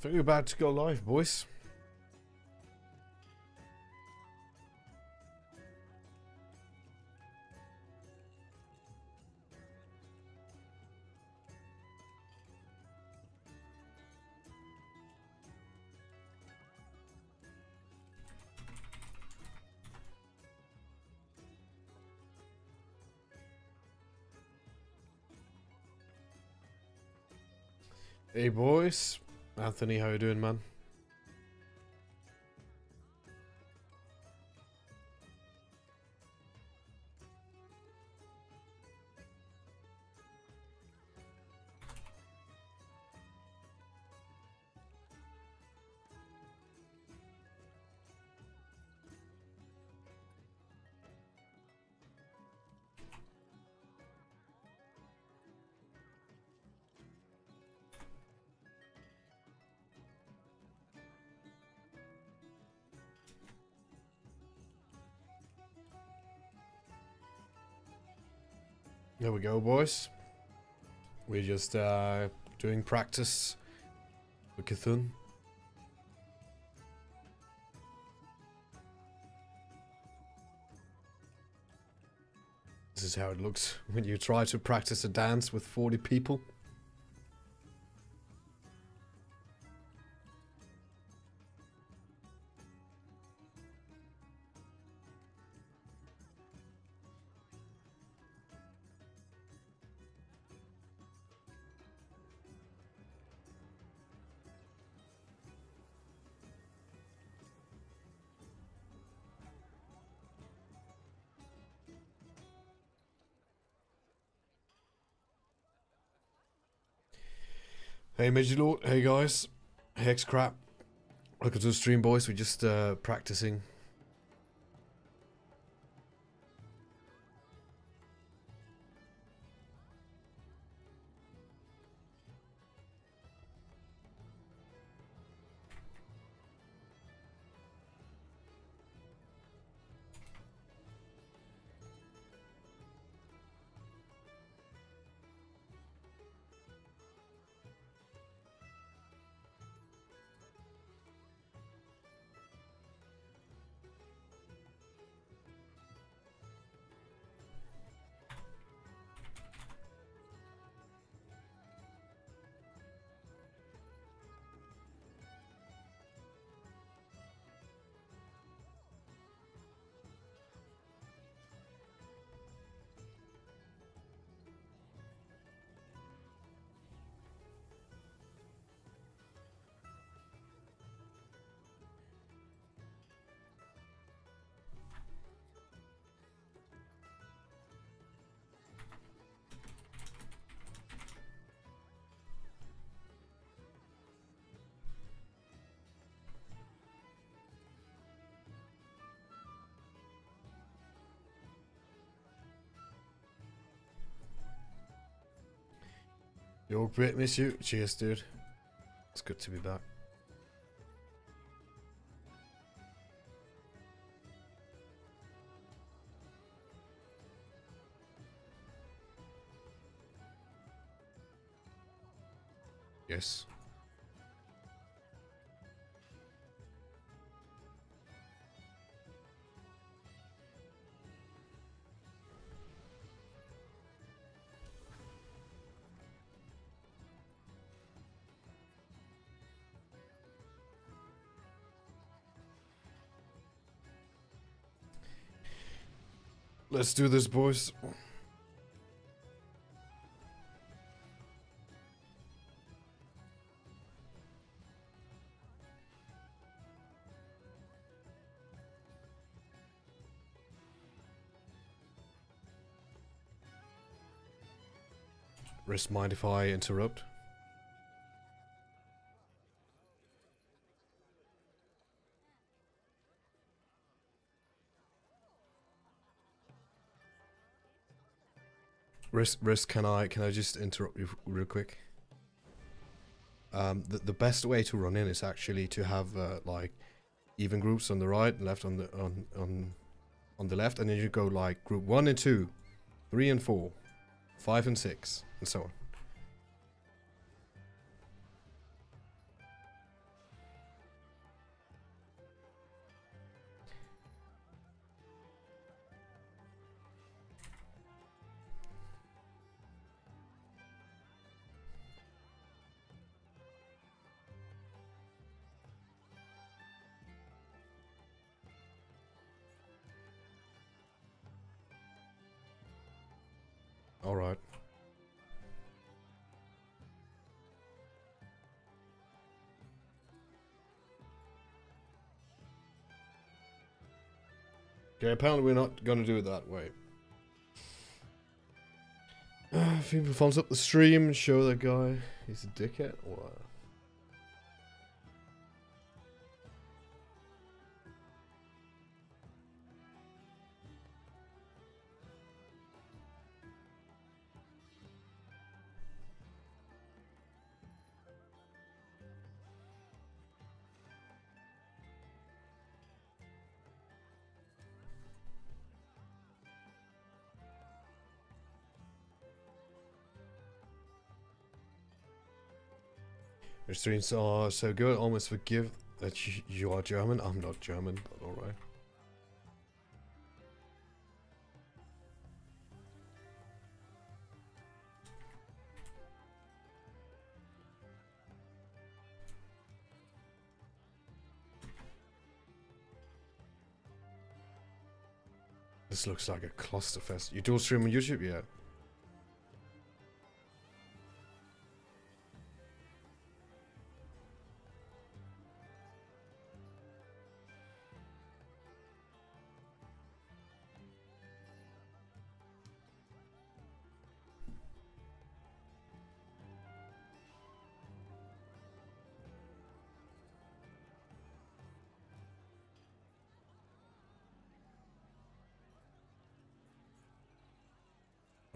think we're about to go live, boys. Hey boys, Anthony, how you doing, man? There we go, boys. We're just doing practice with Cthulhu. This is how it looks when you try to practice a dance with 40 people. Hey Major Lord, hey guys, Hex Crap, welcome to the stream, boys. We're just practicing. Yo, great, miss you. Cheers, dude. It's good to be back. Yes. Let's do this, boys. Risk mind if I interrupt? Risk, can I just interrupt you real quick? The best way to run in is actually to have like even groups on the right, left on the left, and then you go like group 1 and 2, 3 and 4, 5 and 6, and so on. Alright. Okay, apparently we're not gonna do it that way. If people thumbs up the stream, show that guy he's a dickhead. What? Your streams are so good, almost forgive that you are German. I'm not German, but alright. This looks like a clusterfest. You dual stream on YouTube? Yeah.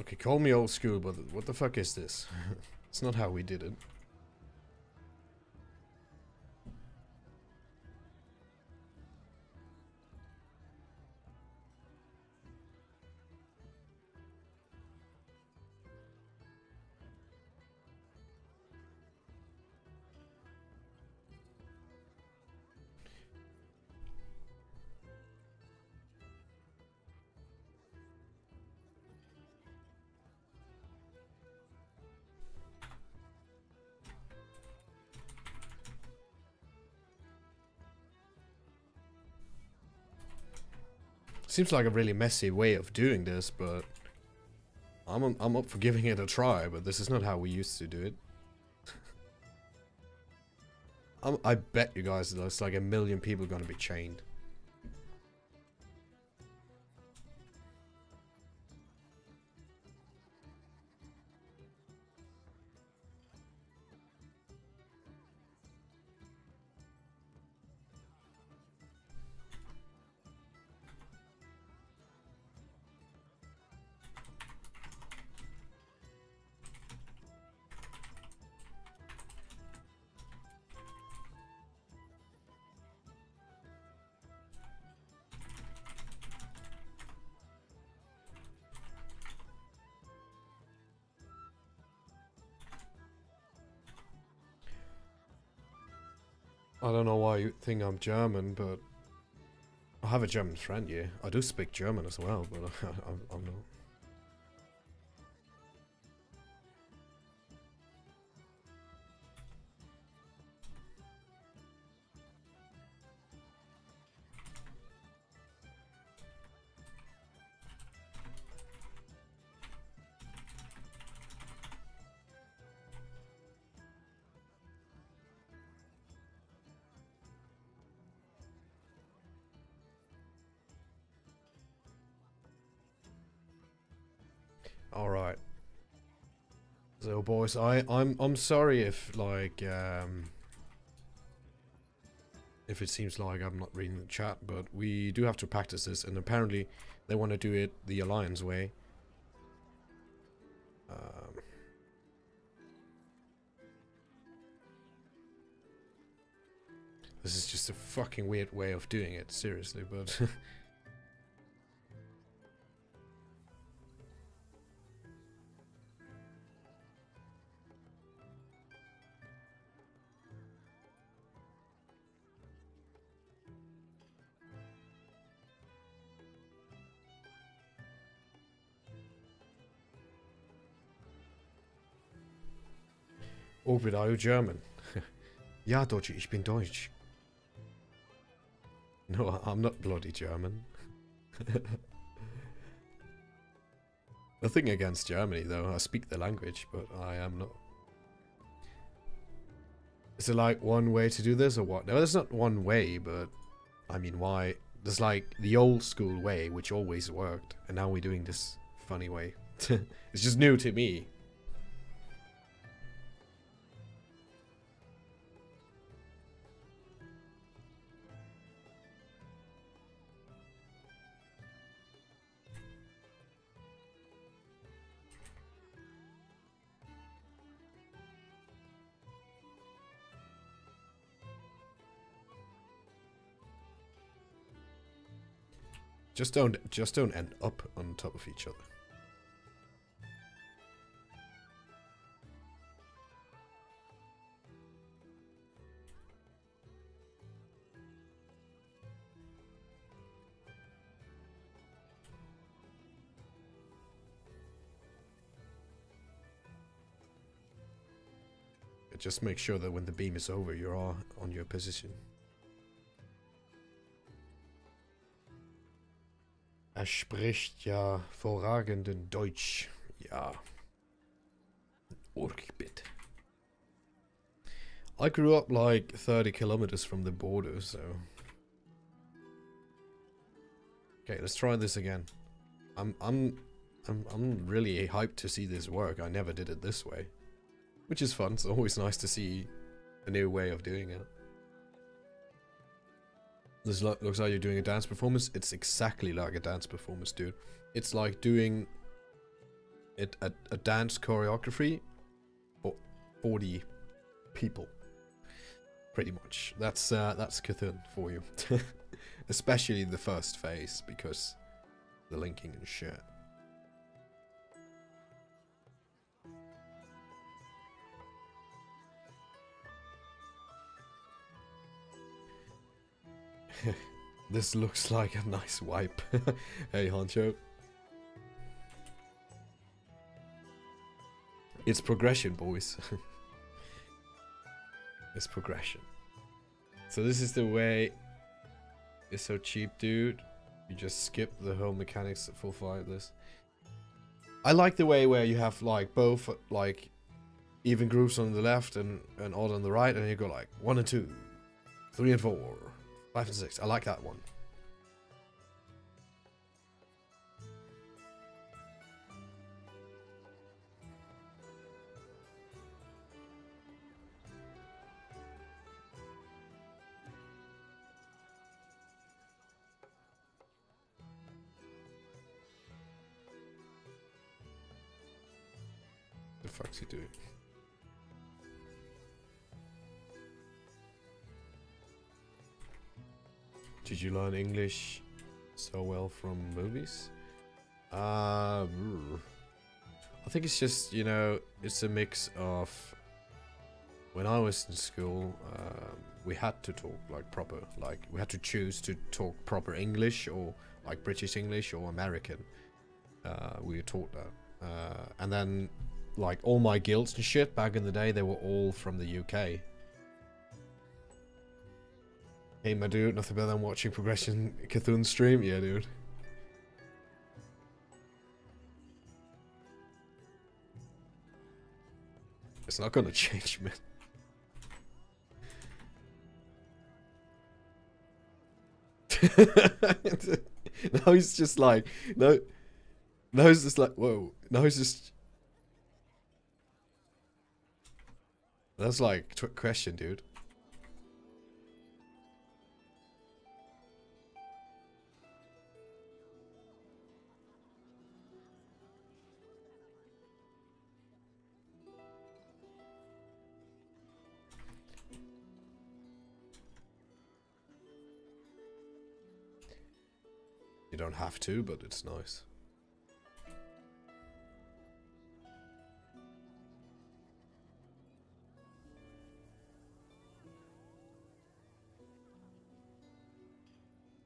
Okay, call me old school, but what the fuck is this? It's not how we did it. Seems like a really messy way of doing this, but I'm up for giving it a try, but this is not how we used to do it. I bet you guys there's like 1 million people gonna be chained. I don't know why you think I'm German, but I have a German friend, yeah. I do speak German as well, but I'm not. All right. So boys, I'm sorry if like if it seems like I'm not reading the chat, but we do have to practice this, and apparently they want to do it the Alliance way. This is just a fucking weird way of doing it, seriously, but Orbit, are you German? Ja, Deutsche, ich bin Deutsch. No, I'm not bloody German. Nothing against Germany though. I speak the language, but I am not. Is it like one way to do this or what? No, there's not one way, but I mean, why? There's like the old school way, which always worked, and now we're doing this funny way. It's just new to me. Just don't end up on top of each other. Just make sure that when the beam is over, you're all on your position. Er spricht ja vorragenden Deutsch. Ja. Urkbit. I grew up like 30 kilometers from the border, so... Okay, let's try this again. I'm really hyped to see this work. I never did it this way. Which is fun. It's always nice to see a new way of doing it. This looks like you're doing a dance performance. It's exactly like a dance performance, dude. It's like doing a dance choreography for 40 people. Pretty much. That's Cthulhu for you. Especially the first phase, because the linking and shit. This looks like a nice wipe. Hey, Honcho. It's progression, boys. It's progression. So this is the way. It's so cheap, dude. You just skip the whole mechanics full flight this. I like the way where you have like both like even groups on the left and odd on the right, and you go like 1 and 2, 3 and 4. 5 and 6. I like that one. The fuck's he doing? Did you learn English so well from movies? I think it's just, you know, it's a mix of... When I was in school, we had to talk like proper, like we had to choose to talk proper English or like British English or American. We were taught that. And then like all my guilds and shit back in the day, they were all from the UK. Hey, my dude, nothing better than watching Progression Cthulhu stream? Yeah, dude. It's not gonna change, man. Now he's just like, no. Now he's just like, whoa. Now he's just... That's like, question, dude. You don't have to, but it's nice.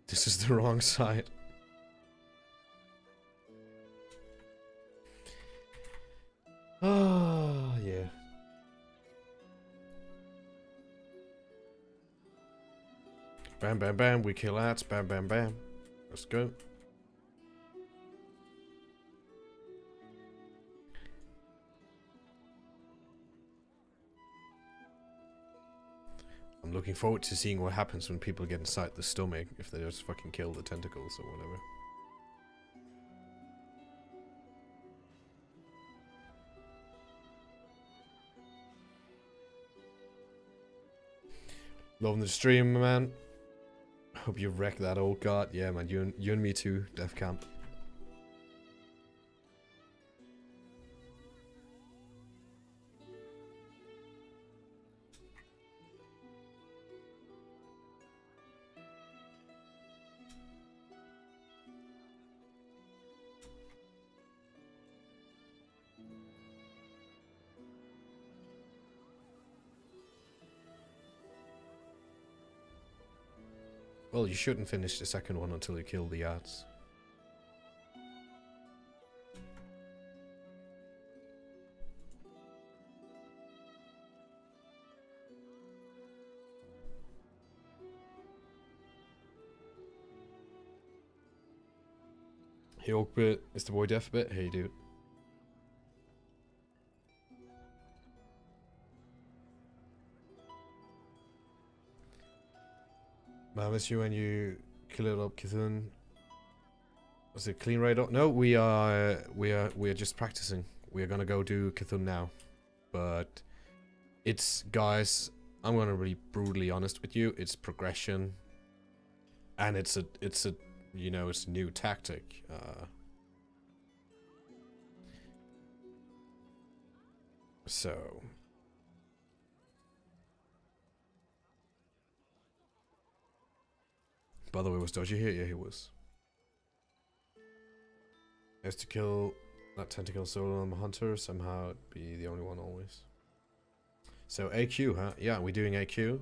This is the wrong side. Ah, yeah. Bam, bam, bam. We kill ants. Bam, bam, bam. Let's go. I'm looking forward to seeing what happens when people get inside the stomach, if they just fucking kill the tentacles or whatever. Loving the stream, man. Hope you wrecked that old god. Yeah, man, you and me too, Death Camp. Well, you shouldn't finish the second one until you kill the ads. Hey Oakbit, it's the boy Deathbit. Hey dude. I miss you when you kill it up, Kithun. Was it clean right up? No, we are just practicing. We are gonna go do Kithun now, but it's, guys, I'm gonna be brutally honest with you. It's progression, and it's a you know, it's a new tactic. So. By the way, was Dodgy here? Yeah, he was. He has to kill that tentacle solo on the hunter, somehow it'd be the only one always. So AQ, huh? Yeah, we're doing AQ.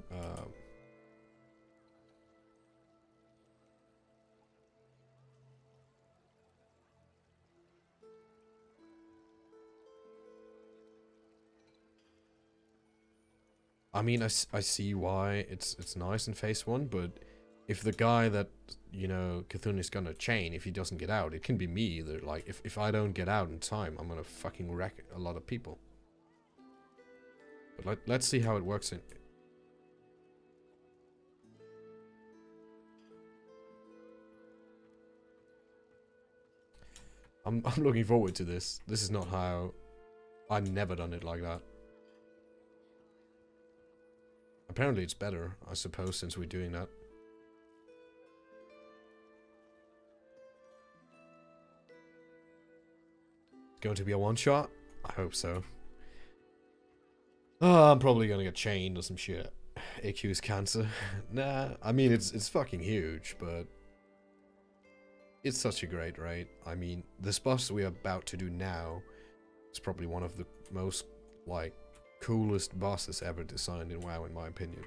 I mean, I see why it's nice in phase 1, but if the guy that, you know, Cthulhu is gonna chain, if he doesn't get out, it can be me either. Like, if I don't get out in time, I'm gonna fucking wreck a lot of people. But let's see how it works in. I'm looking forward to this. This is not how... I've never done it like that. Apparently it's better, I suppose, since we're doing that. Going to be a one-shot? I hope so. Oh, I'm probably gonna get chained or some shit. AQ is cancer. Nah, I mean, it's fucking huge, but... It's such a great raid. I mean, this boss we're about to do now is probably one of the most, like, coolest bosses ever designed in WoW, in my opinion.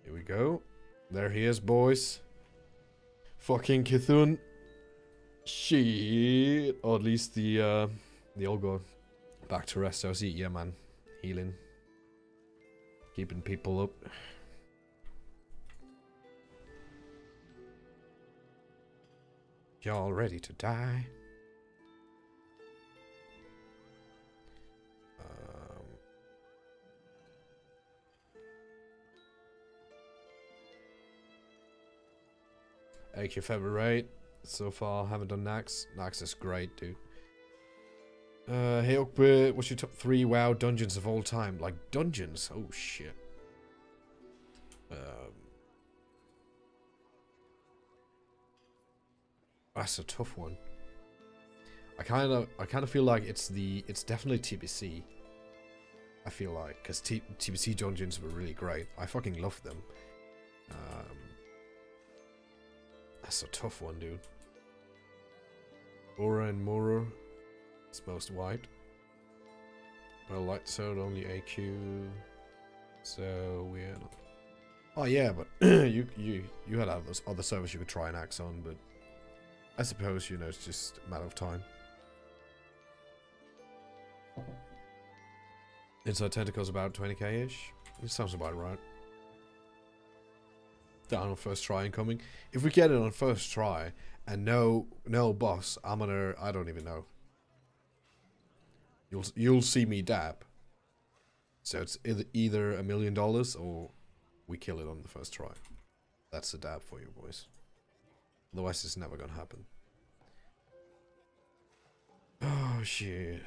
Here we go. There he is, boys. Fucking Cthulhu. Shit. Or at least the old god. Back to rest. So see, yeah, man. Healing. Keeping people up. Y'all ready to die? AQ favorite so far. Haven't done Nax. Nax is great, dude. Hey Oakbit, what's your top 3 WoW dungeons of all time? Like dungeons? Oh shit. That's a tough one. I kind of feel like it's definitely TBC. I feel like, because TBC dungeons were really great. I fucking love them. That's a tough one, dude. Aura and Moro. It's most white. Well, light sold only AQ. So we're not. Oh yeah, but you had other servers you could try and axe on, but I suppose, you know, it's just a matter of time. Inside Tentacles about 20k-ish. It sounds about right. Down on first try incoming. If we get it on first try and no boss, I don't even know. You'll see me dab. So it's either $1 million or we kill it on the first try. That's a dab for you boys. Otherwise it's never gonna happen. Oh shit.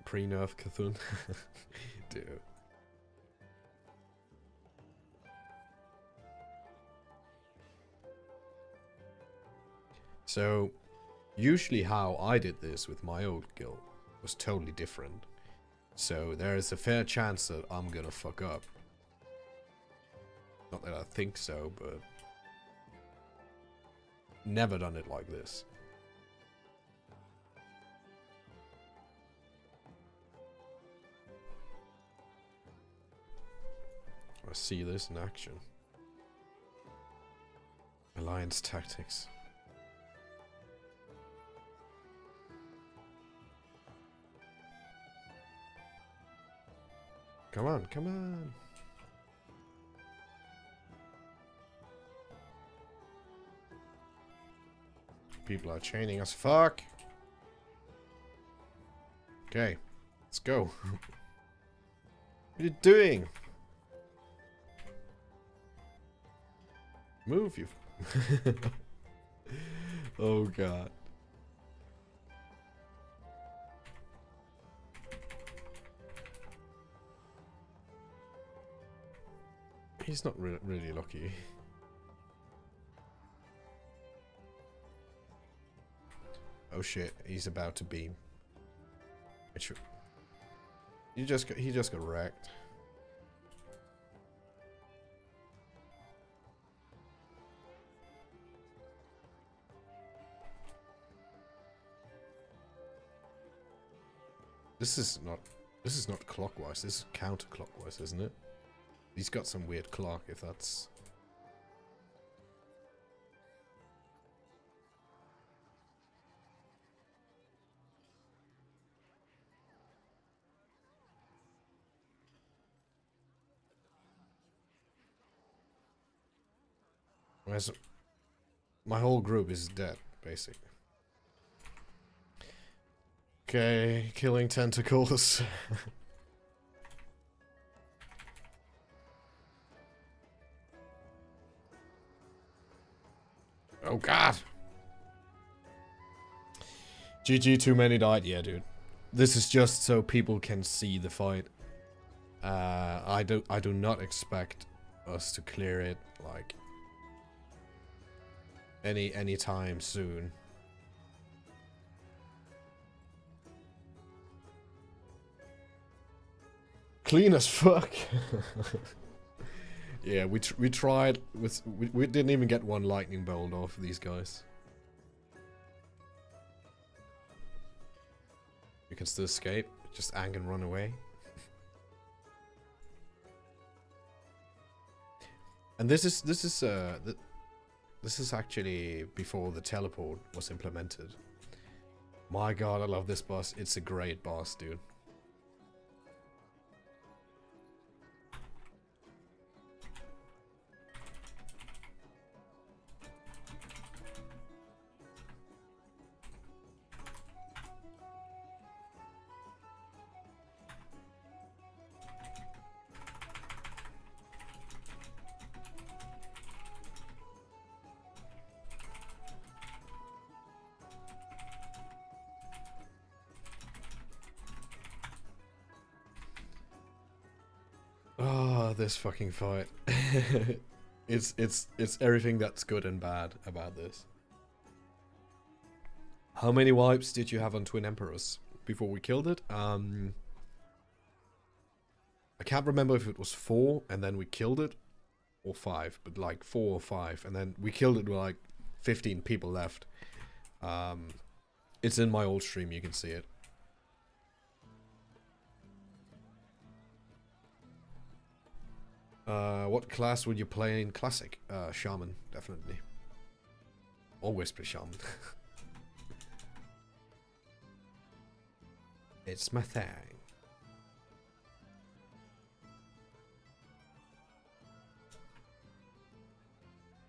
Pre-nerf Cthulhu. Dude. So, usually how I did this with my old guild was totally different. So there is a fair chance that I'm gonna fuck up. Not that I think so, but never done it like this. I see this in action. Alliance tactics. Come on, come on. People are chaining us. Fuck. Okay, let's go. What are you doing? Move, you. Oh god. He's not really lucky. Oh shit, he's about to beam. He just got wrecked. This is not clockwise, this is counterclockwise, isn't it? He's got some weird clock, if that's... My whole group is dead, basically. Okay, killing tentacles. Oh god! GG, too many died. Yeah, dude. This is just so people can see the fight. I do not expect us to clear it like any time soon. Clean as fuck. Yeah, we tried with we didn't even get one lightning bolt off these guys. You can still escape, just ang and run away. And this is actually before the teleport was implemented. My god, I love this boss. It's a great boss, dude. This fucking fight. it's everything that's good and bad about this. How many wipes did you have on Twin Emperors before we killed it? I can't remember if it was 4 and then we killed it, or 5, but like 4 or 5, and then we killed it with like 15 people left. It's in my old stream, you can see it. What class would you play in Classic? Shaman, definitely. Always play Shaman. It's my thing.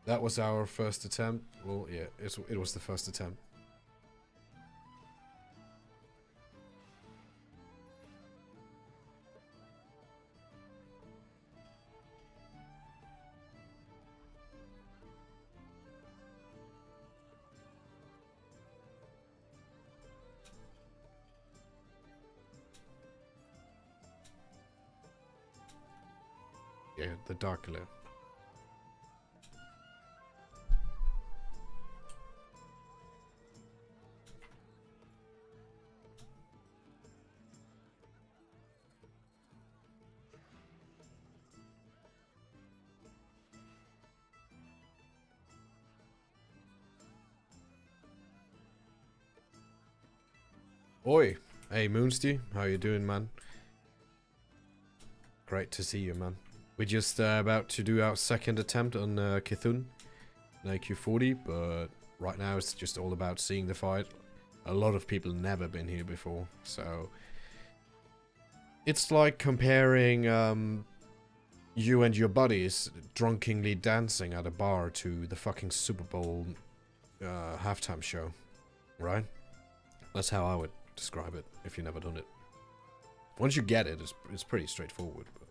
That was our first attempt. Well, yeah, it was the first attempt. Yeah, the dark glare. Oi! Hey Moonsty, how you doing, man? Great to see you, man. We're just about to do our second attempt on Cthulhu, an AQ40, but right now it's just all about seeing the fight. A lot of people never been here before, so it's like comparing you and your buddies drunkenly dancing at a bar to the fucking Super Bowl halftime show, right? That's how I would describe it if you've never done it. Once you get it, it's pretty straightforward. But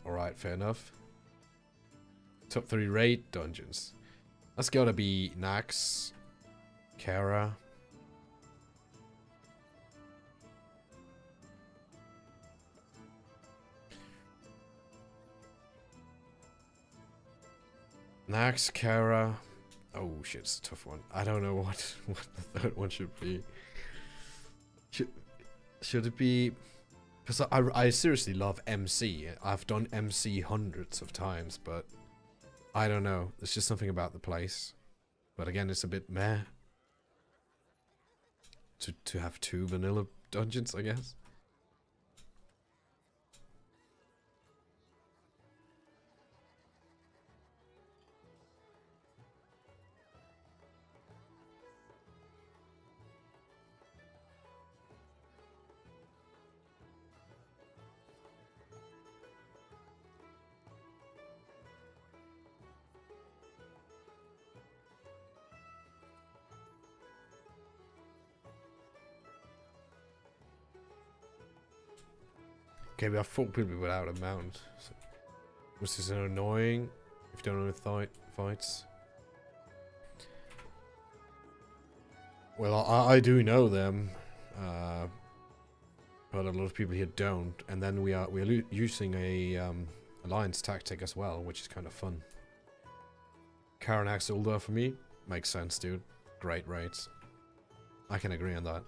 alright, fair enough. Top 3 raid dungeons. That's gotta be Nax, Kara. Nax, Kara. Oh shit, it's a tough one. I don't know what the third one should be. Should it be... Because I seriously love MC. I've done MC hundreds of times, but I don't know. There's just something about the place. But again, it's a bit meh. To have 2 vanilla dungeons, I guess. Okay, we have 4 people without a mount. So, which is annoying if you don't know the fights. Well, I do know them, but a lot of people here don't. And then we're using a alliance tactic as well, which is kind of fun. Karen Axelda for me makes sense, dude. Great rates. I can agree on that.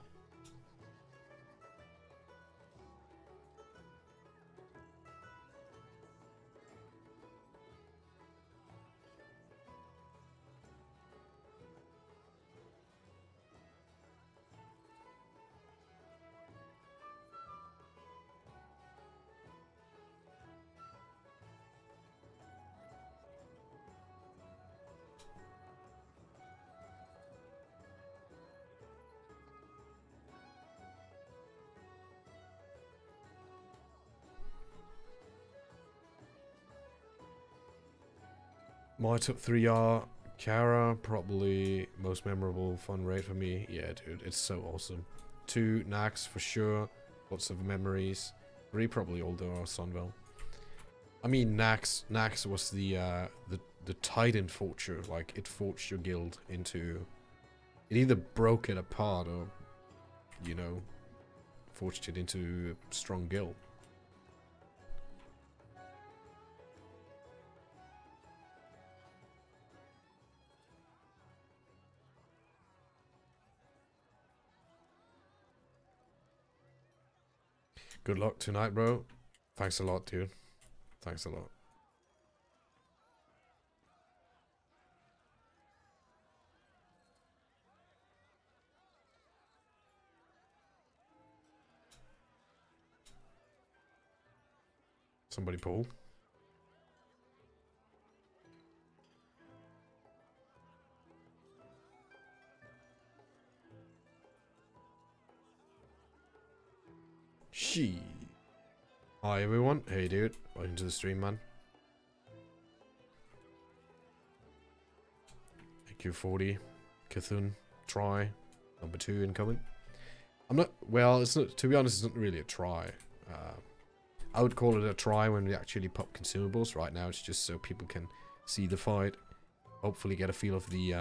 My top 3 are Kara, probably most memorable fun raid for me. Yeah, dude, it's so awesome. 2, Nax for sure, lots of memories. 3, probably Aldo or Sunville. I mean, Nax was the Titan forger. Like, it forged your guild into... It either broke it apart or, you know, forged it into a strong guild. Good luck tonight, bro. Thanks a lot, dude. Thanks a lot. Somebody pull. She. Hi everyone. Hey dude. Welcome to the stream, man. AQ40. Cthulhu. Try. Number 2 incoming. I'm not... Well, it's not... To be honest, it's not really a try. I would call it a try when we actually pop consumables. Right now, it's just so people can see the fight. Hopefully get a feel of the...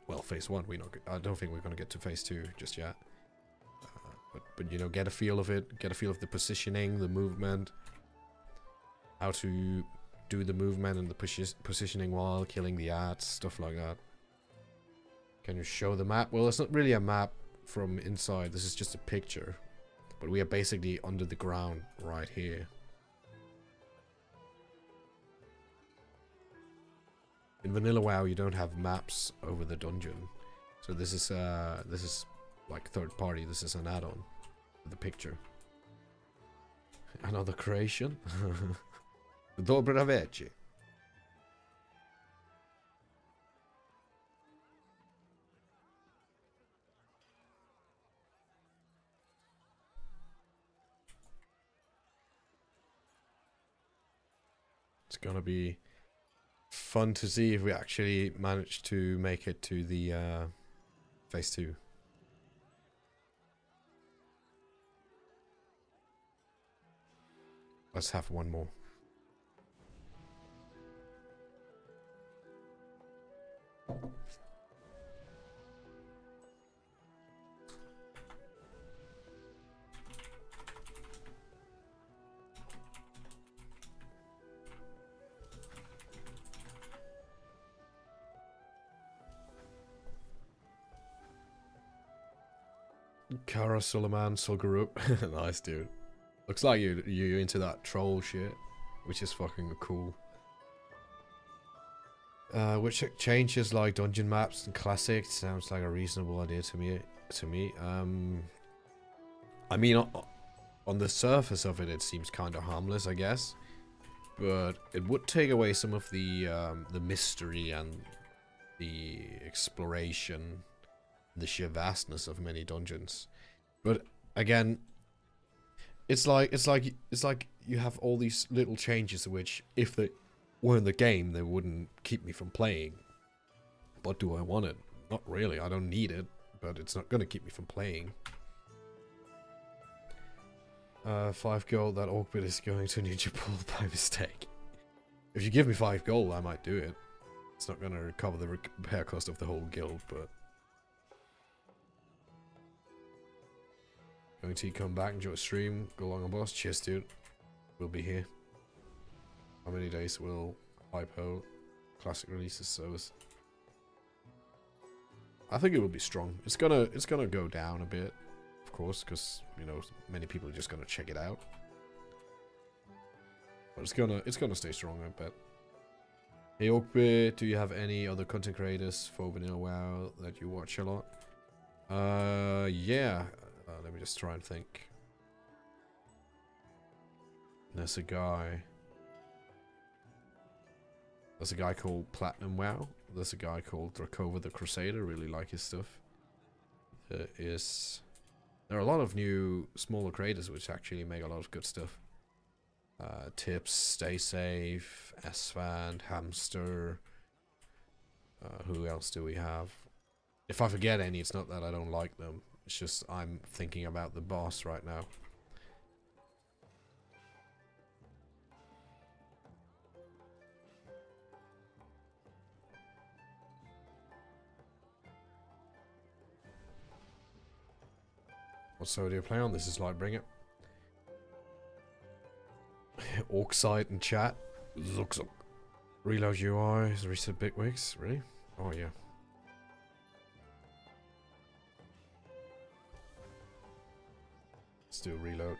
well, phase 1. I don't think we're going to get to phase 2 just yet. But you know, get a feel of it. Get a feel of the positioning, the movement. How to do the movement and the positioning while killing the ads. Stuff like that. Can you show the map? Well, it's not really a map from inside. This is just a picture. But we are basically under the ground right here. In Vanilla WoW, you don't have maps over the dungeon. So this is like third party. This is an add-on for the picture. Another creation. Dobra večer. It's gonna be fun to see if we actually manage to make it to the phase 2. Let's have one more. Kara Suleiman Solgarup. Nice, dude. Looks like you're into that troll shit, which is fucking cool. Which changes like dungeon maps and classic sounds like a reasonable idea to me. I mean, on the surface of it, it seems kind of harmless, I guess, but it would take away some of the mystery and the exploration, the sheer vastness of many dungeons. But again, it's like you have all these little changes which, if they were in the game, they wouldn't keep me from playing. But do I want it? Not really. I don't need it, but it's not gonna keep me from playing. 5 gold. That orc bit is going to Ninja Pool by mistake. If you give me 5 gold, I might do it. It's not gonna recover the repair cost of the whole guild, but. Going to come back, enjoy a stream, go along a boss. Cheers, dude. We'll be here. How many days will Hypo classic releases service? I think it will be strong. It's gonna go down a bit, of course, because you know many people are just gonna check it out. But it's gonna stay strong, I bet. Hey Oakbit, do you have any other content creators for Vanilla WoW that you watch a lot? Yeah. Let me just try and think. There's a guy called Platinum WoW. There's a guy called Drakova the Crusader. Really like his stuff. There are a lot of new smaller creators which actually make a lot of good stuff. Tips, Stay Safe, Asfand, Hamster. Who else do we have? If I forget any, it's not that I don't like them. It's just I'm thinking about the boss right now. What server do you play on? This is like, bring it. Orcside and chat. Zuxuk. Reload UI. Reset Bitwigs. Really? Oh yeah. Let's do a reload.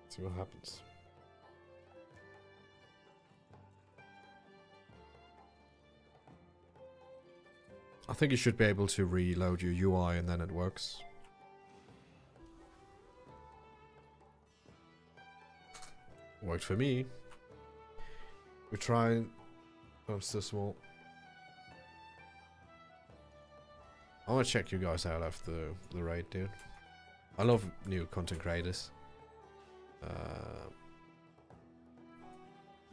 See what happens. I think you should be able to reload your UI and then it works. Worked for me. We're trying. I'm still small. I want to check you guys out after the raid, dude. I love new content creators.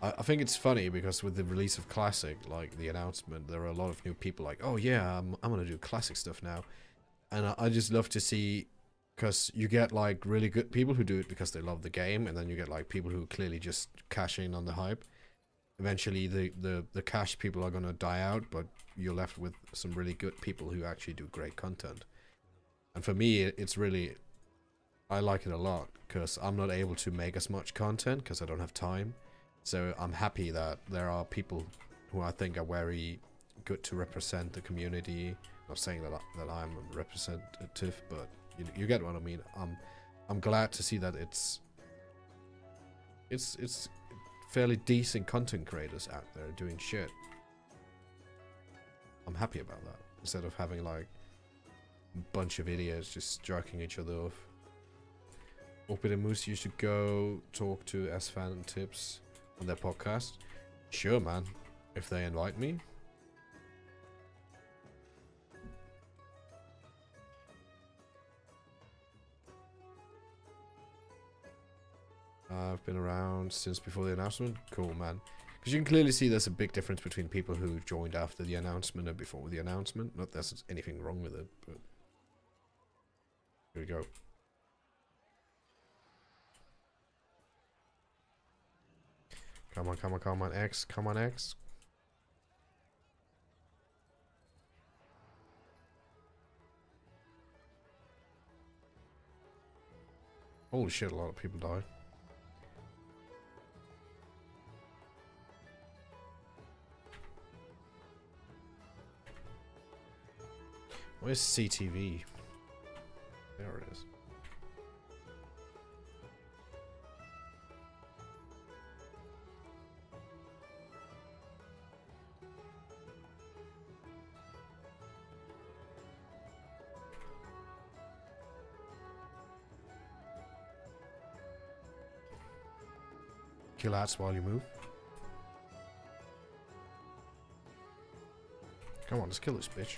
I think it's funny because with the release of Classic, like the announcement, there are a lot of new people like, oh yeah, I'm gonna do Classic stuff now. And I just love to see, because you get like really good people who do it because they love the game, and then you get like people who clearly just cash in on the hype. Eventually the cash people are gonna die out, but you're left with some really good people who actually do great content. And for me, it's really, I like it a lot, because I'm not able to make as much content because I don't have time. So I'm happy that there are people who I think are very good to represent the community. Not saying that I'm representative, but you get what I mean. I'm glad to see that it's fairly decent content creators out there doing shit. I'm happy about that, instead of having like a bunch of idiots just jerking each other off. Open and Moose, you should go talk to S-Fan and Tips on their podcast. Sure, man, if they invite me. I've been around since before the announcement. Cool, man. Because you can clearly see there's a big difference between people who joined after the announcement and before the announcement. Not that there's anything wrong with it, but here we go. Come on, come on, come on, X. Come on, X. Holy shit, a lot of people died. Where's CTV? There it is. Kill ads while you move. Come on, let's kill this bitch.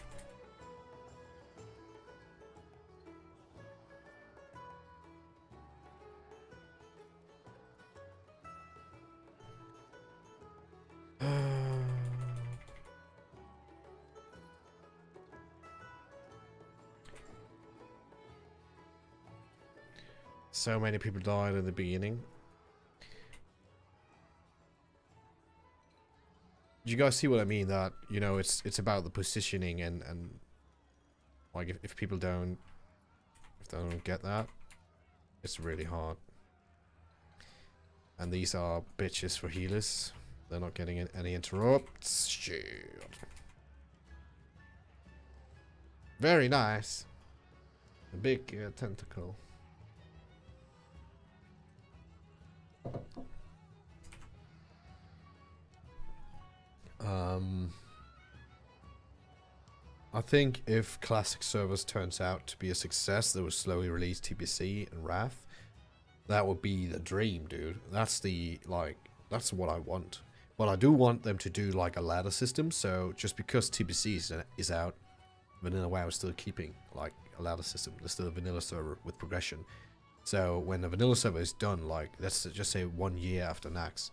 So many people died in the beginning. You guys see what I mean? That, you know, it's about the positioning and like if people don't get that, it's really hard. And these are bitches for healers. They're not getting any interrupts. Shit. Very nice. A big tentacle. I think if Classic Servers turns out to be a success, they will slowly release TBC and Wrath. That would be the dream, dude. That's the, like, that's what I want. But I do want them to do like a ladder system, so just because TBC is out, Vanilla WoW is still keeping like a ladder system. There's still a vanilla server with progression. So when the vanilla server is done, like let's just say 1 year after Nax,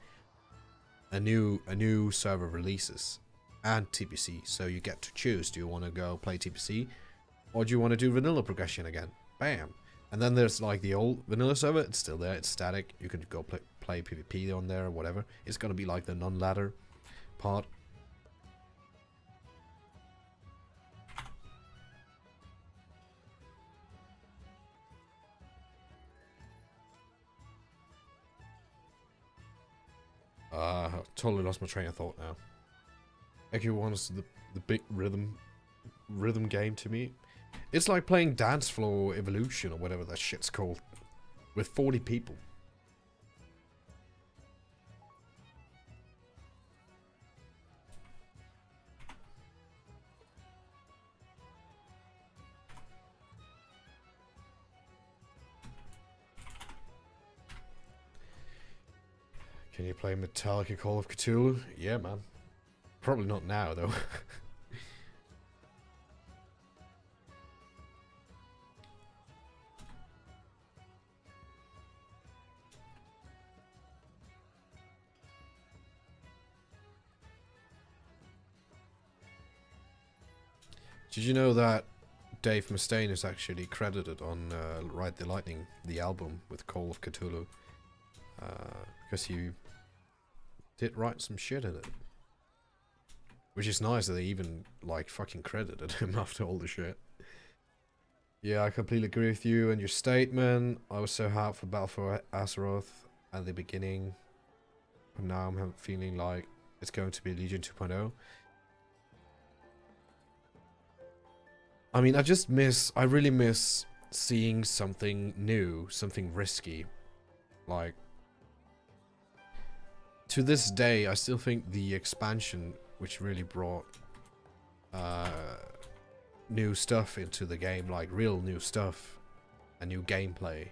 a new server releases and TBC. So you get to choose, do you want to go play TBC or do you want to do vanilla progression again? Bam. And then there's like the old vanilla server, it's still there, it's static. You can go play PvP on there or whatever. It's gonna be like the non-ladder part. Totally lost my train of thought now. AQ1 is the big rhythm game to me. It's like playing Dance Floor Evolution or whatever that shit's called with 40 people. Can you play Metallica Call of Cthulhu? Yeah, man. Probably not now, though. Did you know that Dave Mustaine is actually credited on Ride the Lightning, the album with Call of Cthulhu? Because he did write some shit in it. Which is nice that they even, like, fucking credited him after all the shit. Yeah, I completely agree with you and your statement. I was so hyped for Battle for Azeroth at the beginning. But now I'm feeling like it's going to be Legion 2.0. I mean, I really miss seeing something new, something risky. Like, to this day, I still think the expansion, which really brought new stuff into the game, like real new stuff, and new gameplay,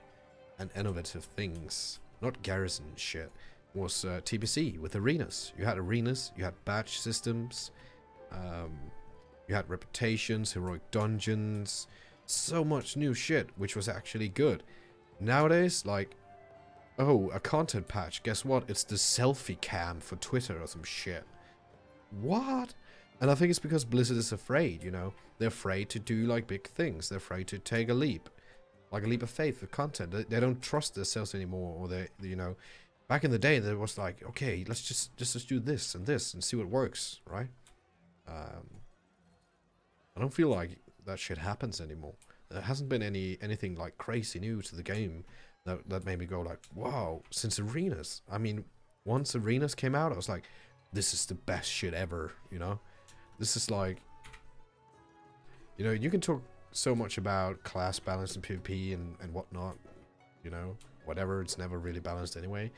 and innovative things, not garrison shit, was TBC with arenas. You had arenas, you had badge systems, you had reputations, heroic dungeons, so much new shit, which was actually good. Nowadays, like, oh, a content patch, guess what? It's the selfie cam for Twitter or some shit. What? And I think it's because Blizzard is afraid, you know? They're afraid to do, like, big things. They're afraid to take a leap. Like a leap of faith with content. They don't trust themselves anymore, or they, you know... Back in the day, there was like, okay, let's just do this and see what works, right? I don't feel like that shit happens anymore. There hasn't been anything like crazy new to the game that made me go like, wow, since arenas. I mean, once arenas came out, I was like, this is the best shit ever, you know? This is like, you know, you can talk so much about class balance and PvP and whatnot, you know, whatever, it's never really balanced anyway.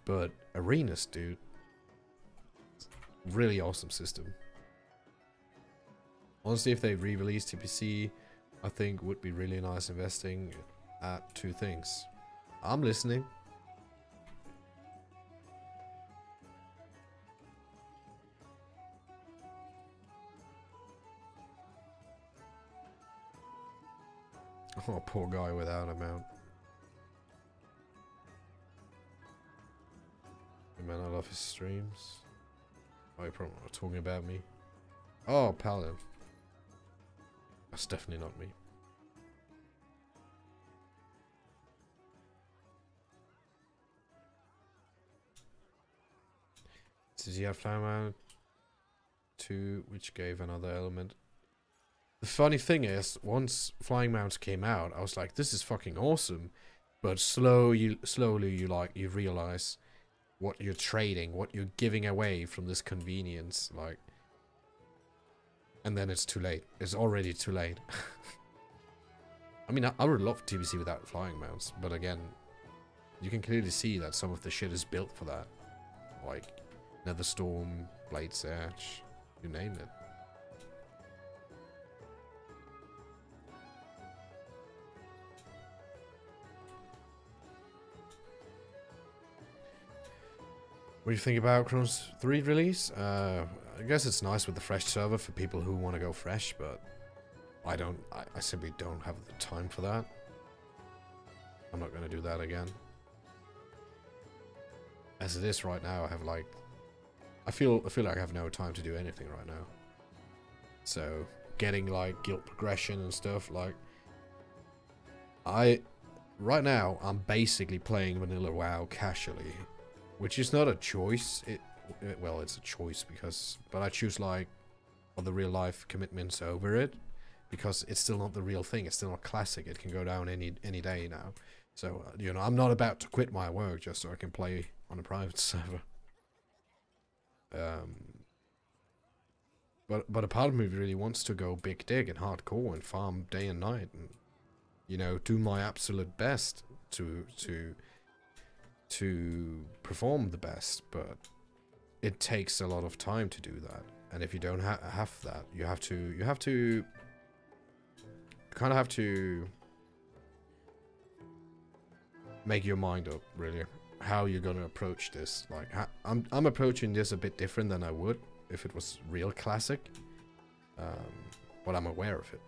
But arenas, dude, really awesome system. Honestly, if they re-release TPC, I think would be really nice investing at two things. I'm listening. Oh, poor guy without a mount. Man, I love his streams. Oh, you're probably not talking about me. Oh, Paladin. That's definitely not me. Did he have Flying Mount 2, which gave another element? The funny thing is, once Flying Mounts came out, I was like, this is fucking awesome. But slowly you realize what you're trading, what you're giving away from this convenience, like, and then it's too late. It's already too late. I mean, I would love TBC without flying mounts, but again, you can clearly see that some of the shit is built for that, like Netherstorm, Blade's Edge, you name it. What do you think about Chronos 3 release? I guess it's nice with the fresh server for people who want to go fresh, but I simply don't have the time for that. I'm not going to do that again. As it is right now, I have like... I feel like I have no time to do anything right now. So, getting like guild progression and stuff, like... Right now, I'm basically playing Vanilla WoW casually. Which is not a choice. Well, it's a choice because... But I choose like other real life commitments over it. Because it's still not the real thing. It's still not classic. It can go down any day now. So, you know, I'm not about to quit my work just so I can play on a private server. But a part of me really wants to go big dig and hardcore and farm day and night. And, you know, do my absolute best to perform the best, but it takes a lot of time to do that. And if you don't have that, you kind of have to make your mind up, really, how you're gonna approach this. Like, I'm approaching this a bit different than I would if it was real classic. But I'm aware of it.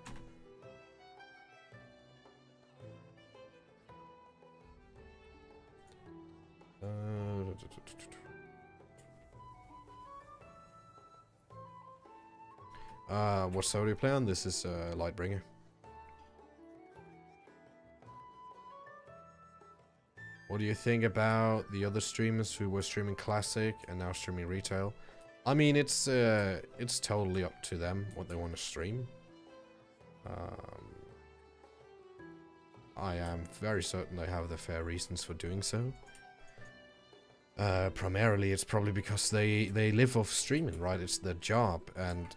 What server do you play on? This is Lightbringer. What do you think about the other streamers who were streaming classic and now streaming retail? I mean, it's totally up to them what they want to stream. I am very certain they have their fair reasons for doing so. Primarily, it's probably because they live off streaming, right? It's their job, and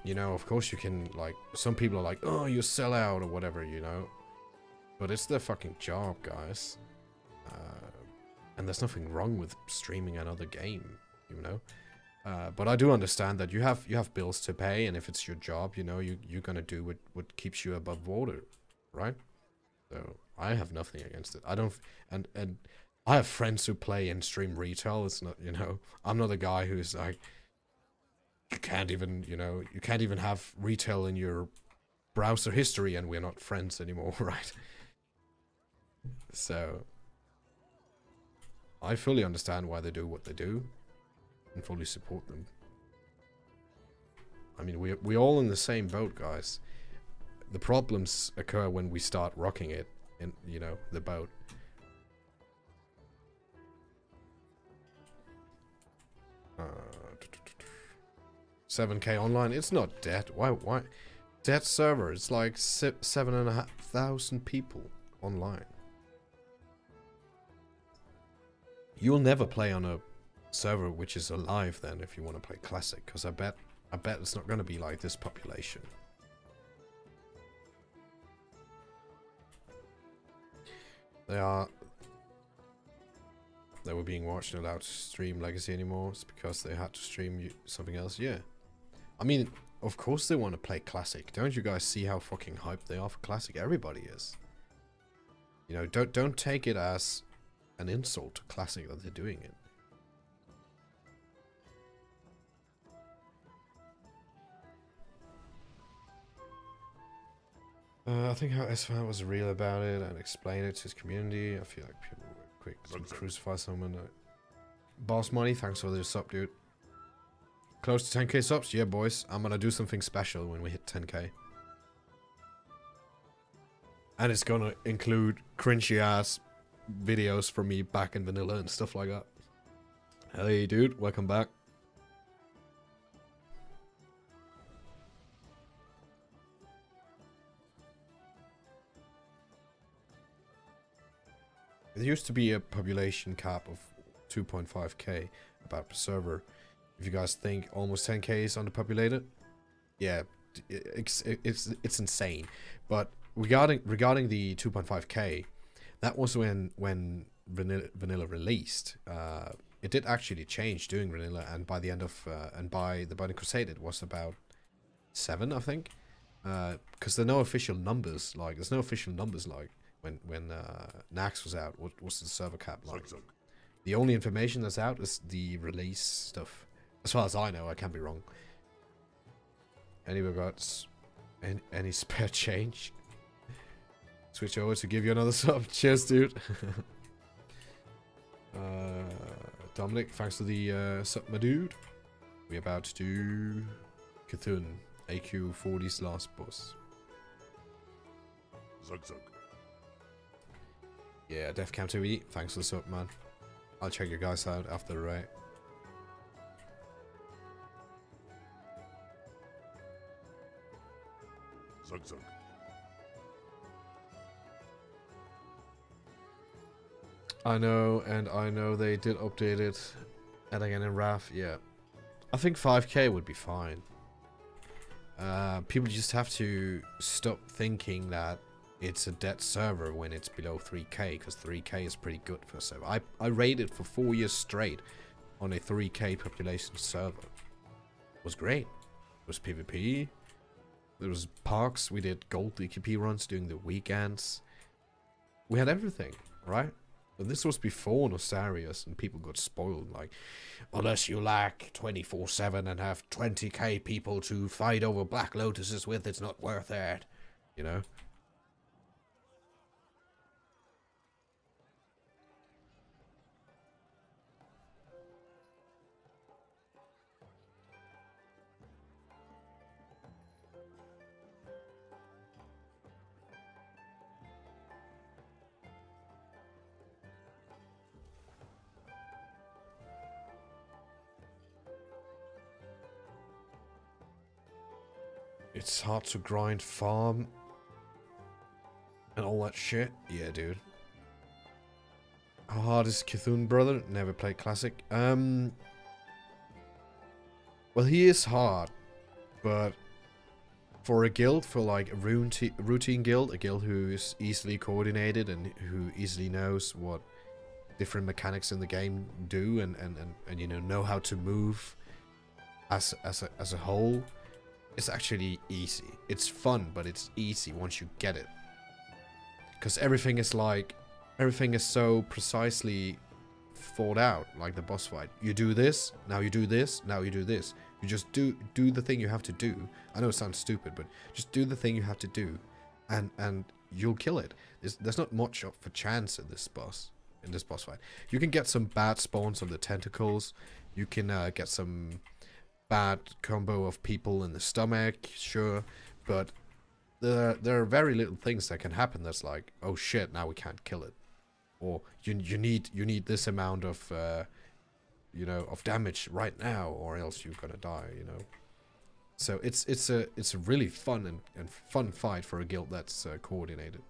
you know, of course you can, like, some people are like, oh, you sell out or whatever, you know, but it's their fucking job, guys. And there's nothing wrong with streaming another game, you know. But I do understand that you have bills to pay, and if it's your job, you know, you're gonna do what keeps you above water, right? So I have nothing against it. I don't, and I have friends who play and stream retail. It's not, you know, I'm not a guy who's like, you can't even, you know, you can't even have retail in your browser history and we're not friends anymore, right? So I fully understand why they do what they do and fully support them. I mean, we're all in the same boat, guys. The problems occur when we start rocking it in, you know, the boat. Uh, 7K online. It's not dead. Why? Dead server. It's like 7,500 people online. You'll never play on a server which is alive then if you want to play classic, because I bet it's not going to be like this population. They were being watched and allowed to stream Legacy anymore. It's because they had to stream something else. Yeah. I mean, of course they want to play Classic. Don't you guys see how fucking hyped they are for Classic? Everybody is. You know, don't take it as an insult to Classic that they're doing it. I think how S-Fan was real about it and explained it to his community. I feel like people were quick to crucify someone. Boss Money, thanks for the sub, dude. Close to 10k subs? Yeah, boys. I'm gonna do something special when we hit 10k. And it's gonna include cringy ass videos from me back in Vanilla and stuff like that. Hey, dude. Welcome back. There used to be a population cap of 2.5k about per server. If you guys think almost 10k is underpopulated, yeah, it's insane. But regarding the 2.5k, that was when Vanilla released. It did actually change during Vanilla, and by the end of and by the Burning Crusade, it was about 7, I think. Because there are no official numbers. Like there's no official numbers like when Nax was out. What was the server cap like? The only information that's out is the release stuff. As far as I know, I can't be wrong. Anyway, got any spare change? Switch over to give you another sub. Cheers, dude. Dominic, thanks for the sub, my dude. We're about to do Cthulhu, AQ40's last boss. Zug Zug. Yeah, Defcam TV, thanks for the sub, man. I'll check you guys out after the raid. Zug Zug. I know, and I know they did update it. And again in RAF, yeah. I think 5k would be fine. People just have to stop thinking that it's a dead server when it's below 3k, because 3k is pretty good for a server. I raided for 4 years straight on a 3k population server. It was great. It was PvP. There was parks. We did gold EQP runs during the weekends. We had everything, right? But this was before Nostarius, and people got spoiled. Like, unless you lack 24/7 and have 20k people to fight over Black Lotuses with, it's not worth it. You know? It's hard to grind farm and all that shit. Yeah, dude. How hard is Cthulhu, brother? Never played Classic. Well, he is hard, but for a guild, for like a routine guild, a guild who is easily coordinated and who easily knows what different mechanics in the game do and you know how to move as a whole, it's actually easy. It's fun, but it's easy once you get it. Because everything is so precisely thought out, like the boss fight. You do this, now you do this, now you do this. You just do the thing you have to do. I know it sounds stupid, but just do the thing you have to do, and you'll kill it. There's not much of a chance in this boss fight. You can get some bad spawns on the tentacles. You can get some bad combo of people in the stomach, sure, but there are very little things that can happen that's like, oh shit, now we can't kill it, or you need this amount of you know, of damage right now, or else you're gonna die, you know. So it's a really fun and fun fight for a guild that's coordinated.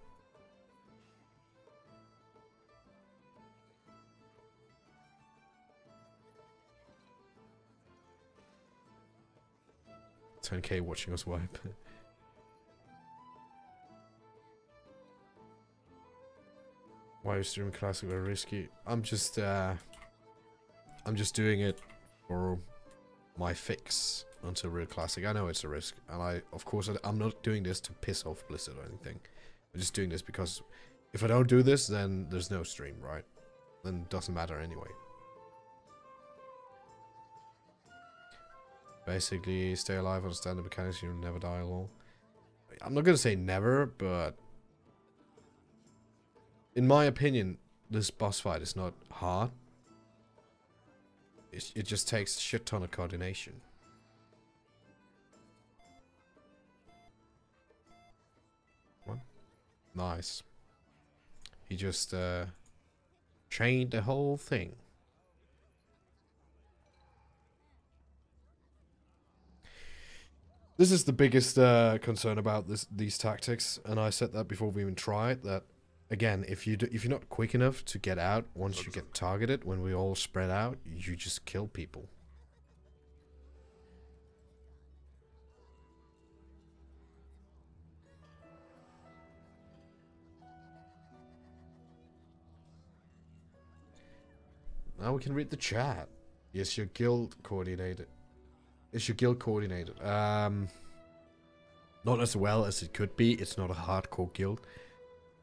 $10K watching us wipe. Why are you streaming Classic? Very risky. I'm just doing it for my fix until real Classic. I know it's a risk, and of course I'm not doing this to piss off Blizzard or anything. I'm just doing this because if I don't do this, then there's no stream, right? Then it doesn't matter anyway. Basically, stay alive, understand the mechanics, you'll never die alone. I'm not gonna say never, but in my opinion, this boss fight is not hard. It just takes a shit ton of coordination. What? Nice. He just chained the whole thing. This is the biggest concern about these tactics, and I said that before we even tried. That again, if you're not quick enough to get out once you get targeted, when we all spread out, you just kill people. Now we can read the chat. Yes, your guild coordinated. Is your guild coordinated? Not as well as it could be. It's not a hardcore guild.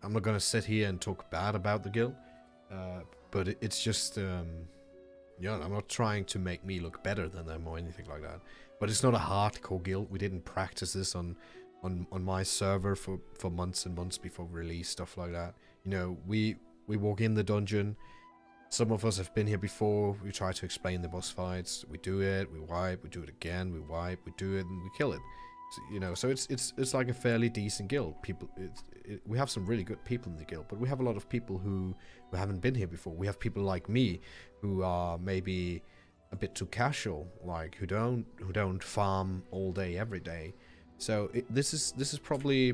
I'm not gonna sit here and talk bad about the guild, but it's just, yeah, I'm not trying to make me look better than them or anything like that. But it's not a hardcore guild. We didn't practice this on my server for months and months before release, stuff like that. You know, we walk in the dungeon. Some of us have been here before. We try to explain the boss fights. We do it. We wipe. We do it again. We wipe. We do it, and we kill it. So, you know, so it's like a fairly decent guild. People, we have some really good people in the guild, but we have a lot of people who haven't been here before. We have people like me who are maybe a bit too casual, like who don't farm all day every day. So this is probably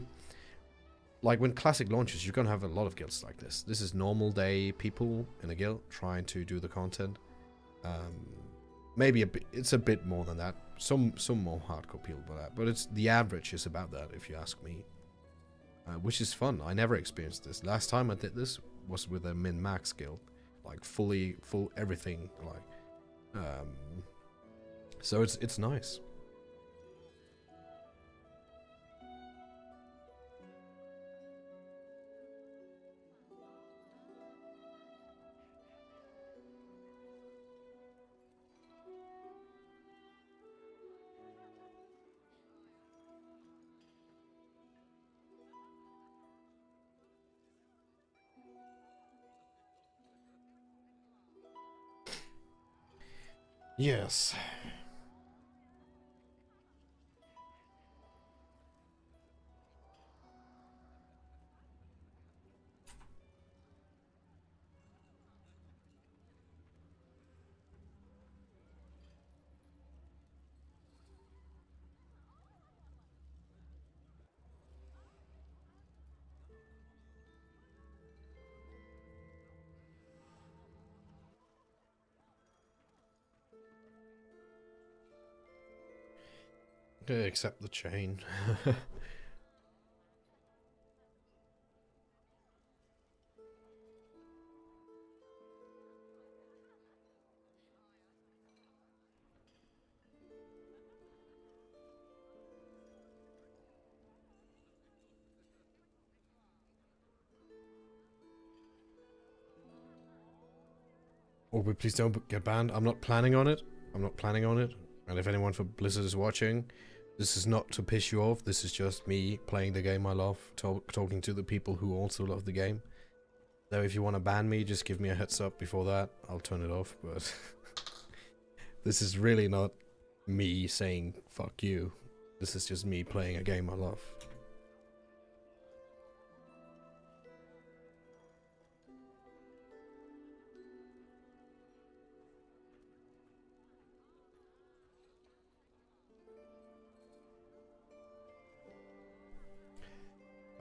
like when Classic launches, you're gonna have a lot of guilds like this. This is normal day people in a guild trying to do the content. Maybe it's a bit more than that. Some more hardcore people for that, but the average is about that, if you ask me. Which is fun. I never experienced this. Last time I did this was with a min-max guild, like full everything, like. So it's nice. Yes. Okay, accept the chain. Oh, but please don't get banned. I'm not planning on it. I'm not planning on it. And if anyone from Blizzard is watching, this is not to piss you off. This is just me playing the game I love, talking to the people who also love the game. So if you want to ban me, just give me a heads up before that. I'll turn it off, but this is really not me saying fuck you. This is just me playing a game I love.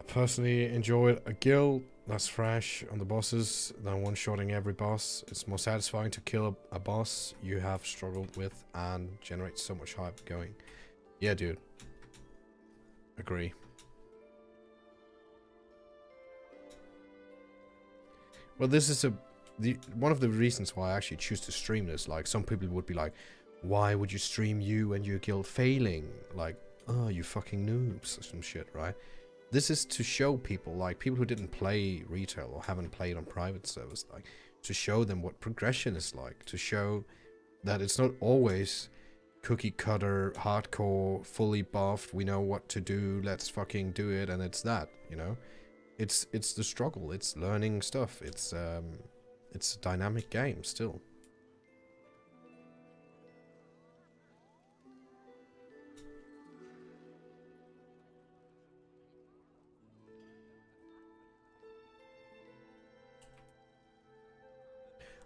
Personally enjoyed a guild that's fresh on the bosses than one-shotting every boss. It's more satisfying to kill a boss you have struggled with and generate so much hype going. Yeah, dude. Agree. Well, this is one of the reasons why I actually choose to stream this. Like, some people would be like, why would you stream you and your guild failing? Like, oh, you fucking noobs or some shit, right? This is to show people, like people who didn't play retail or haven't played on private servers, like to show them what progression is like, to show that it's not always cookie cutter, hardcore, fully buffed, we know what to do, let's fucking do it, and it's that, you know? It's the struggle, it's learning stuff, it's a dynamic game still.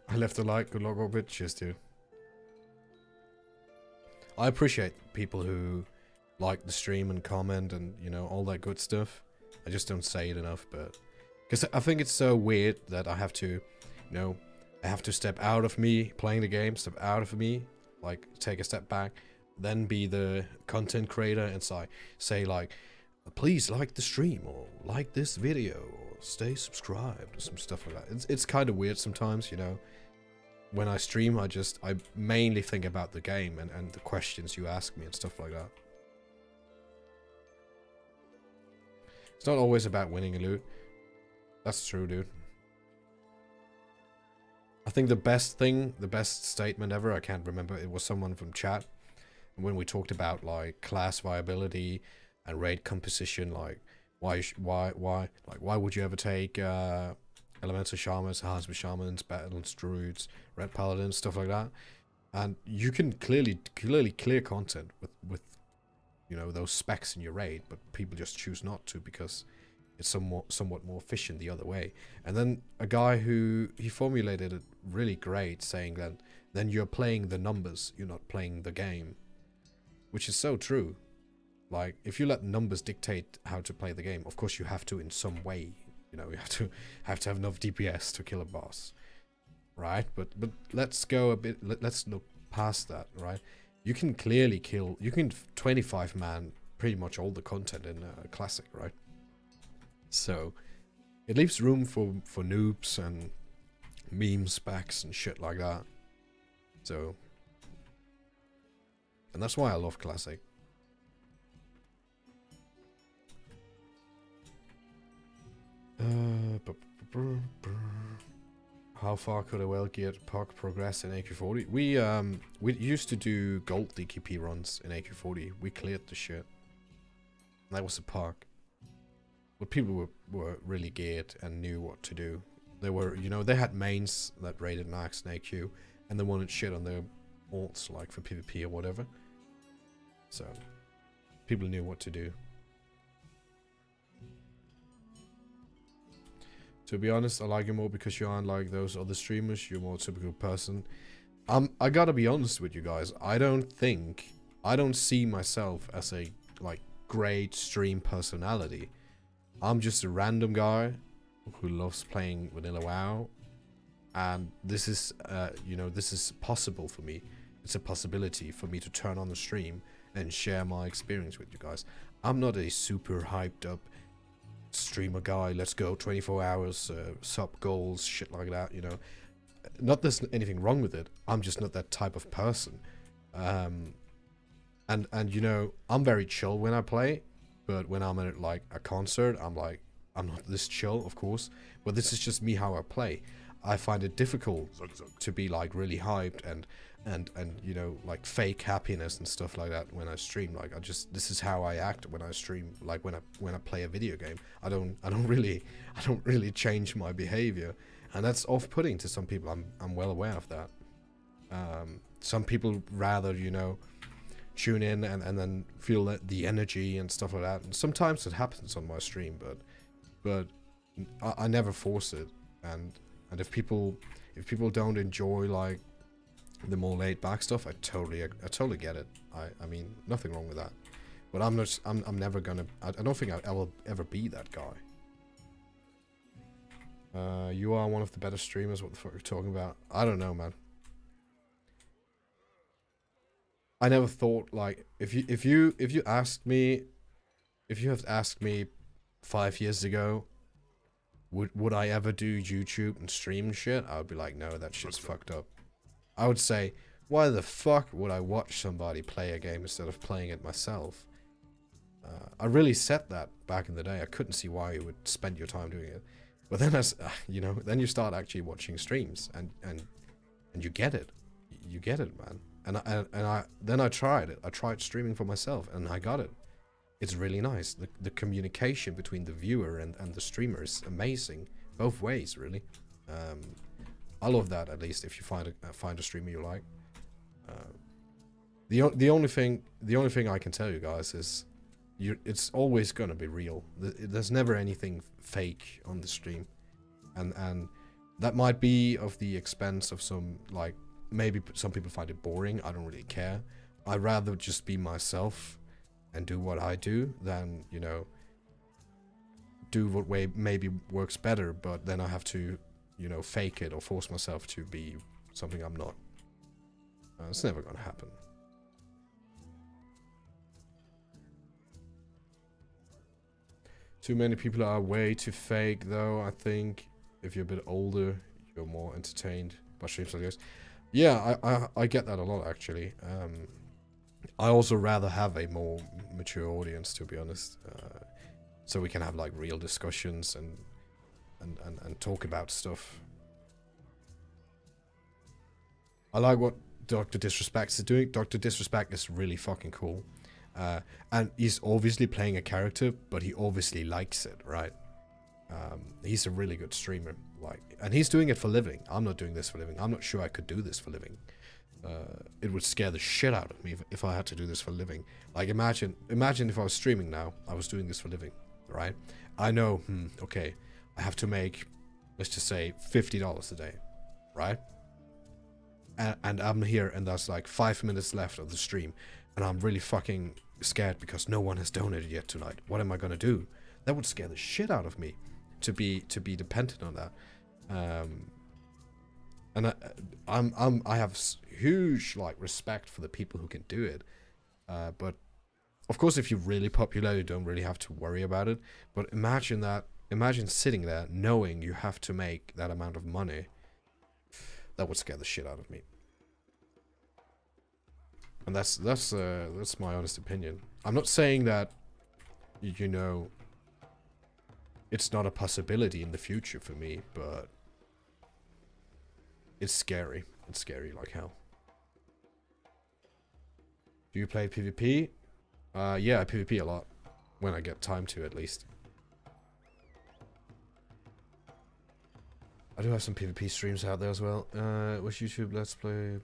I left a like, good luck, Orbit. Cheers, dude. I appreciate people who like the stream and comment and, you know, all that good stuff. I just don't say it enough, but... Because I think it's so weird that I have to, you know, I have to step out of me playing the game, step out of me, like, take a step back, then be the content creator and say like, please like the stream, or like this video, or stay subscribed, or some stuff like that. It's kind of weird sometimes, you know. When I stream, I mainly think about the game and the questions you ask me and stuff like that. It's not always about winning a loot. That's true, dude. I think the best statement ever, I can't remember, it was someone from chat, when we talked about like class viability and raid composition, like why would you ever take elemental shamans, hazard shamans, battles, druids, red paladins, stuff like that, and you can clearly clear content with you know, those specs in your raid, but people just choose not to because it's somewhat more efficient the other way. And then a guy he formulated it really great, saying that then you're playing the numbers, you're not playing the game, which is so true. Like, if you let numbers dictate how to play the game, of course you have to in some way. You know, you have to have enough DPS to kill a boss, right? But let's go a bit. Let's look past that, right? You can clearly kill. You can 25 man pretty much all the content in classic, right? So it leaves room for noobs and meme specs and shit like that. So, and that's why I love classic. How far could a well-geared POC progress in AQ40? We used to do gold DKP runs in AQ40. We cleared the shit. That was a POC. But people were really geared and knew what to do. They were, you know, they had mains that rated max in AQ, and they wanted shit on their alts like for PvP or whatever. So people knew what to do. To be honest, I like you more because you aren't like those other streamers. You're a more typical person. I gotta be honest with you guys. I don't see myself as a like great stream personality. I'm just a random guy who loves playing Vanilla WoW, and this is you know, this is possible for me. It's a possibility for me to turn on the stream and share my experience with you guys. I'm not a super hyped up streamer guy. Let's go 24 hours, sub goals, shit like that, you know. Not there's anything wrong with it. I'm just not that type of person. And you know, I'm very chill when I play, but when I'm at like a concert, I'm not this chill, of course. But this is just me how I play. I find it difficult to be like really hyped and you know, like fake happiness and stuff like that when I stream. Like this is how I act when I stream. Like when I play a video game, I don't really change my behavior, and that's off-putting to some people. I'm well aware of that. Some people rather, you know, tune in and then feel that the energy and stuff like that. And sometimes it happens on my stream, but I never force it. And if people don't enjoy like the more laid back stuff, I totally get it. I mean, nothing wrong with that. But I'm never gonna. I don't think I will ever be that guy. You are one of the better streamers. What the fuck are you talking about? I don't know, man. I never thought like if you had asked me 5 years ago, would I ever do YouTube and stream shit? I would be like, no, that shit's fucked up. I would say, why the fuck would I watch somebody play a game instead of playing it myself? I really said that back in the day. I couldn't see why you would spend your time doing it. But then as you know, then you start actually watching streams and you get it. You get it, man. Then I tried it. I tried streaming for myself and I got it. It's really nice. The communication between the viewer and the streamer is amazing. Both ways, really. I love that, at least, if you find a streamer you like. The only thing I can tell you guys is it's always gonna be real. There's never anything fake on the stream. And that might be of the expense of some, like, maybe some people find it boring. I don't really care. I'd rather just be myself and do what I do than, you know, do what way maybe works better, but then I have to, you know, fake it or force myself to be something I'm not. It's never gonna happen. Too many people are way too fake, though. I think if you're a bit older, you're more entertained by streams like this. Yeah, I get that a lot, actually. I also rather have a more mature audience, to be honest, so we can have like real discussions and talk about stuff. I like what Dr. Disrespect is doing. Dr. Disrespect is really fucking cool. And he's obviously playing a character, but he obviously likes it, right? He's a really good streamer, like, and he's doing it for a living. I'm not doing this for a living. I'm not sure I could do this for a living. It would scare the shit out of me if I had to do this for a living. Like, imagine if I was streaming now, I was doing this for a living, right? I know, okay, I have to make, let's just say, $50 a day, right? And I'm here, and there's like 5 minutes left of the stream, and I'm really fucking scared because no one has donated yet tonight. What am I gonna do? That would scare the shit out of me, to be dependent on that. And I have huge like respect for the people who can do it. But of course, if you're really popular, you don't really have to worry about it. But imagine sitting there knowing you have to make that amount of money. That would scare the shit out of me. And that's my honest opinion. I'm not saying that, you know, it's not a possibility in the future for me, but it's scary. It's scary like hell. Do you play PvP? Yeah, I PvP a lot. When I get time to, at least. I do have some PvP streams out there as well. Which YouTube Let's Play?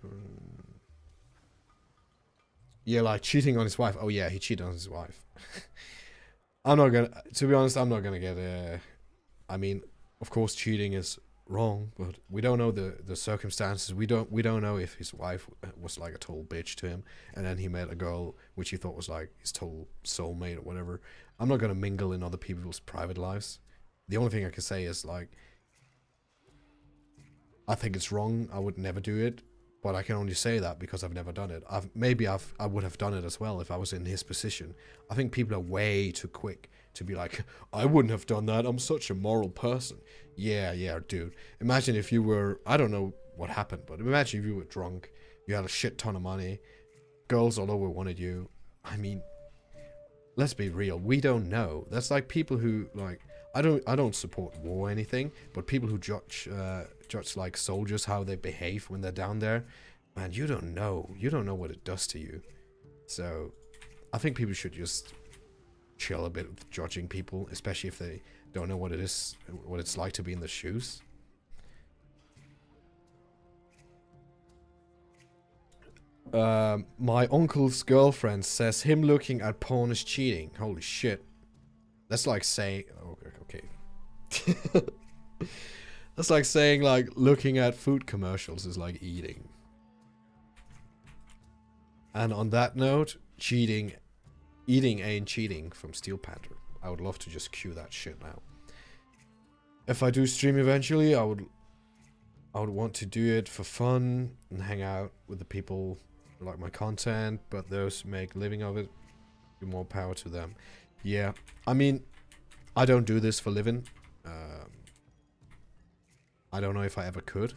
Yeah, like cheating on his wife. Oh yeah, he cheated on his wife. I'm not gonna, to be honest, I'm not gonna get I mean, of course cheating is wrong, but we don't know the circumstances. We don't know if his wife was like a total bitch to him, and then he met a girl which he thought was like his total soulmate or whatever. I'm not gonna mingle in other people's private lives. The only thing I can say is like, I think it's wrong. I would never do it, but I can only say that because I've never done it. I would have done it as well if I was in his position. I think people are way too quick to be like, I wouldn't have done that. I'm such a moral person. Yeah, dude. Imagine if you were, I don't know what happened, but imagine if you were drunk, you had a shit ton of money, girls all over wanted you. I mean, let's be real. We don't know. That's like people who like, I don't support war or anything, but people who judge like soldiers, how they behave when they're down there, man, you don't know what it does to you. So I think people should just chill a bit with judging people, especially if they don't know what it's like to be in the shoes. My uncle's girlfriend says him looking at porn is cheating. Holy shit. That's like saying, okay. That's like saying like looking at food commercials is like eating. And on that note, eating ain't cheating from Steel Panther. I would love to just cue that shit now. If I do stream eventually, I would want to do it for fun and hang out with the people who like my content, but those who make a living of it, do more power to them. Yeah, I mean, I don't do this for living. I don't know if I ever could,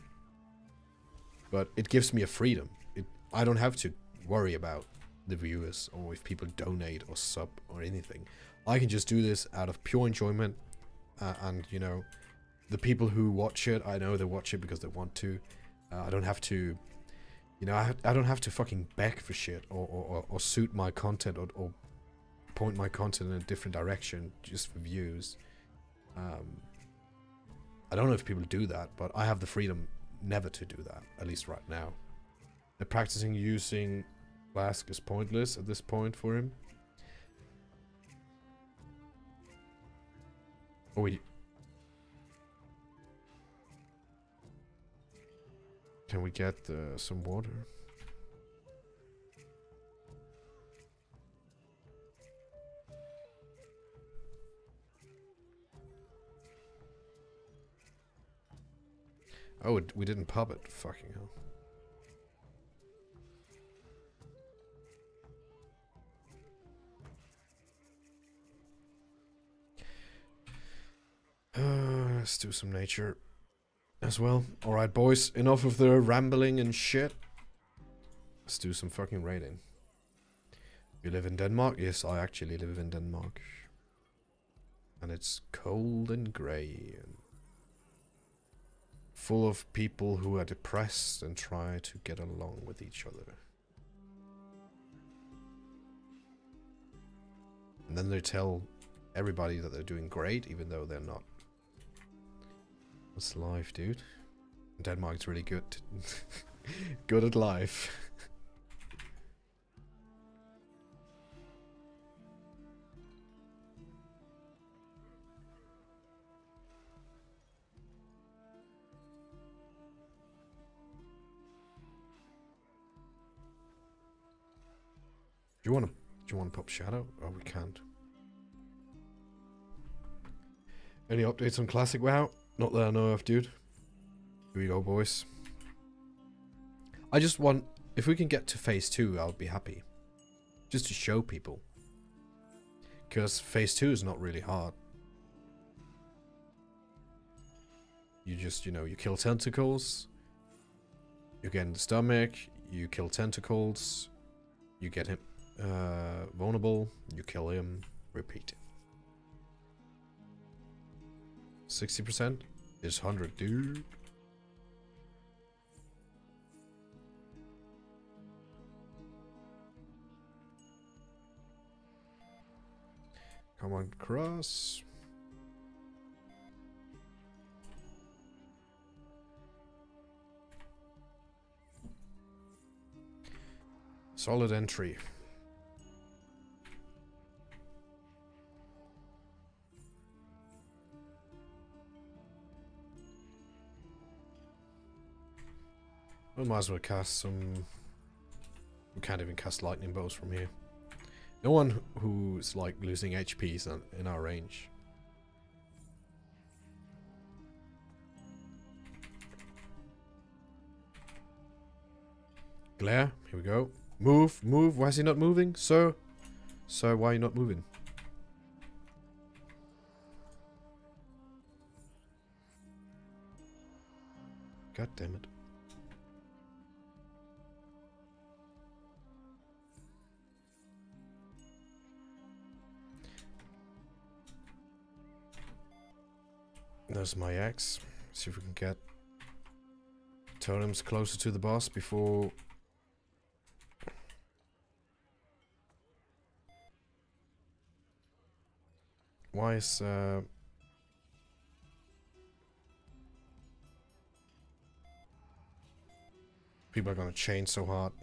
but it gives me a freedom. I don't have to worry about the viewers or if people donate or sub or anything. I can just do this out of pure enjoyment, and you know, the people who watch it, I know they watch it because they want to. I don't have to, you know, I don't have to fucking beg for shit or suit my content or point my content in a different direction just for views. I don't know if people do that, but I have the freedom never to do that, at least right now. The practicing using Flask is pointless at this point for him. Oh, can we get some water? Oh, we didn't pub it. Fucking hell. Let's do some nature as well. Alright, boys. Enough of the rambling and shit. Let's do some fucking raiding. You live in Denmark? Yes, I actually live in Denmark. And it's cold and grey and full of people who are depressed and try to get along with each other. And then they tell everybody that they're doing great, even though they're not. That's life, dude. Denmark's really good. Good at life. Do you want to pop Shadow? Oh, we can't. Any updates on Classic WoW? Not that I know of, dude. Here we go, boys. I just want, if we can get to phase 2, I'll be happy. Just to show people. Because phase 2 is not really hard. You just, you know, you kill tentacles. You get in the stomach. You kill tentacles. You get him vulnerable. You kill him. Repeat. 60% is 100, dude. Come on, cross. Solid entry. I might as well cast some... We can't even cast lightning bolts from here. No one who's like losing HP is in our range. Glare, here we go. Move, move. Why is he not moving? Sir? Sir, why are you not moving? God damn it. There's my axe. See if we can get totems closer to the boss before... Why is... People are gonna chain so hard.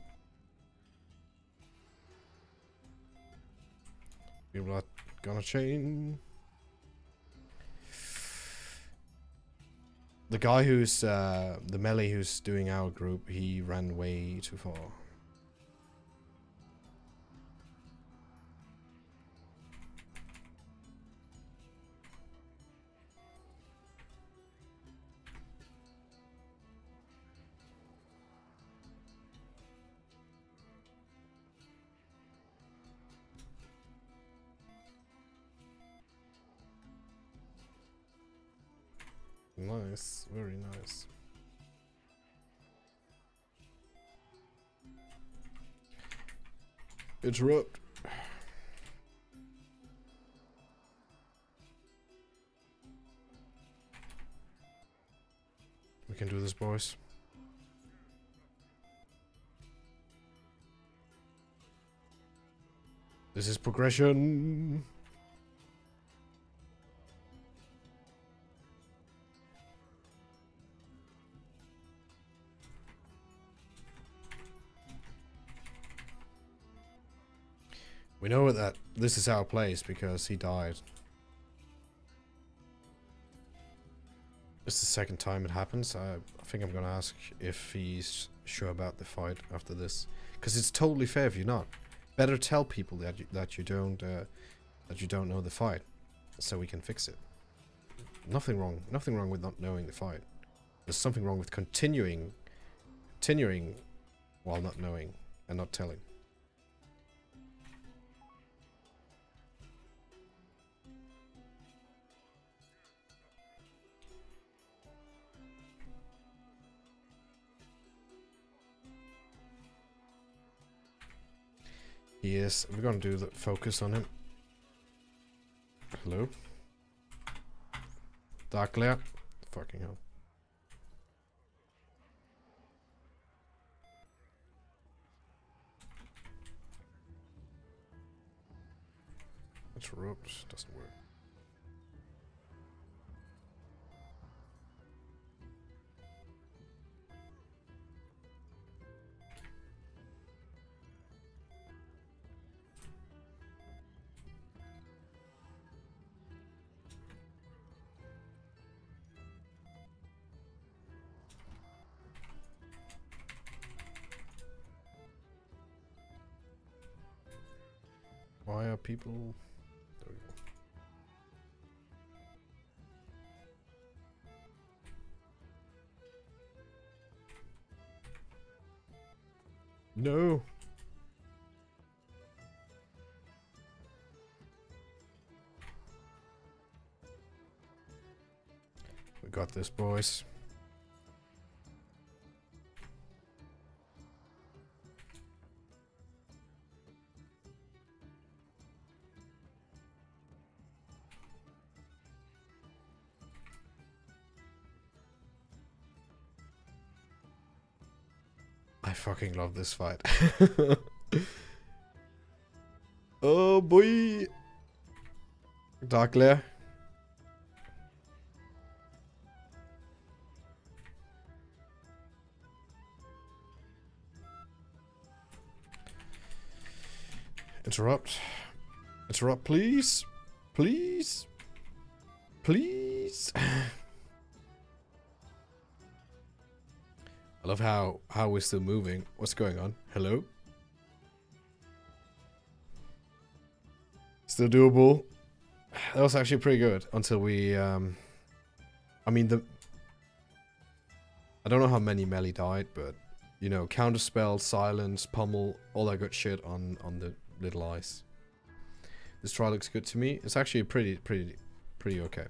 People are gonna chain... The guy who's, the melee who's doing our group, he ran way too far. Nice, very nice. Interrupt. We can do this, boys. This is progression. We know that this is our place because he died. It's the second time it happens. I think I'm gonna ask if he's sure about the fight after this, because it's totally fair if you're not. Better tell people that you don't know the fight, so we can fix it. Nothing wrong with not knowing the fight. There's something wrong with continuing while not knowing and not telling. Yes, we're gonna do the focus on him. Hello? Dark glare. Fucking hell. Interrupt. Doesn't work. Why are people... There we go. No! We got this, boys. I fucking love this fight. Oh boy! Dark glare. Interrupt. Interrupt, please. Please. Please. I love how we're still moving. What's going on? Hello? Still doable. That was actually pretty good until we I mean I don't know how many melee died, but you know, counterspell, silence, pummel, all that good shit on the little ice. This try looks good to me. It's actually pretty okay.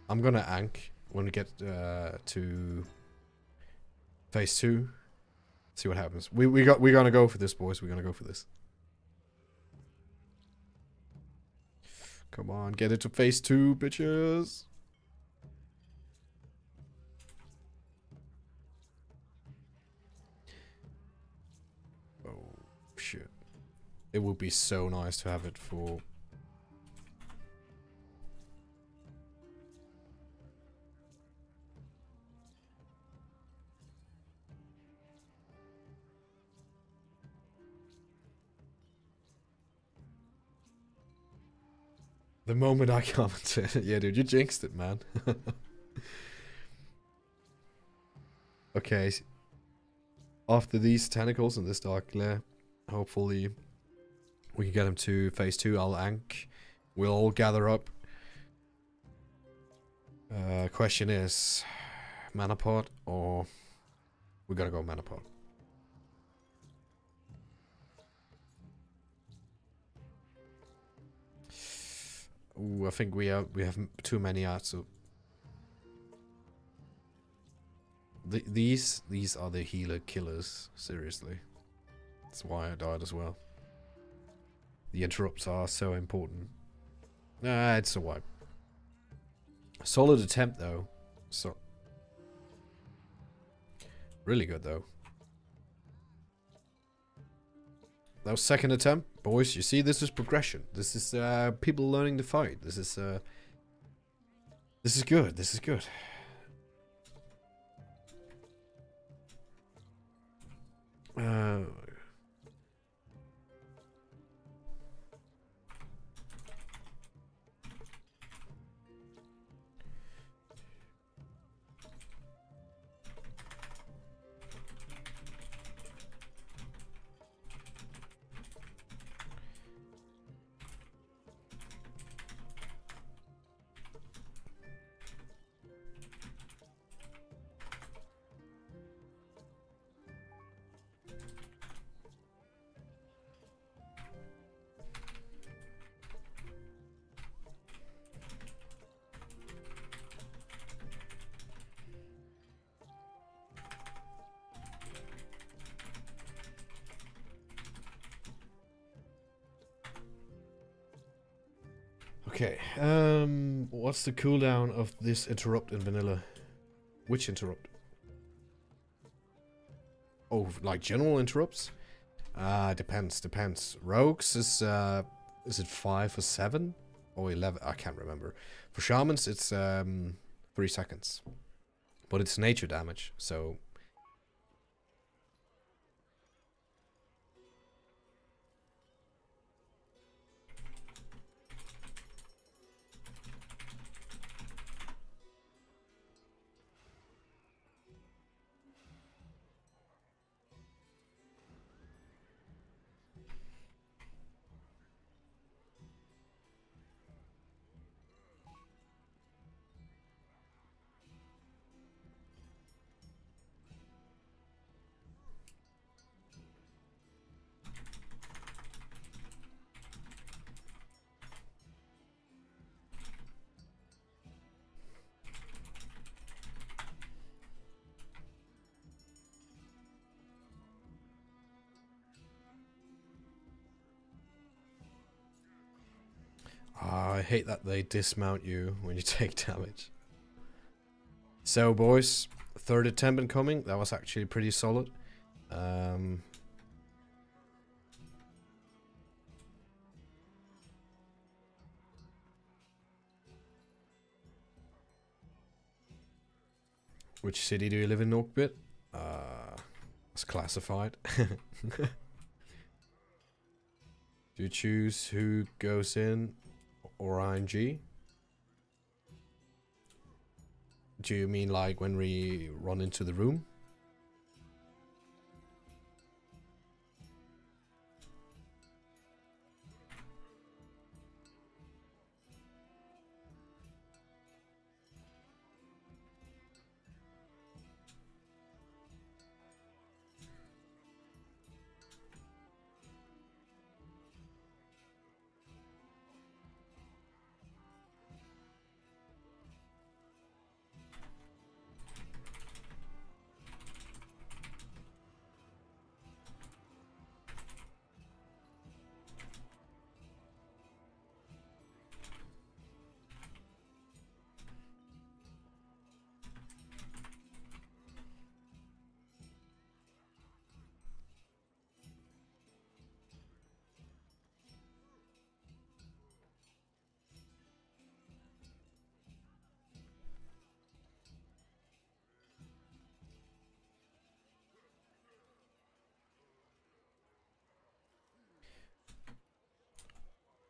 I'm gonna ank when we get to phase 2. See what happens. We're gonna go for this, boys. We're gonna go for this. Come on, get it to phase 2, bitches. Oh shit! It would be so nice to have it for. The moment I commented. Yeah, dude, you jinxed it, man. Okay. After these tentacles and this dark glare, hopefully we can get him to phase 2. I'll ank. We'll all gather up. Question is, mana pot or we gotta go mana pot? Ooh, I think we have too many arts. So these are the healer killers. Seriously, that's why I died as well. The interrupts are so important. Nah, it's a wipe. Solid attempt though. So really good though. That was second attempt. Boys, you see, this is progression. This is people learning to fight. This is good. This is good. Okay, what's the cooldown of this interrupt in vanilla? Which interrupt? Oh, like general interrupts? Depends. Rogues is it 5 or 7? Or 11? I can't remember. For shamans, it's 3 seconds. But it's nature damage, so... I hate that they dismount you when you take damage. So, boys, third attempt incoming. That was actually pretty solid. Which city do you live in, Norkbit? It's classified. Do you choose who goes in or ING? Do you mean like when we run into the room?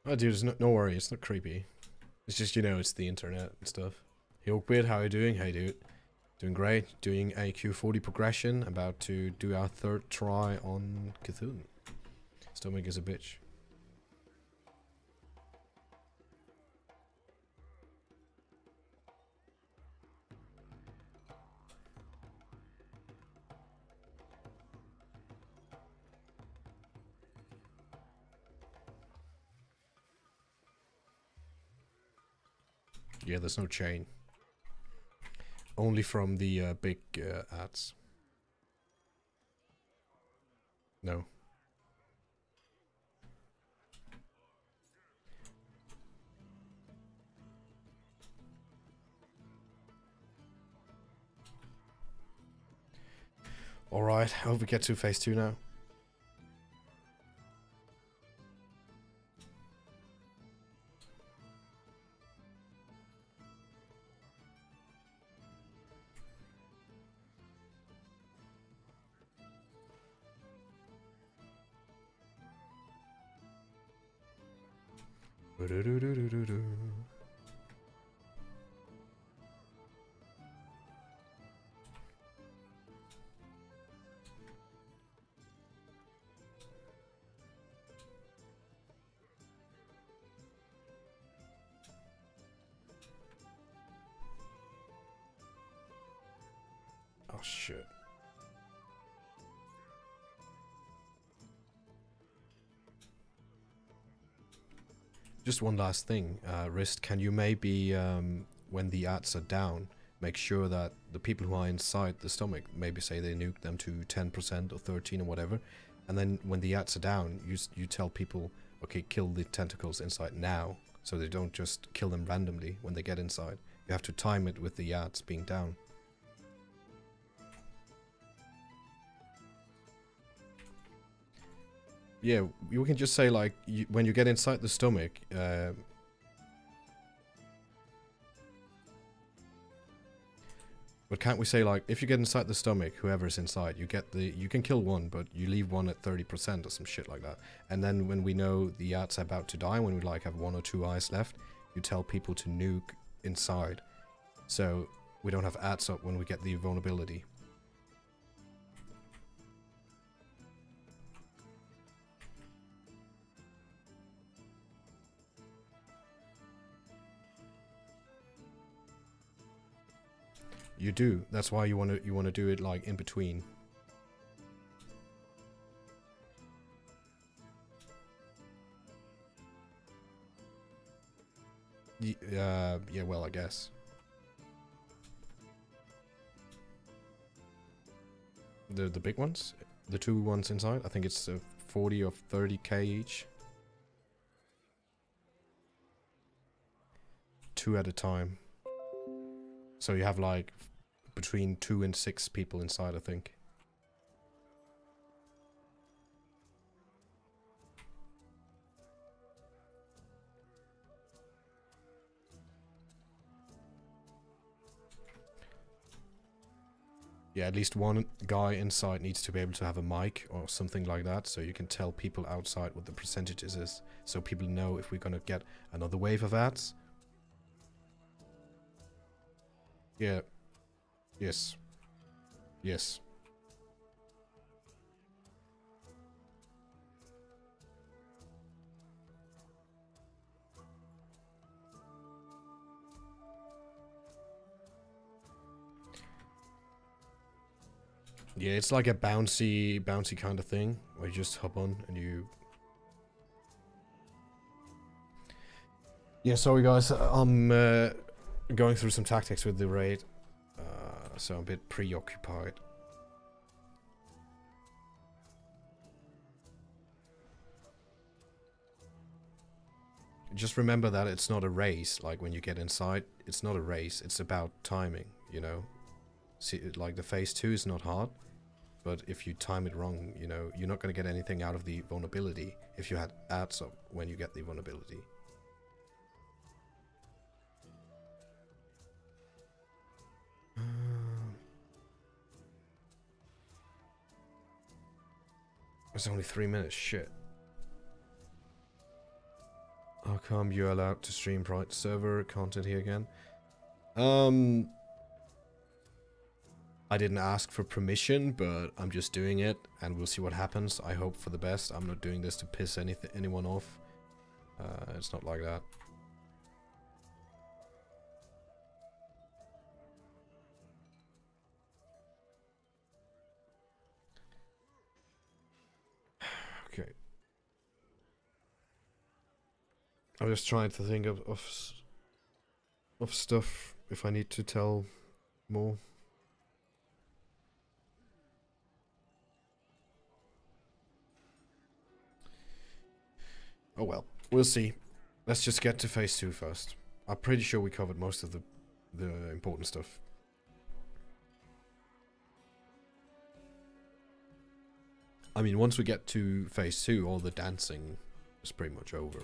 Oh, dude, it's no worry. It's not creepy. It's just, you know, it's the internet and stuff. Hey, Oakbeard, how are you doing? Hey, dude. Doing great. Doing AQ40 progression. About to do our 3rd try on Cthulhu. Stomach is a bitch. Yeah, there's no chain. Only from the big ads. No. Alright, I hope we get to phase 2 now. Oh shit. Just one last thing, Wrist, can you maybe, when the ads are down, make sure that the people who are inside the stomach, maybe say they nuke them to 10% or 13 or whatever, and then when the ads are down, you tell people, okay, kill the tentacles inside now, so they don't just kill them randomly when they get inside. You have to time it with the ads being down. Yeah, you can just say like, when you get inside the stomach, but can't we say like, if you get inside the stomach, whoever's inside, you can kill one, but you leave one at 30% or some shit like that. And then when we know the ad's about to die, when we like have 1 or 2 eyes left, you tell people to nuke inside. So we don't have ads up when we get the vulnerability. You do. That's why you want to do it like in between. Yeah, well, I guess. The big ones? The 2 ones inside? I think it's 40 or 30k each. 2 at a time. So you have like between 2 and 6 people inside, I think. Yeah, at least one guy inside needs to be able to have a mic or something like that, so you can tell people outside what the percentages is, so people know if we're gonna get another wave of ads. Yeah. Yes. Yes. Yeah, it's like a bouncy kind of thing, where you just hop on and you... Yeah, sorry guys, I'm going through some tactics with the raid, so I'm a bit preoccupied. Just remember that it's not a race, like when you get inside, it's not a race, it's about timing, you know? See, like the phase 2 is not hard, but if you time it wrong, you know, you're not going to get anything out of the vulnerability if you had ads up when you get the vulnerability. It's only 3 minutes, shit. How come you're allowed to stream private server content here again? I didn't ask for permission, but I'm just doing it, and we'll see what happens. I hope for the best. I'm not doing this to piss anyone off. It's not like that. Okay. I'm just trying to think of stuff if I need to tell more. Oh well, we'll see. Let's just get to phase 2 first. I'm pretty sure we covered most of the important stuff. I mean, once we get to phase 2, all the dancing is pretty much over.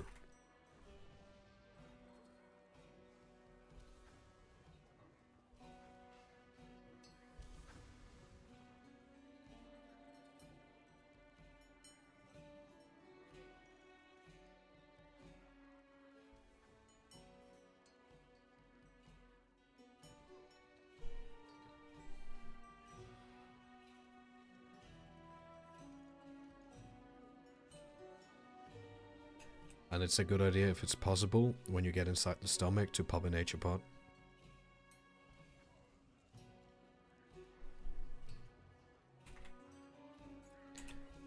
And it's a good idea if it's possible, when you get inside the stomach, to pop a nature pot.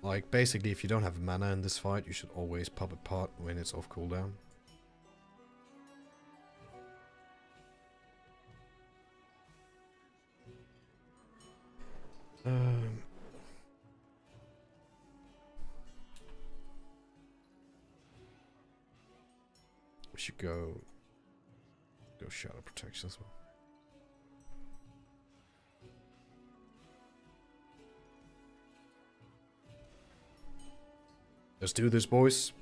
Like, basically, if you don't have mana in this fight, you should always pop a pot when it's off cooldown. We should go shadow protection as well. Let's do this, boys.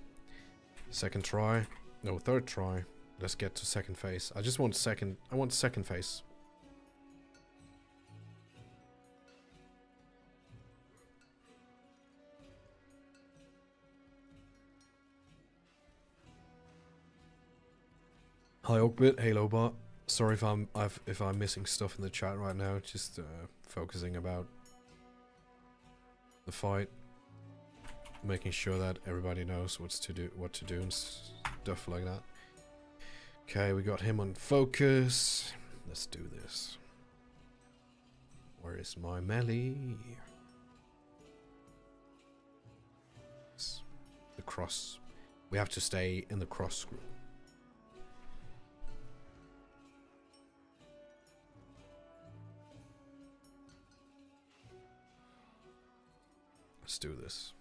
Second try. No, third try. Let's get to second phase. I just want second. I want second phase. Hi Oakbit, hey Lobot. Sorry if I'm missing stuff in the chat right now. Just focusing about the fight, making sure that everybody knows what to do and stuff like that. Okay, we got him on focus. Let's do this. Where is my melee? The cross. We have to stay in the cross group. Let's do this.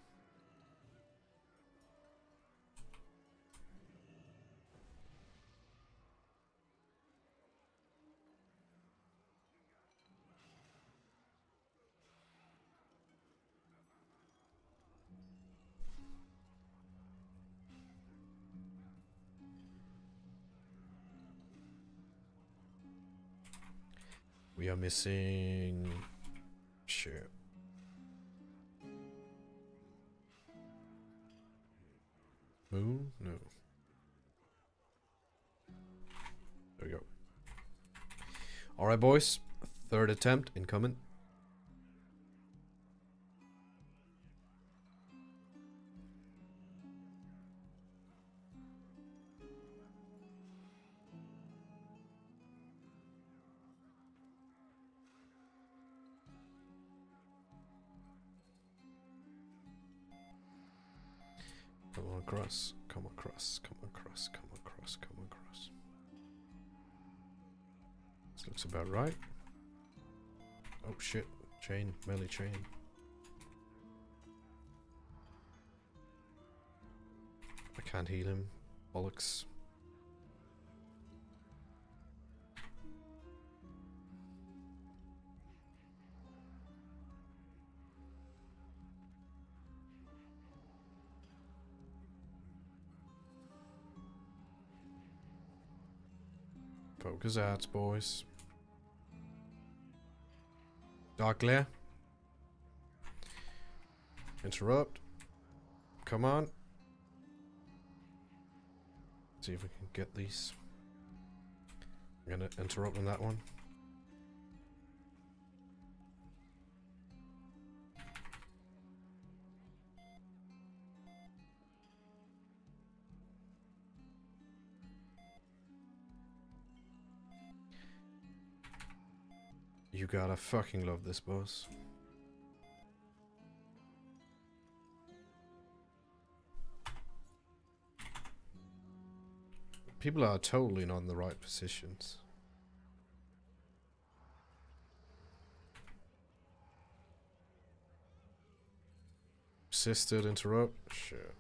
We are missing Shit. Moon? No. There we go. Alright, boys. Third attempt incoming. Come on across, come across, come across, come across, come across. This looks about right. Oh shit, chain, melee chain. I can't heal him, bollocks. Focus out, boys. Dark glare. Interrupt. Come on. See if we can get these. I'm gonna interrupt on that one. You gotta fucking love this boss. People are totally not in the right positions. Assisted interrupt? Shit.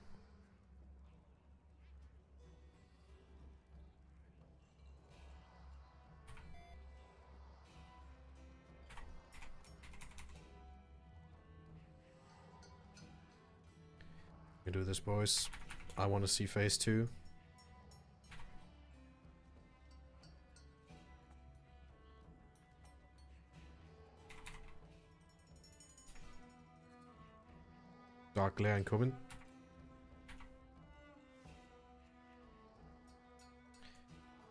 We do this, boys. I want to see phase 2. Dark glare incoming.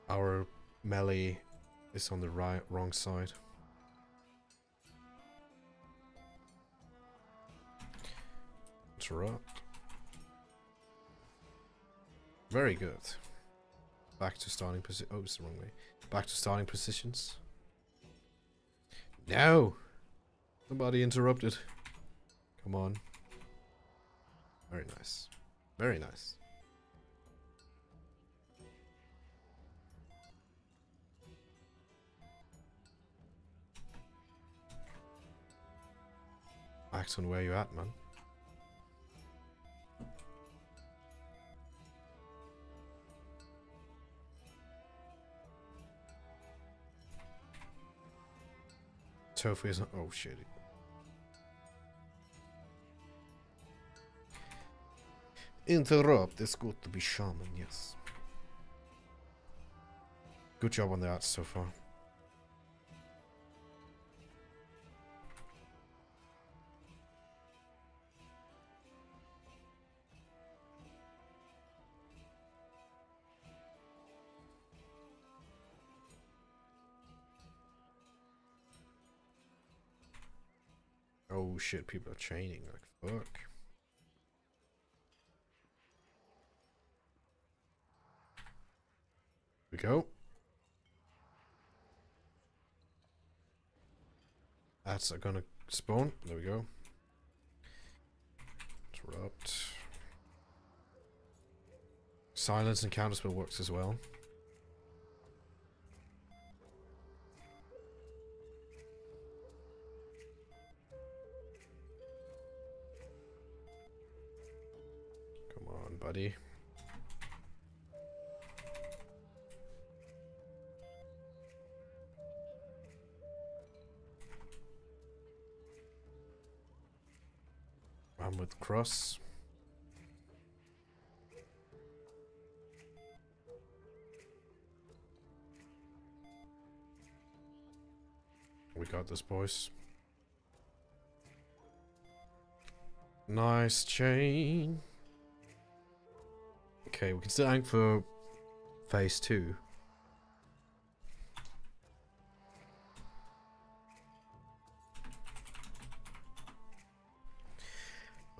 Our melee is on the wrong side. Interrupt. Very good. Back to starting position. Oh, it's the wrong way. Back to starting positions. No! Somebody interrupted. Come on. Very nice. Very nice. Act on where you at, man. Tofu isn't. Oh shit. Interrupt. It's good to be shaman, yes. Good job on that so far. Oh shit, people are chaining like fuck. We go. That's gonna spawn. There we go. Interrupt. Silence and counterspell works as well. Come on, buddy. I'm with cross. We got this, boys. Nice chain. Okay, we can still aim for phase 2.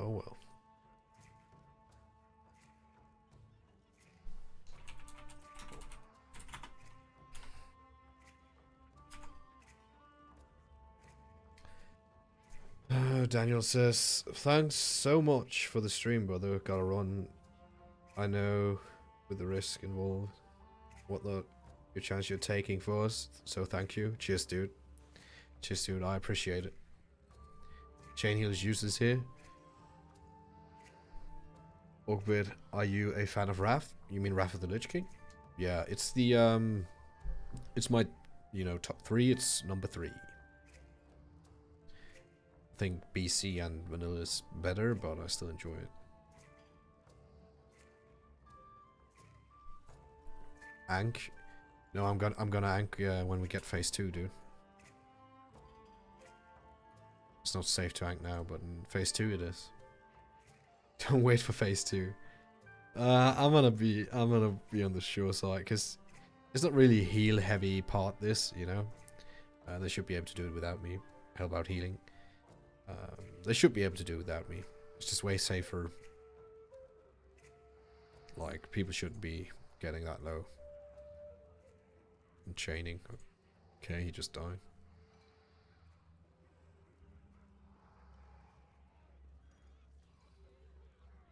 Oh well. Daniel says, thanks so much for the stream, brother. Gotta run. I know with the risk involved, whatnot, your chance you're taking for us. So thank you. Cheers, dude. Cheers, dude. I appreciate it. Chain Heal's uses here. Awkward, are you a fan of Wrath? You mean Wrath of the Lich King? Yeah, it's the it's my, you know, top 3. It's number 3. I think BC and Vanilla is better, but I still enjoy it. Ank? No, I'm gonna Ank when we get phase 2, dude. It's not safe to Ank now, but in phase 2 it is. Don't wait for phase 2. I'm gonna be on the sure side because it's not really heal heavy part. This, you know, they should be able to do it without me. Help out healing. They should be able to do it without me. It's just way safer. Like, people shouldn't be getting that low. And chaining. Okay, he just died.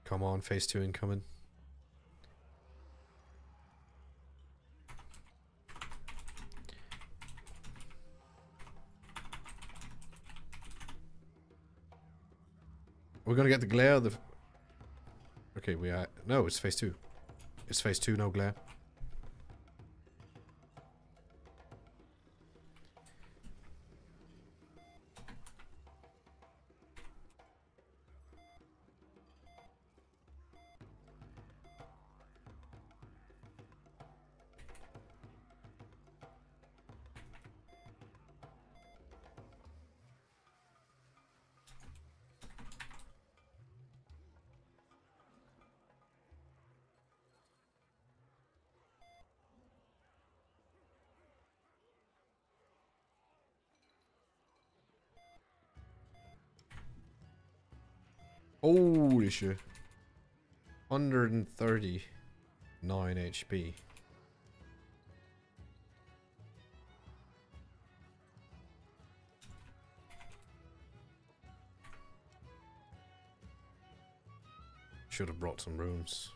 Come on, phase 2 incoming. We're gonna get the glare of the... Okay, we are... No, it's phase 2. It's phase 2, no glare. Holy shit. 139 HP. Should have brought some runes.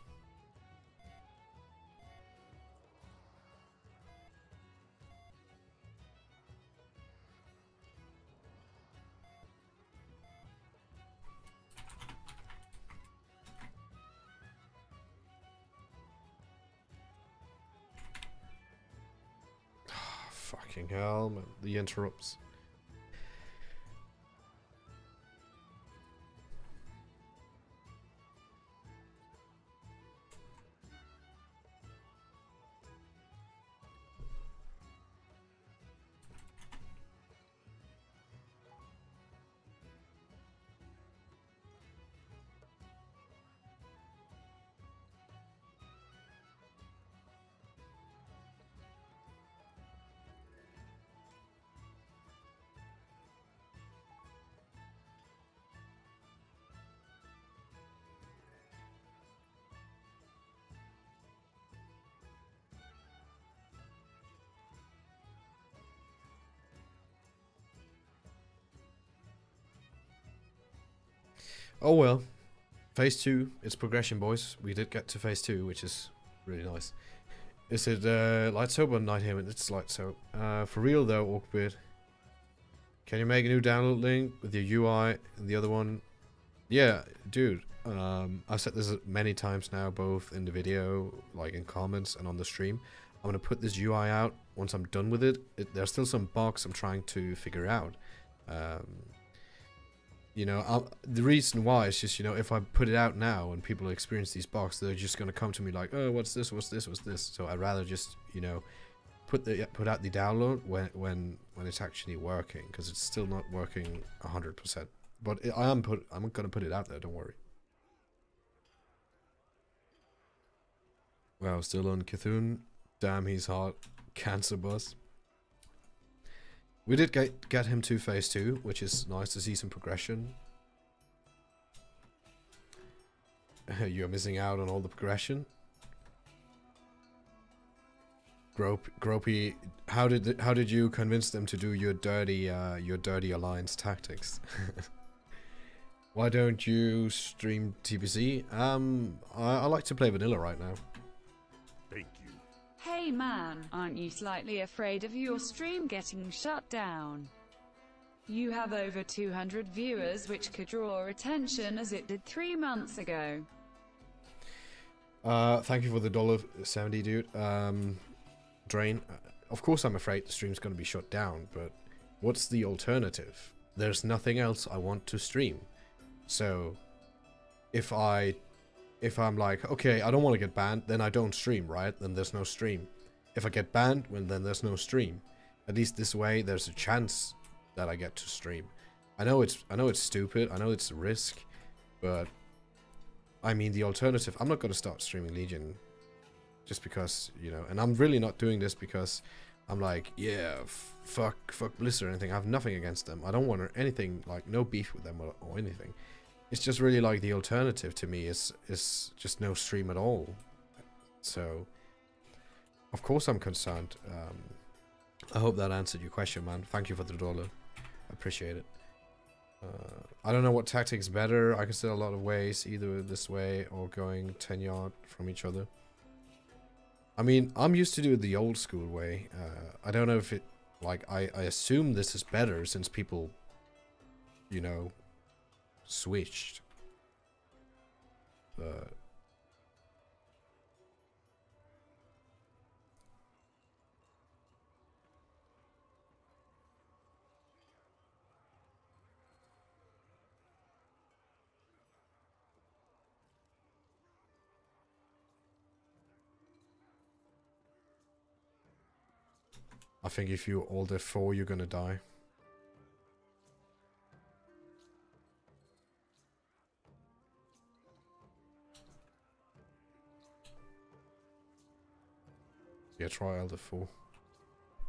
Fucking hell, man. The interrupts. Oh well. Phase 2, it's progression, boys. We did get to phase 2, which is really nice. Is it light soap or night haven? It's light soap. For real though, Awkward. Can you make a new download link with your UI and the other one? Yeah, dude. I've said this many times now, both in the video, like in comments and on the stream. I'm gonna put this UI out once I'm done with it. There's still some bugs I'm trying to figure out. You know, the reason why is just, you know, if I put it out now and people experience these bugs, they're just gonna come to me like, oh, what's this, what's this, what's this? So I'd rather just, you know, put out the download when it's actually working, because it's still not working 100%. But I'm gonna put it out there. Don't worry. Wow, still on Cthulhu. Damn, he's hot. Cancer bus. We did get him to phase 2, which is nice to see some progression. You're missing out on all the progression. Gropey, how did you convince them to do your dirty alliance tactics? Why don't you stream TBC? I like to play vanilla right now. Thank you. Hey man, aren't you slightly afraid of your stream getting shut down? You have over 200 viewers, which could draw attention as it did 3 months ago. Thank you for the $1.70, dude. Drain. Of course I'm afraid the stream's gonna be shut down, but what's the alternative? There's nothing else I want to stream. So if I'm like, okay, I don't want to get banned, then I don't stream, right? Then there's no stream. If I get banned, well, then there's no stream. At least this way there's a chance that I get to stream. I know it's stupid, I know it's a risk, but I mean the alternative, I'm not gonna start streaming Legion just because, you know, and I'm really not doing this because I'm like, yeah, fuck Blizzard or anything. I have nothing against them. I don't want anything, like, no beef with them or anything. It's just really like the alternative to me is just no stream at all. So, of course I'm concerned. I hope that answered your question, man. Thank you for the $1. I appreciate it. I don't know what tactic's better. I can see a lot of ways, either this way or going 10 yards from each other. I mean, I'm used to do it the old school way. I don't know if it, like, I assume this is better since people, you know, switched. But I think if you ult F4, you're gonna die. Yeah, try Alt F4.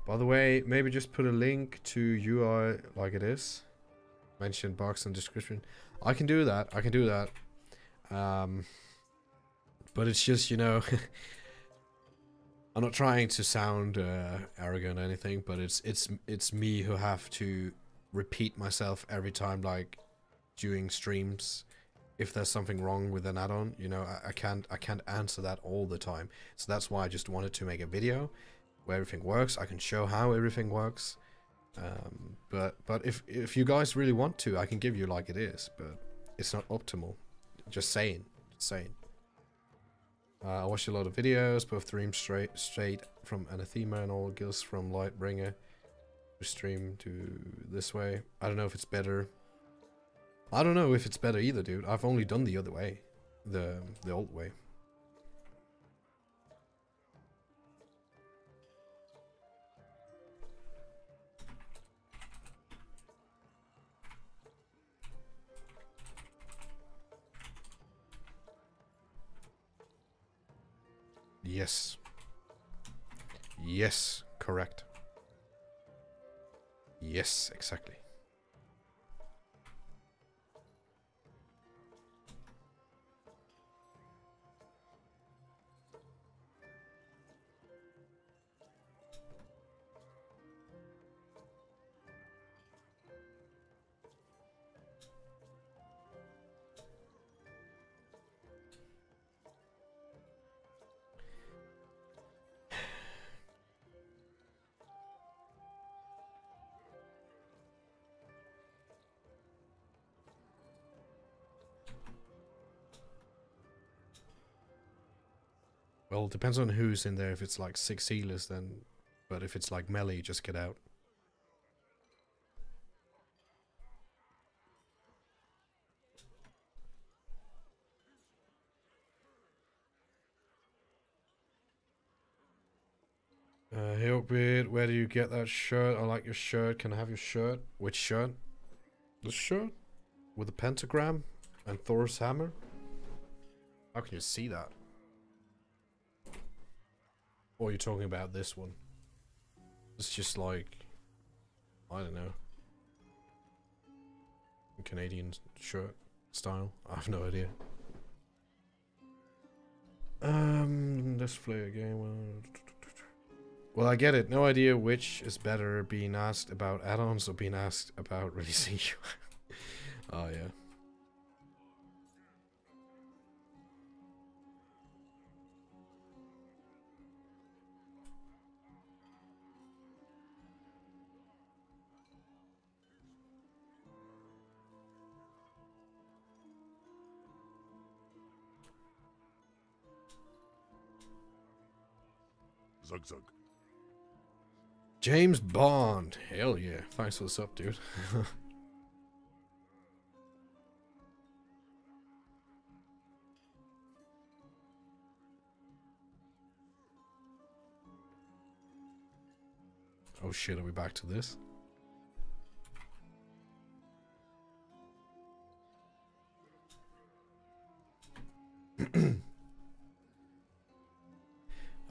By the way, maybe just put a link to UI like it is. Mention box and description. I can do that. I can do that. But it's just, you know, I'm not trying to sound arrogant or anything, but it's me who have to repeat myself every time, like during streams. If there's something wrong with an add-on, you know, I can't answer that all the time. So that's why I just wanted to make a video where everything works. I can show how everything works. But if you guys really want to, I can give you like it is, but it's not optimal. Just saying. I watched a lot of videos, both streams straight from Anathema and all guilds from Lightbringer. To stream to this way. I don't know if it's better. I don't know if it's better either, dude. I've only done the other way, the old way. Yes. Yes, correct. Yes, exactly. Well, it depends on who's in there. If it's like 6 healers, then... But if it's like melee, just get out. Hey, Oakbeard, where do you get that shirt? I like your shirt. Can I have your shirt? Which shirt? This shirt? with a pentagram and Thor's hammer. How can you see that? Or are you talking about this one? It's just like, I don't know, Canadian shirt style. I have no idea. Let's play a game. Well, I get it. No idea which is better, being asked about add-ons or being asked about releasing you. Oh yeah. Zug zug. James Bond. Hell yeah. Thanks for the sub, dude. Oh shit, are we back to this?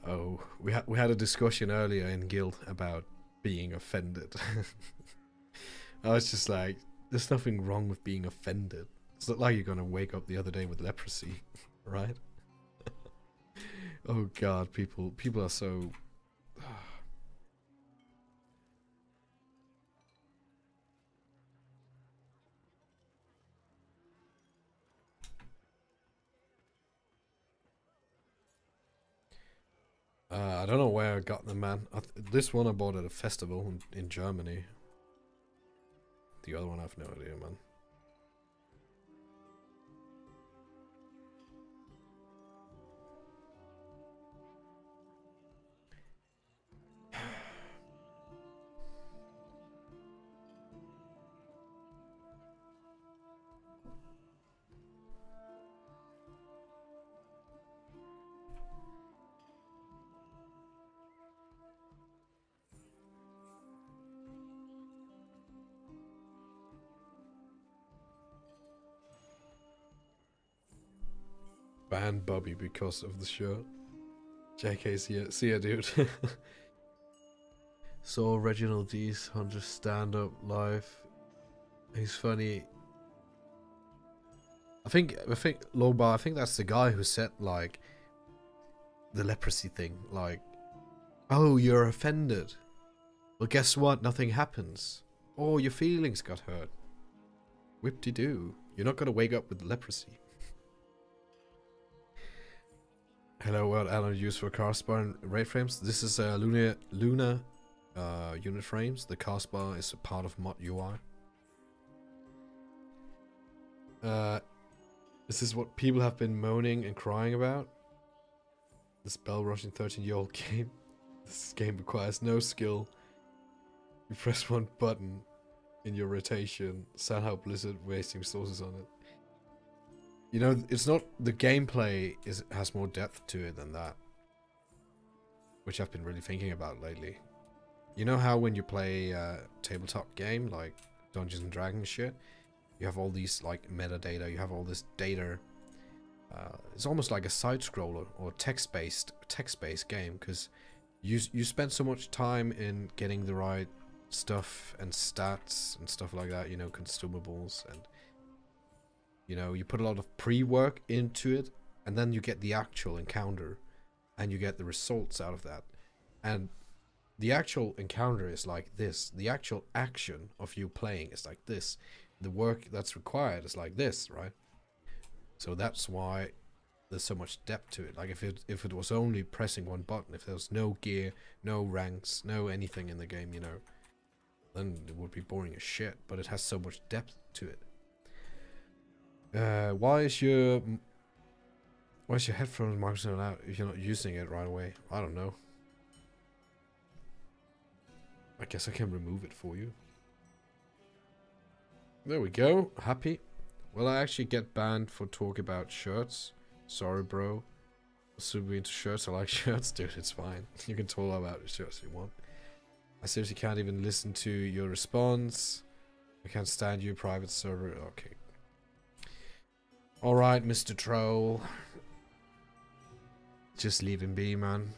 Oh, we had a discussion earlier in guild about being offended. I was just like, there's nothing wrong with being offended. It's not like you're gonna wake up the other day with leprosy, right? Oh god, people are so... I don't know where I got them, man. This one I bought at a festival in Germany. The other one I have no idea, man. Banned Bobby because of the shirt. JK, see ya, dude. Saw Reginald D's 100 stand-up live. He's funny. I think Lowbar, I think that's the guy who said like the leprosy thing, like, oh, you're offended. Well, guess what? Nothing happens. Oh, your feelings got hurt. Whip-de-doo. You're not gonna wake up with leprosy. Hello, what add-on used for Castbar and raid frames? This is Luna unit frames. The Castbar is a part of mod UI. This is what people have been moaning and crying about. This bell-rushing 13-year-old game. This game requires no skill. You press one button in your rotation. Sad how Blizzard wasting resources on it. You know, it's not, the gameplay has more depth to it than that, which I've been really thinking about lately. You know how when you play a tabletop game like Dungeons and Dragons shit, you have all these like metadata, you have all this data. It's almost like a side scroller or text-based game, because you spend so much time in getting the right stuff and stats and stuff like that, you know, consumables, and you know, you put a lot of pre-work into it, and then you get the actual encounter, and you get the results out of that. And the actual encounter is like this. The actual action of you playing is like this. The work that's required is like this, right? So that's why there's so much depth to it. Like if it was only pressing one button, if there was no gear, no ranks, no anything in the game, you know, then it would be boring as shit. But it has so much depth to it. Why is your headphones microphone out if you're not using it right away? I don't know. I guess I can remove it for you. There we go. Happy. Will I actually get banned for talk about shirts? Sorry, bro. Super into shirts. I like shirts, dude. It's fine. You can talk about the shirts you want. I seriously can't even listen to your response. I can't stand you, private server. Okay. Alright, Mr. Troll. Just leave him be, man.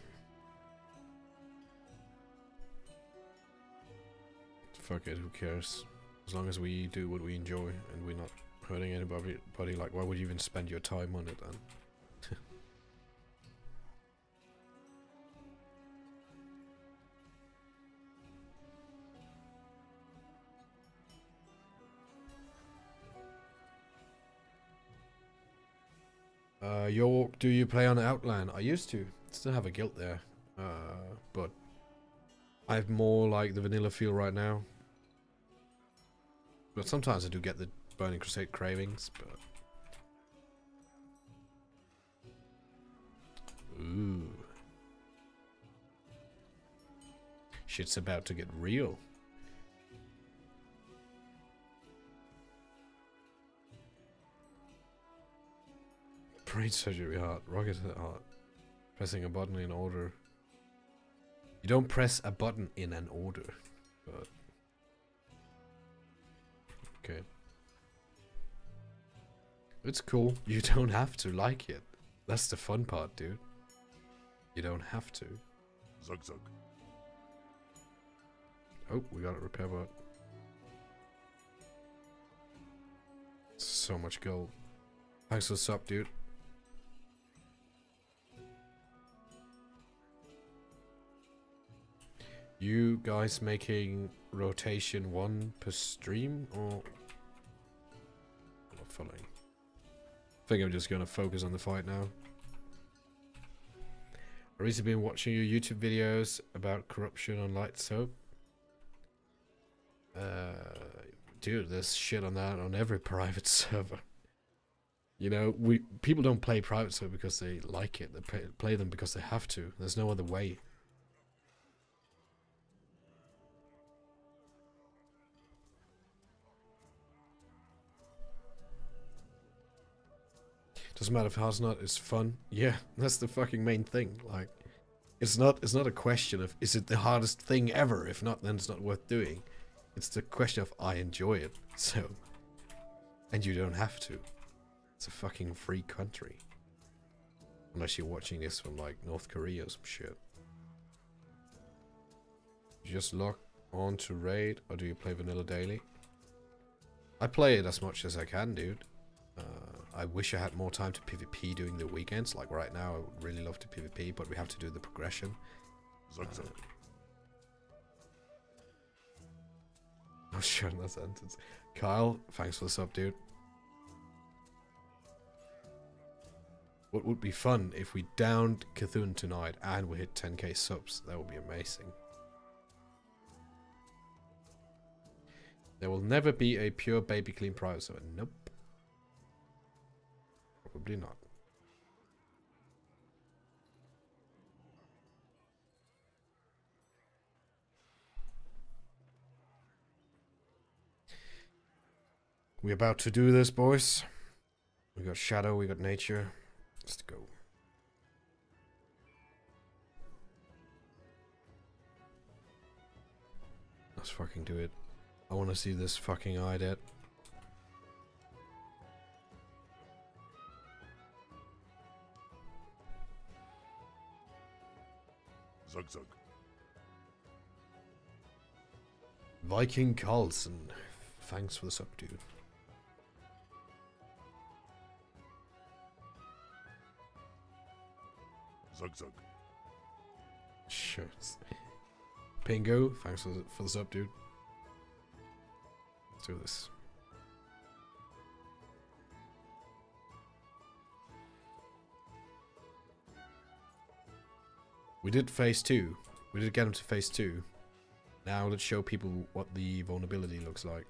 Fuck it, who cares? As long as we do what we enjoy and we're not hurting anybody. Like, why would you even spend your time on it then? York, do you play on Outland? I used to. Still have a guild there. But I have more like the vanilla feel right now. But sometimes I do get the Burning Crusade cravings, but... Ooh. Shit's about to get real. Brain surgery heart, rocket heart. Pressing a button in order. You don't press a button in an order, but... Okay. It's cool. You don't have to like it. That's the fun part, dude. You don't have to. Zug zug. Oh, we got a repair bot. So much gold. Thanks for the sub, dude. You guys making rotation 1 per stream or not following? I think I'm just gonna focus on the fight now. I've recently been watching your YouTube videos about corruption on Light Soap. Dude, there's shit on that on every private server. You know, people don't play private server because they like it. They play them because they have to. There's no other way. Doesn't matter if hard's not, it's fun. Yeah, that's the fucking main thing. Like, it's not a question of is it the hardest thing ever? If not, then it's not worth doing. It's the question of I enjoy it. So, and you don't have to. It's a fucking free country. Unless you're watching this from like North Korea or some shit. You just log on to raid or do you play vanilla daily? I play it as much as I can, dude. I wish I had more time to PvP during the weekends. Like right now, I would really love to PvP, but we have to do the progression. Zug zug. I'm sure in that sentence. Kyle, thanks for the sub, dude. What would be fun if we downed Cthulhu tonight and we hit 10k subs? That would be amazing. There will never be a pure baby clean private server. Nope. Probably not. We're about to do this, boys. We got shadow, we got nature. Let's go. Let's fucking do it. I want to see this fucking IDET. Zug zug. Viking Carlson. Thanks for the sub, dude. Zug zug. Shirts. Pingo, thanks for the sub, dude. Let's do this. We did phase 2. We did get him to phase 2. Now let's show people what the vulnerability looks like.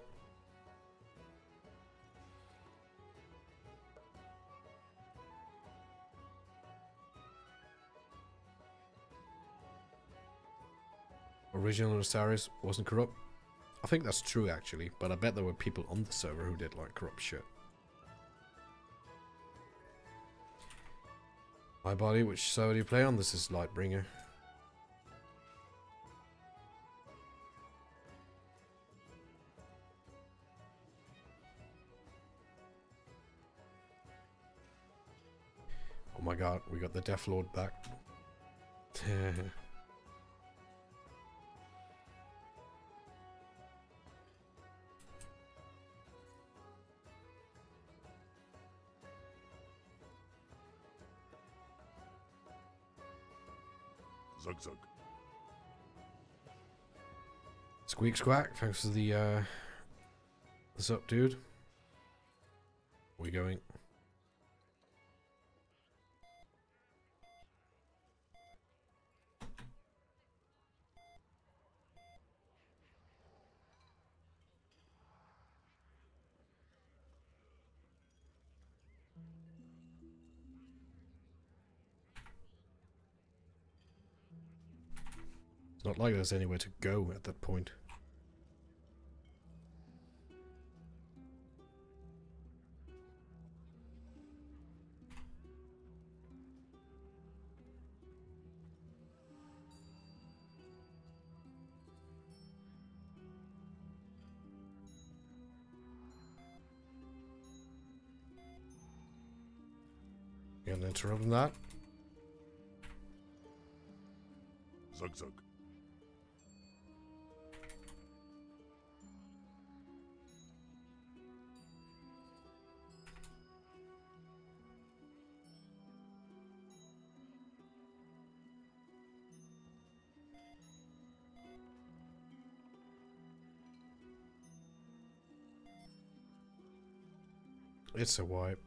Original Osiris wasn't corrupt. I think that's true actually, but I bet there were people on the server who did like corrupt shit. My body, which server do you play on? This is Lightbringer. my god, we got the Death Lord back. Zug zug. Squeak squack, thanks for the what's up, dude? Where we going? It's not like there's anywhere to go at that point. You gonna interrupt that? Zug zug. It's a wipe.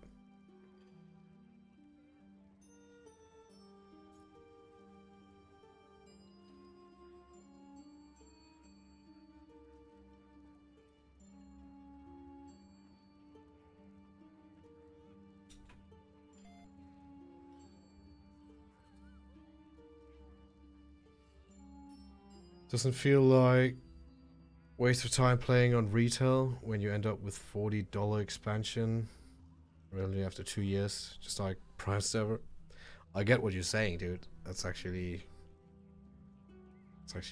Doesn't feel like waste of time playing on retail when you end up with $40 expansion really after 2 years, just like Prime Server. I get what you're saying, dude. It's actually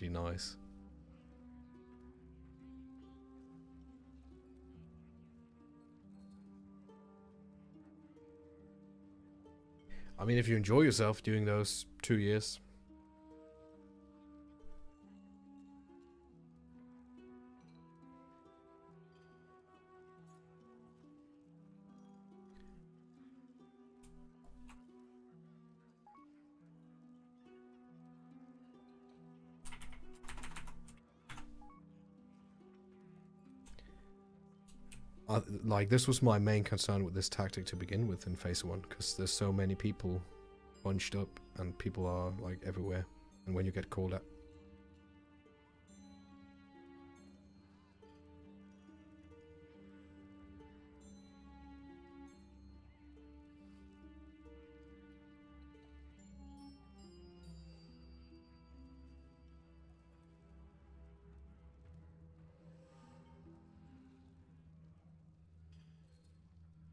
nice. I mean, if you enjoy yourself doing those 2 years. Like, this was my main concern with this tactic to begin with in phase 1, because there's so many people bunched up and people are like everywhere, and when you get called at.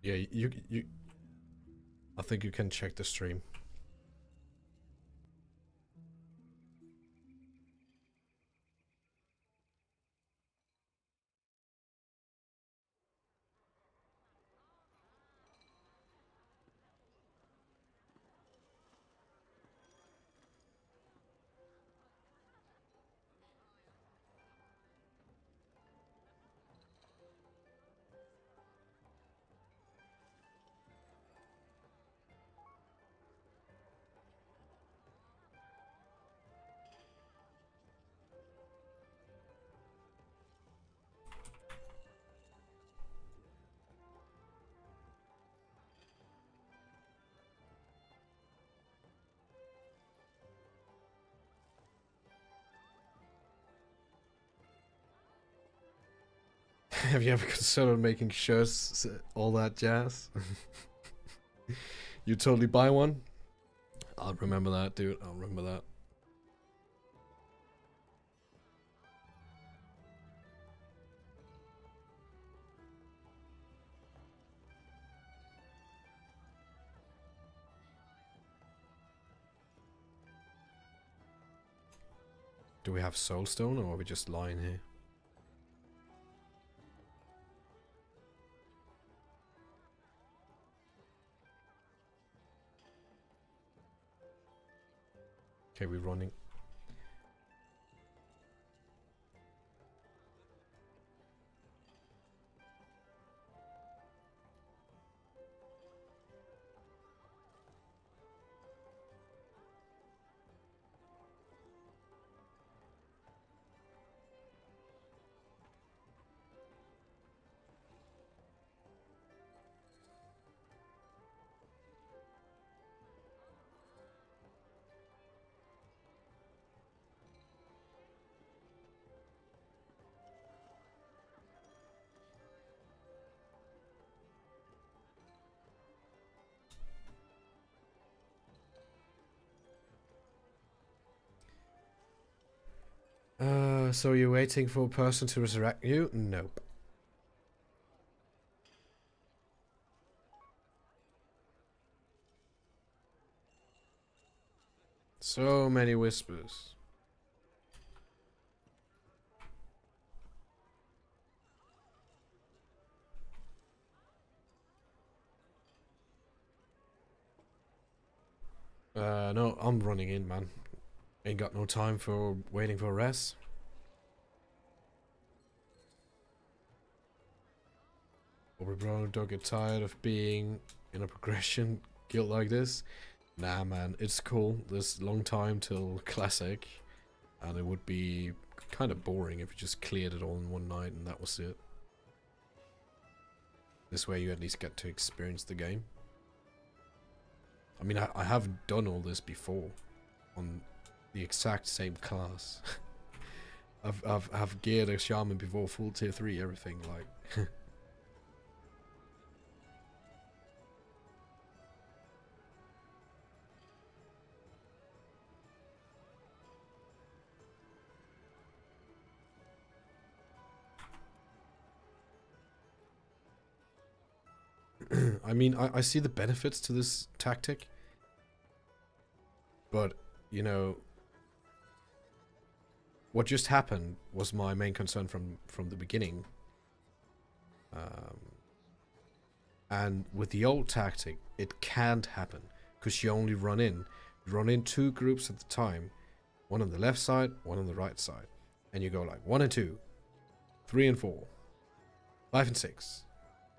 Yeah, you I think you can check the stream. Have you ever considered making shirts, all that jazz? You totally buy one? I'll remember that, dude. I'll remember that. Do we have soulstone, or are we just lying here? Okay, we're running. So you're waiting for a person to resurrect you? Nope. So many whispers. No, I'm running in, man. Ain't got no time for waiting for rest. Or bro, don't get tired of being in a progression guild like this. Nah, man, it's cool. There's a long time till classic, and it would be kind of boring if you just cleared it all in one night and that was it. This way you at least get to experience the game. I mean, I have done all this before on the exact same class. I've geared a shaman before, full tier 3, everything, like. I mean, I see the benefits to this tactic, but, you know, what just happened was my main concern from the beginning. And with the old tactic, it can't happen, because you only run in 2 groups at the time, one on the left side, one on the right side, and you go like 1 and 2, 3 and 4, 5 and 6,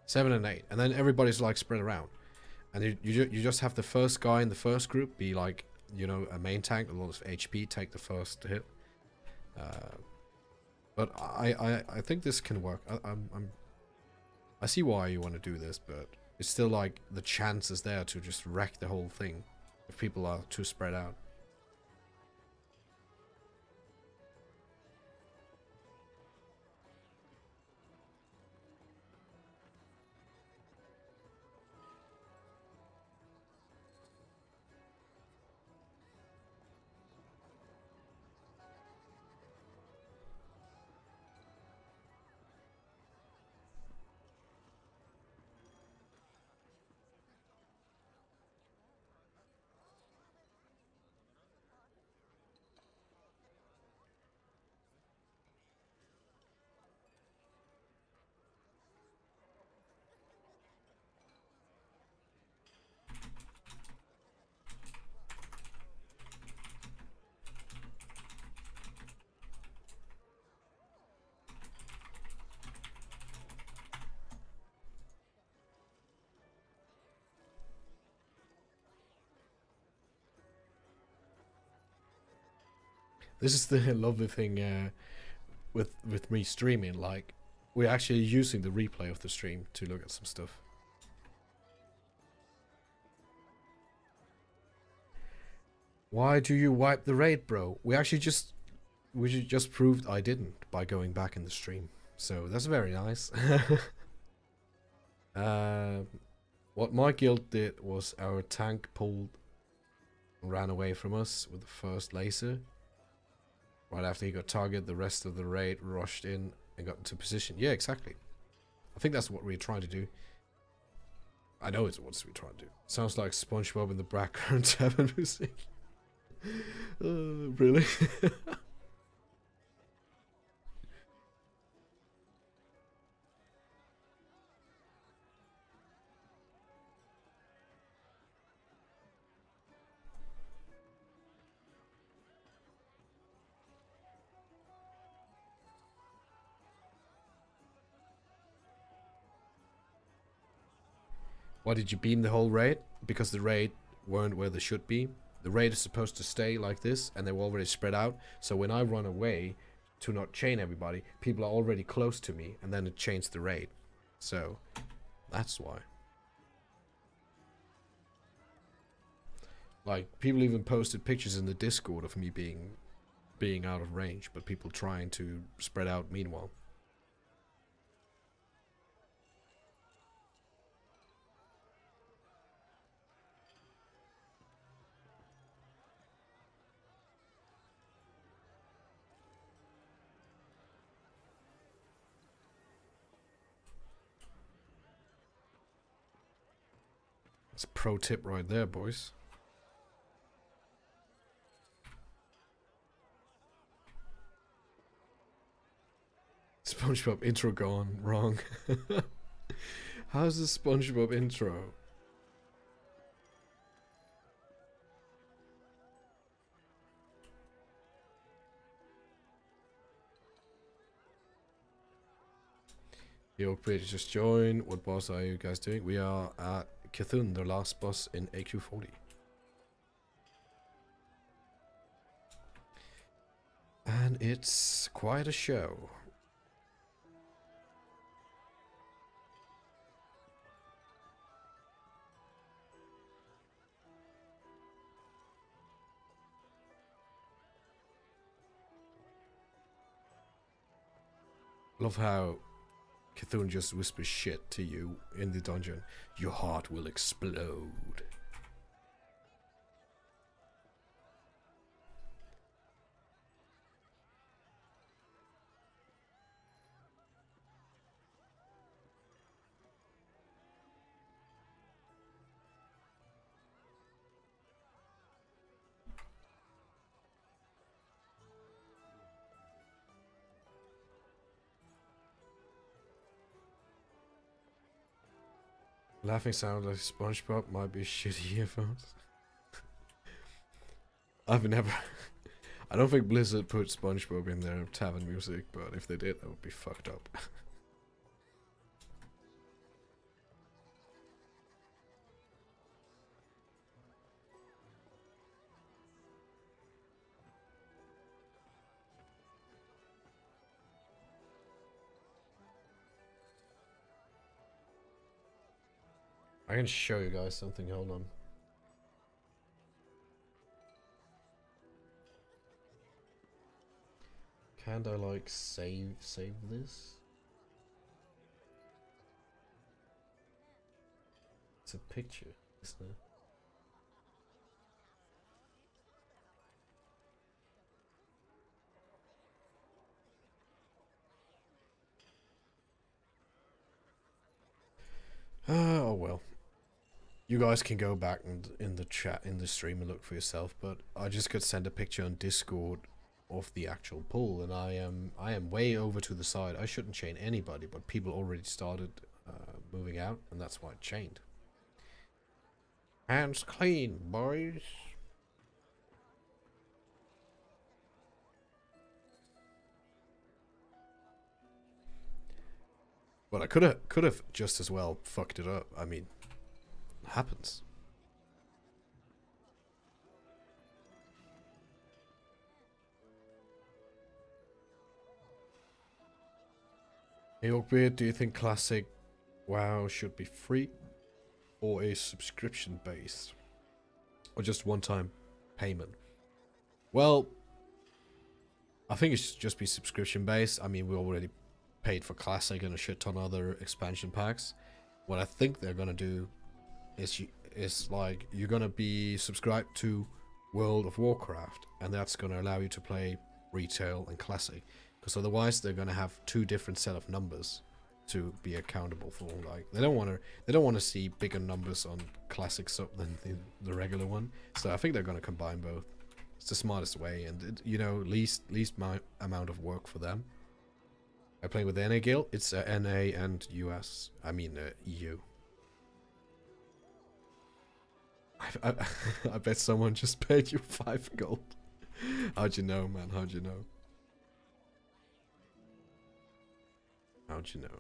7 and 8, and then everybody's like spread around, and you just have the first guy in the first group be like, you know, a main tank, a lot of HP, take the first hit. But I think this can work. I see why you want to do this, but it's still like the chance is there to just wreck the whole thing if people are too spread out. This is the lovely thing with me streaming. Like, we're actually using the replay of the stream to look at some stuff. Why do you wipe the raid, bro? We just proved I didn't by going back in the stream. So that's very nice. What my guild did was our tank ran away from us with the first laser. Right after he got targeted, the rest of the raid rushed in and got into position. Yeah, exactly. I think that's what we're trying to do. I know it's what we're trying to do. Sounds like SpongeBob in the background tavern music. Really? Why did you beam the whole raid? Because the raid weren't where they should be. The raid is supposed to stay like this, and they were already spread out. So when I run away to not chain everybody, people are already close to me, and then it chains the raid. So that's why. Like, people even posted pictures in the Discord of me being out of range, but people trying to spread out meanwhile. That's a pro tip right there, boys. SpongeBob intro gone wrong. How's the SpongeBob intro? Yo, please just join. What boss are you guys doing? We are at Cthulhu, the last boss in AQ40. And it's quite a show. Love how Cthulhu just whispers shit to you in the dungeon. Your heart will explode. Laughing sound like SpongeBob might be shitty earphones. I've never... I don't think Blizzard put SpongeBob in their tavern music, but if they did, that would be fucked up. I can show you guys something, hold on. Can't I like save this? It's a picture, isn't it? Oh well. You guys can go back and in the chat, in the stream, and look for yourself, but I just could send a picture on Discord of the actual pool, and I am way over to the side. I shouldn't chain anybody, but people already started moving out, and that's why it chained. Hands clean, boys. But I could have just as well fucked it up. I mean, it happens. Hey Oakbeard, do you think Classic WoW should be free or a subscription base, or just one-time payment? Well, I think it should just be subscription based. I mean, we already paid for Classic and a shit ton of other expansion packs. What I think they're gonna do is like, you're gonna be subscribed to World of Warcraft, and that's gonna allow you to play retail and Classic, because otherwise they're gonna have two different set of numbers to be accountable for. Like, they don't want to see bigger numbers on Classic sub than the regular one. So I think they're gonna combine both. It's the smartest way, and it, you know, least amount of work for them. I play with NA Guild. It's NA and US. I mean EU. I bet someone just paid you 5 gold. How'd you know, man? How'd you know? How'd you know?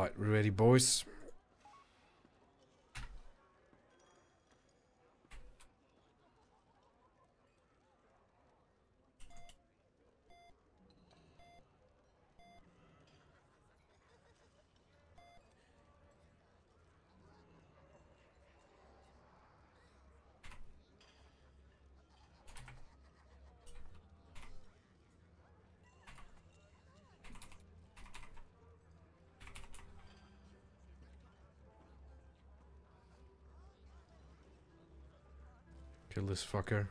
Right, we ready, boys? Kill this fucker.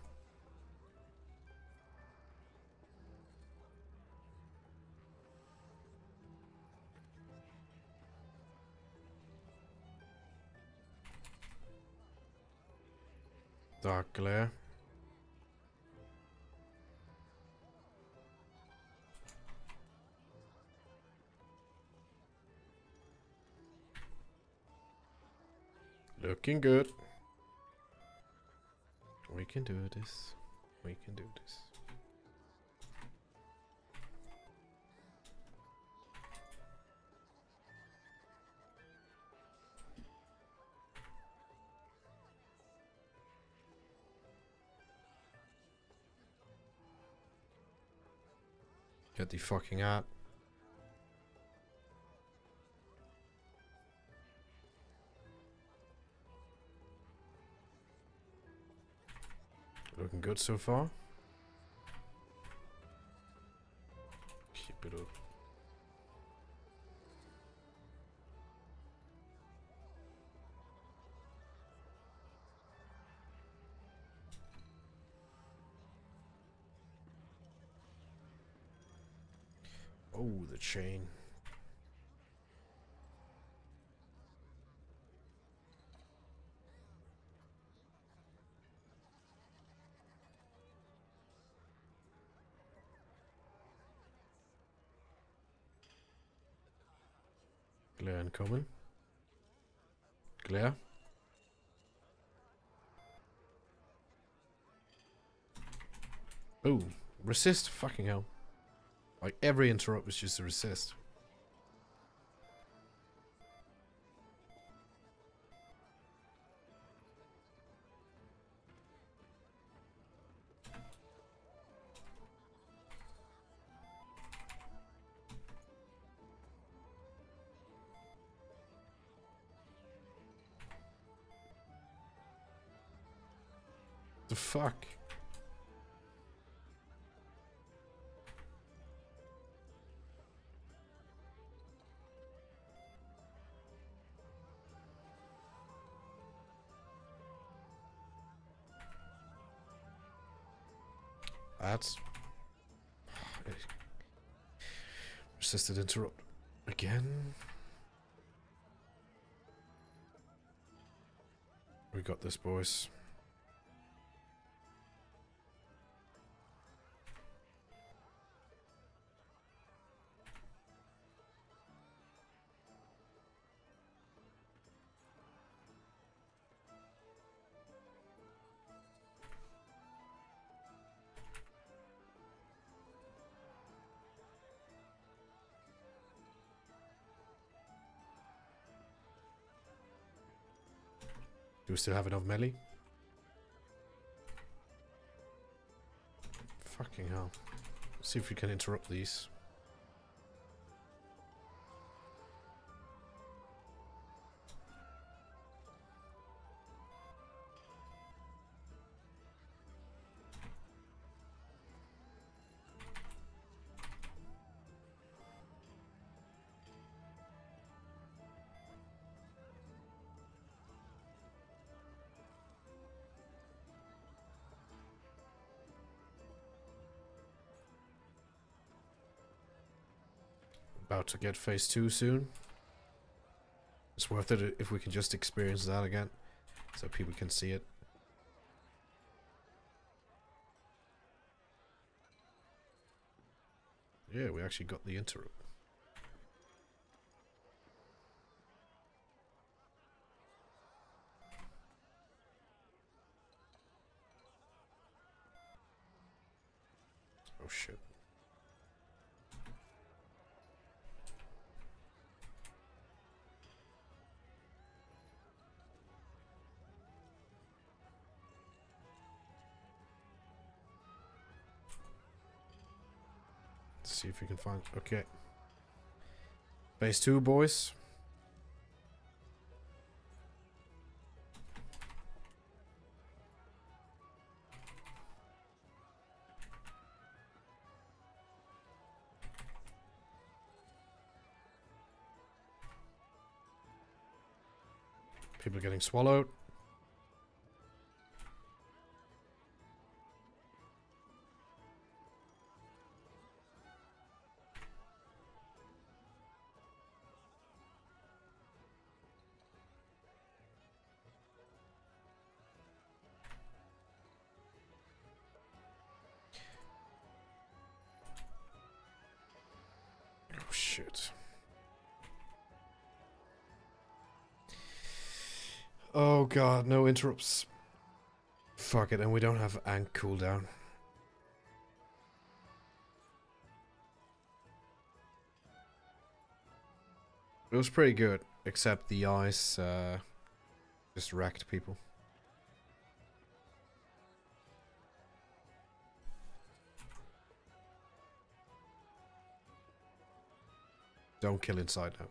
Dark glare. Looking good. We can do this. We can do this. Get the fucking out. Looking good so far. Keep it up. Oh, the chain. Glare incoming. Glare. Oh, resist. Fucking hell. Like every interrupt was just a resist. The fuck? That's resisted interrupt again. We got this, boys. Do we still have enough melee? Fucking hell. Let's see if we can interrupt these. About to get phase 2 soon. It's worth it if we can just experience that again, so people can see it. Yeah, we actually got the interrupt. Oh shit. see if we can find... Okay. Phase 2, boys. People are getting swallowed. Oh shit. Oh god, no interrupts. Fuck it, and we don't have Ank cooldown. It was pretty good, except the ice just wrecked people. Don't kill inside now.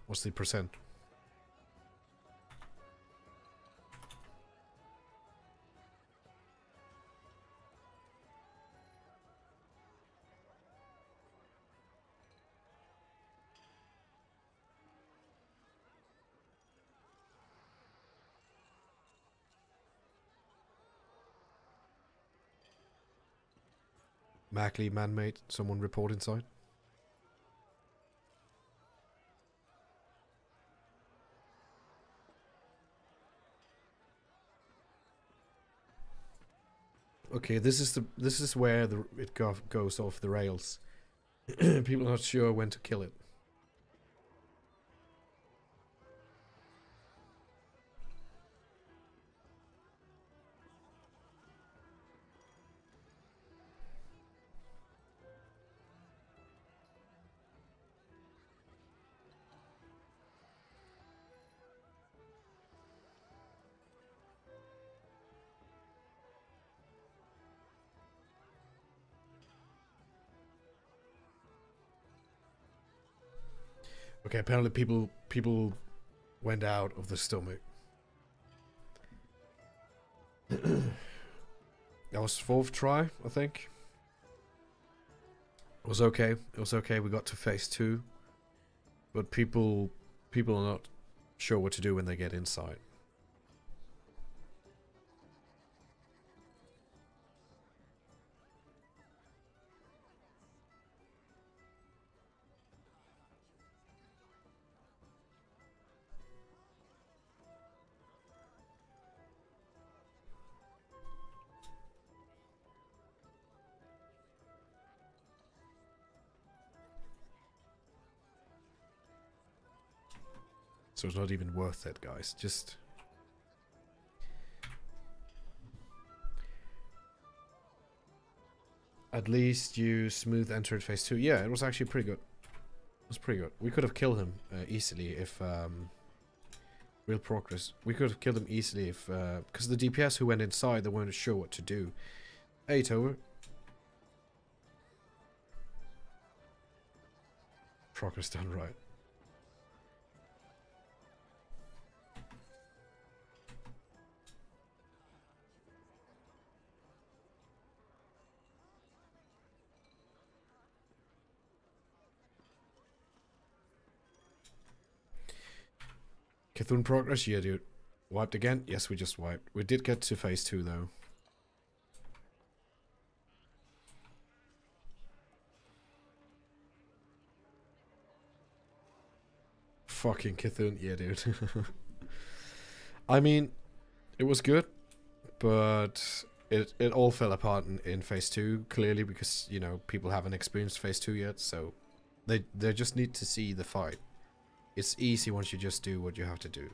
What's the percent? Mackley, man-made, someone report inside. Okay, this is where it goes off the rails. People are not sure when to kill it. Okay, apparently people went out of the stomach. That was 4th try, I think. It was okay. It was okay. We got to phase 2, but people are not sure what to do when they get inside. So it's not even worth it, guys. Just... At least you smooth entered phase 2. Yeah, it was actually pretty good. It was pretty good. We could have killed him easily if... real progress. We could have killed him easily if... because the DPS who went inside, they weren't sure what to do. 8 over. Progress done right. Cthulhu progress? Yeah, dude. Wiped again? Yes, we just wiped. We did get to phase 2, though. Fucking Cthulhu. Yeah, dude. I mean, it was good, but it all fell apart in phase 2, clearly, because, you know, people haven't experienced phase 2 yet, so they just need to see the fight. It's easy once you just do what you have to do.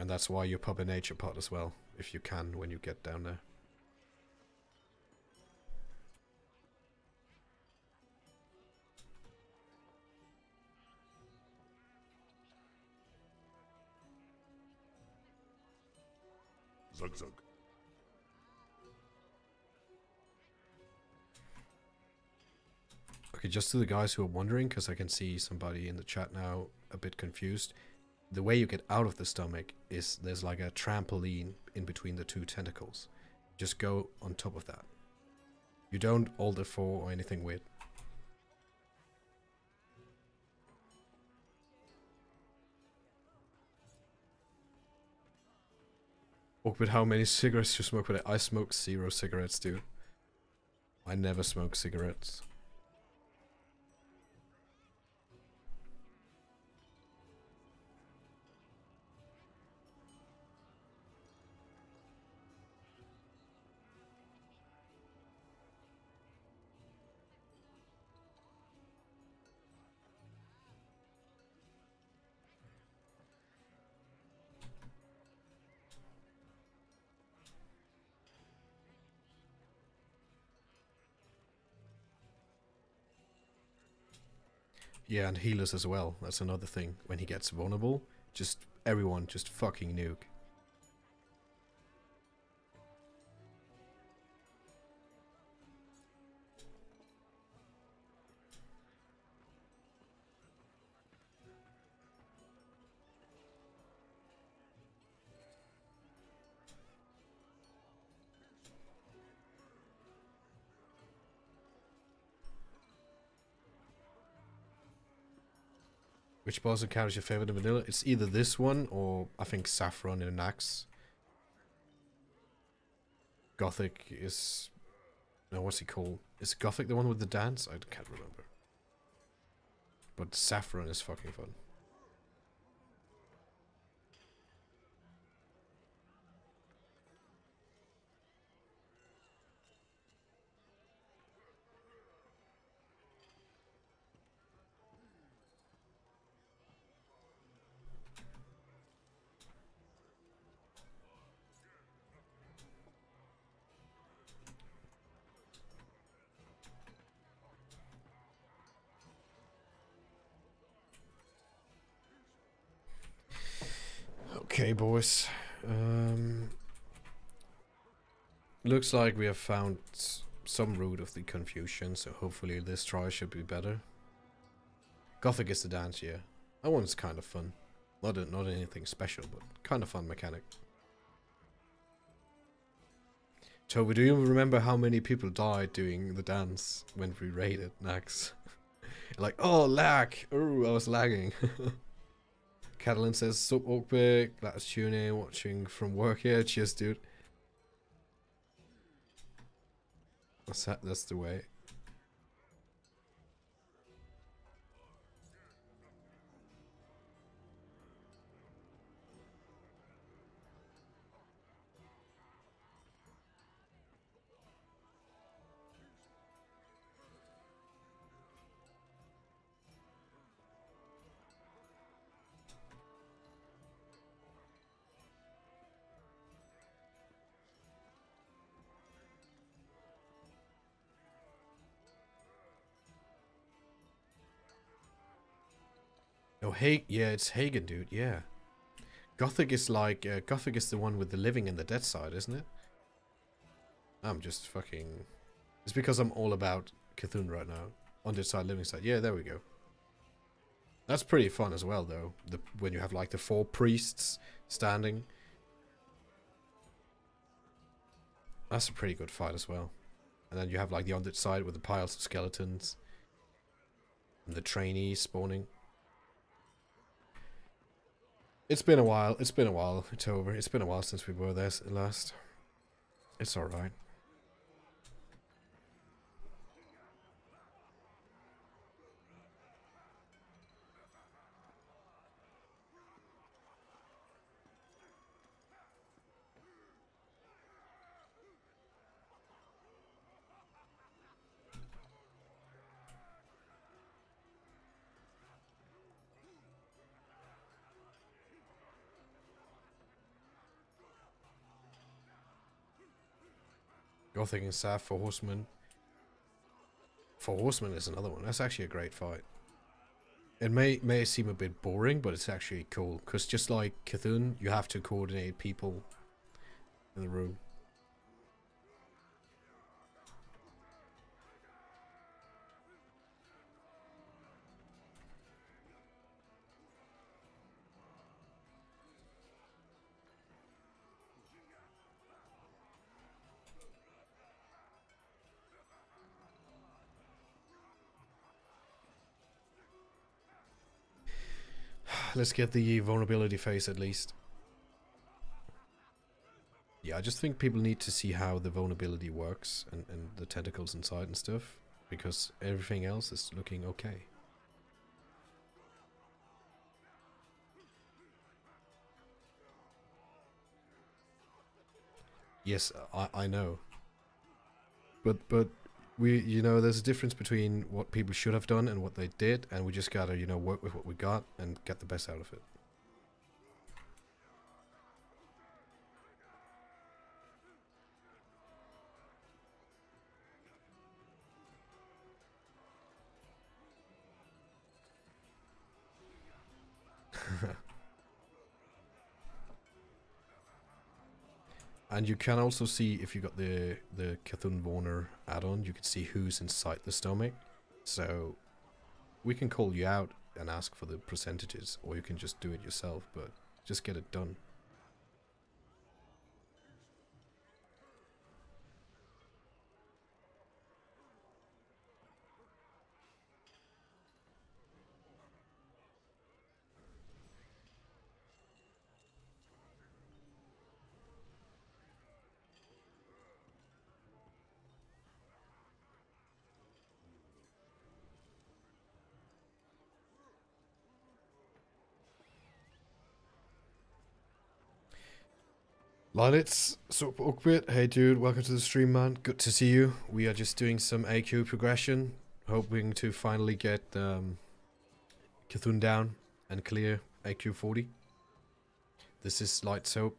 And that's why you pop a nature pot as well, if you can, when you get down there. Zug zug. Okay, just to the guys who are wondering, because I can see somebody in the chat now a bit confused. The way you get out of the stomach is there's like a trampoline in between the two tentacles. Just go on top of that. You don't Alt F4 or anything weird. Awkward, how many cigarettes you smoke per day? I smoke 0 cigarettes, dude. I never smoke cigarettes. Yeah, and healers as well. That's another thing. When he gets vulnerable, just everyone just fucking nuke. Which boss encounter is your favorite in Vanilla? It's either this one or I think Saffron in Nax. Gothic is... No, what's he called? Is Gothic the one with the dance? I can't remember. But Saffron is fucking fun. Okay, boys. Looks like we have found some root of the confusion, so hopefully this try should be better. Gothic is the dance, yeah. That one's kind of fun. Not anything special, but kind of fun mechanic. Toby, do you remember how many people died doing the dance when we raided Nax? Like, oh, lag! Oh, I was lagging. Catalan says, sup Oakbeck, that's tuning, watching from work here. Cheers, dude. That's the way. Oh, hey, yeah, it's Hagen, dude, yeah. Gothic is like, Gothic is the one with the living and the dead side, isn't it? I'm just fucking... It's because I'm all about Cthulhu right now. On this side, living side. Yeah, there we go. That's pretty fun as well, though. When you have like the 4 priests standing. That's a pretty good fight as well. And then you have like the undead side with the piles of skeletons. And the trainees spawning. It's been a while. It's been a while. It's over. It's been a while since we were there last. It's alright. Gothic and Staff for Horseman. For Horseman is another one. That's actually a great fight. It may seem a bit boring, but it's actually cool. Because just like Cthulhu, you have to coordinate people in the room. Let's get the vulnerability phase at least. Yeah, I just think people need to see how the vulnerability works and the tentacles inside and stuff. Because everything else is looking okay. Yes, I know. But we, you know, there's a difference between what people should have done and what they did, and we just gotta, you know, work with what we got and get the best out of it. And you can also see, if you got the Cthulhu add-on, you can see who's inside the stomach. So we can call you out and ask for the percentages, or you can just do it yourself, but just get it done. Lilith's Super Oakbit, hey dude, welcome to the stream, man. Good to see you. We are just doing some AQ progression, hoping to finally get Cthulhu down and clear AQ40. This is Light Soap.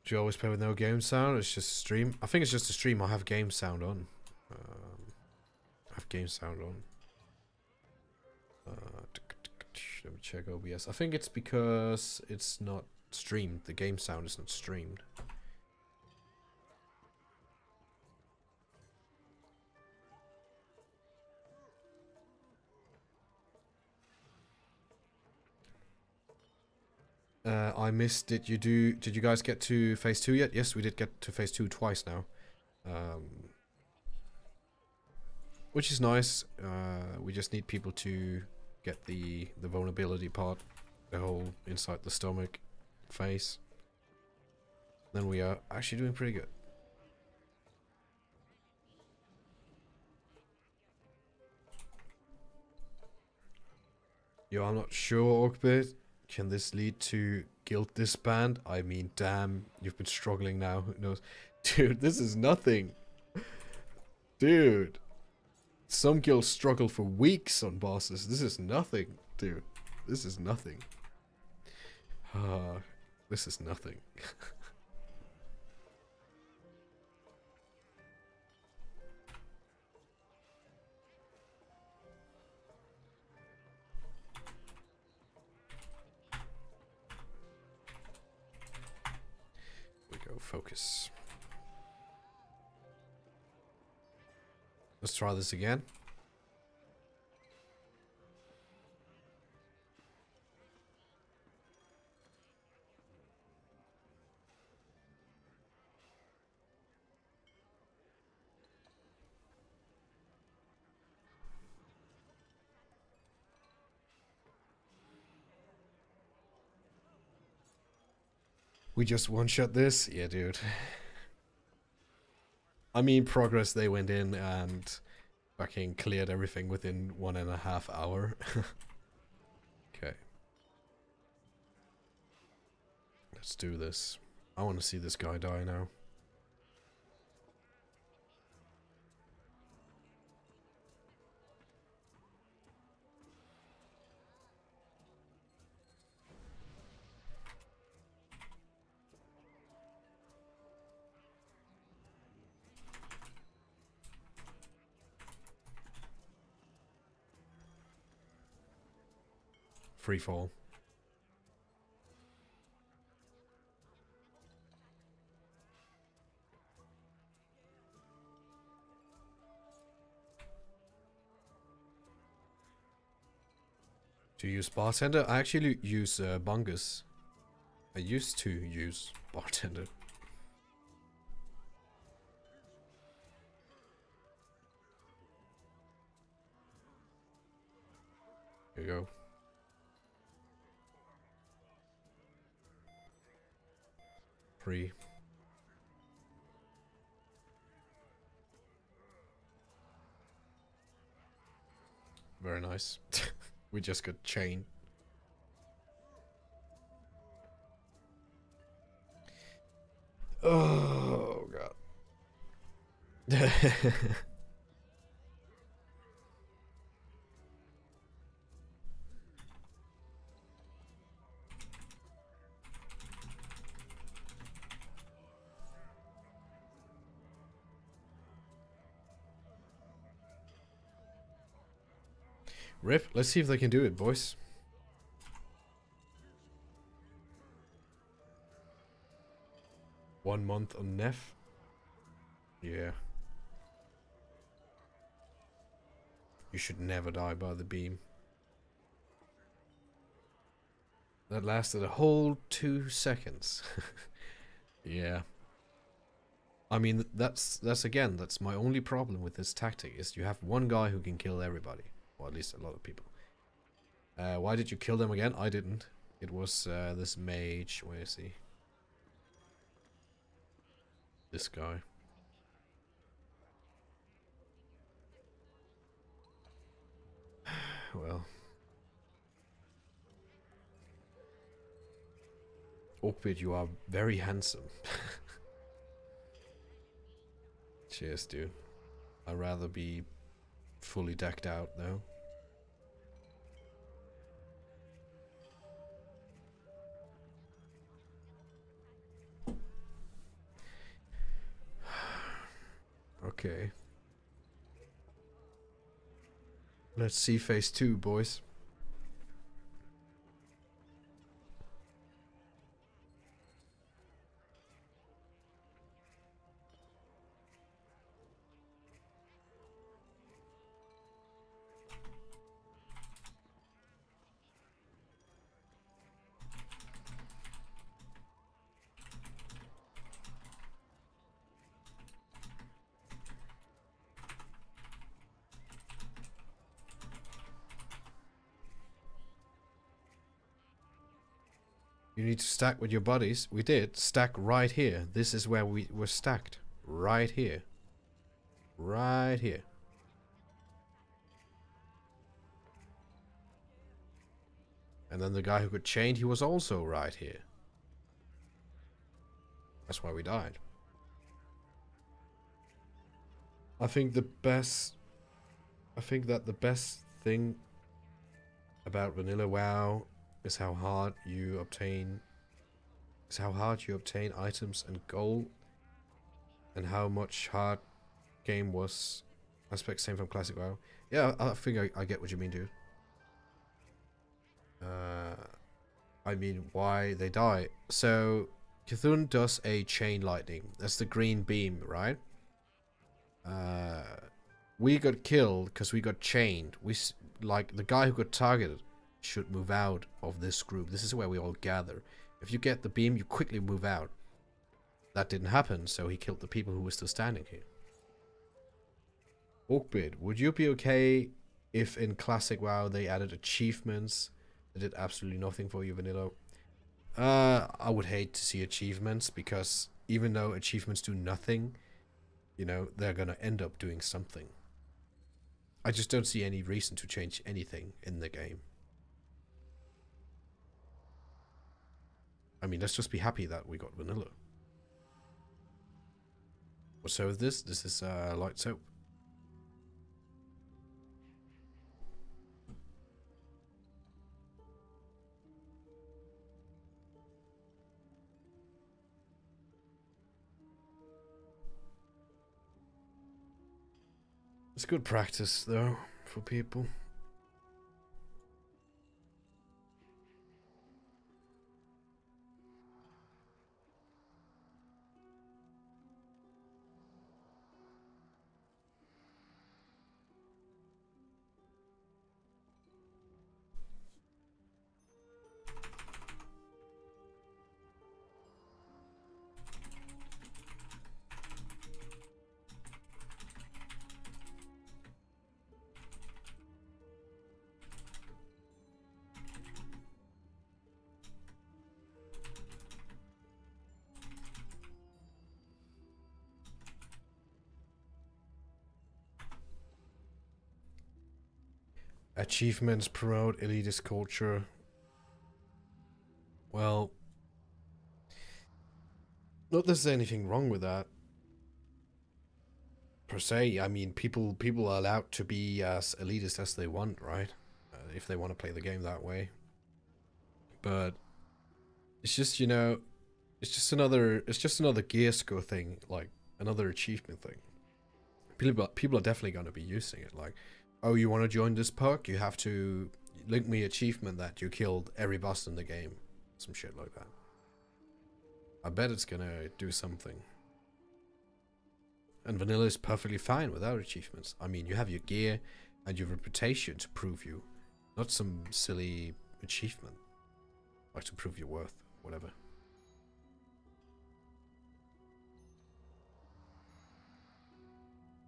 Do you always play with no game sound? It's just stream. I think it's just a stream. I have game sound on. I have game sound on. Let me check OBS. I think it's because it's not streamed. The game sound is not streamed. I missed. Did you guys get to phase 2 yet? Yes, we did get to phase 2 twice now. Which is nice. We just need people to get the vulnerability part, the whole inside the stomach phase. Then we are actually doing pretty good. Yo, I'm not sure, Orkbit. Can this lead to guild disband? I mean, damn, you've been struggling now. Who knows? Dude, this is nothing. Dude. Some guilds struggle for weeks on bosses. This is nothing, dude. This is nothing. This is nothing. Focus. Let's try this again. We just one-shot this? Yeah, dude. I mean, progress, they went in and fucking cleared everything within 1.5 hours. Okay. Let's do this. I want to see this guy die now. free fall. To use bartender, I actually use bungus. I used to use bartender. Here you go. Free. Very nice. We just got chained. Oh god. Rip, let's see if they can do it, boys. One month on Neff. Yeah. You should never die by the beam. That lasted a whole 2 seconds. Yeah. I mean, that's my only problem with this tactic, is you have one guy who can kill everybody. Or at least a lot of people. Why did you kill them again? I didn't. It was this mage. Where is he? This guy. Well. Oakbeard, you are very handsome. Cheers, dude. I'd rather be fully decked out, though. Okay. Let's see phase 2, boys. You need to stack with your buddies. We did. Stack right here. This is where we were stacked. Right here. Right here. And then the guy who got chained, he was also right here. That's why we died. I think that the best thing about Vanilla WoW is how hard you obtain items and gold, and how much hard game was. I expect same from Classic WoW. Yeah, I think I get what you mean, dude. I mean, why they die. So Cthulhu does a chain lightning. That's the green beam, right? We got killed because we got chained. Like the guy who got targeted should move out of this group. This is where we all gather. If you get the beam, you quickly move out. That didn't happen, so he killed the people who were still standing here. Orkbid, would you be okay if in Classic WoW they added achievements that did absolutely nothing for you, Vanilla? I would hate to see achievements, because even though achievements do nothing, you know, they're gonna end up doing something. I just don't see any reason to change anything in the game. I mean, let's just be happy that we got Vanilla. What soap is this? This is light soap. It's good practice, though, for people. Achievements promote elitist culture. Well, not that there's anything wrong with that per se. I mean, people are allowed to be as elitist as they want, right? If they want to play the game that way. But it's just, you know, it's just another gear score thing, like another achievement thing. People are definitely going to be using it. Like, oh, you want to join this perk? You have to link me achievement that you killed every boss in the game, some shit like that. I bet it's gonna do something. And vanilla is perfectly fine without achievements. I mean, you have your gear and your reputation to prove you, not some silly achievement. Like to prove your worth, whatever.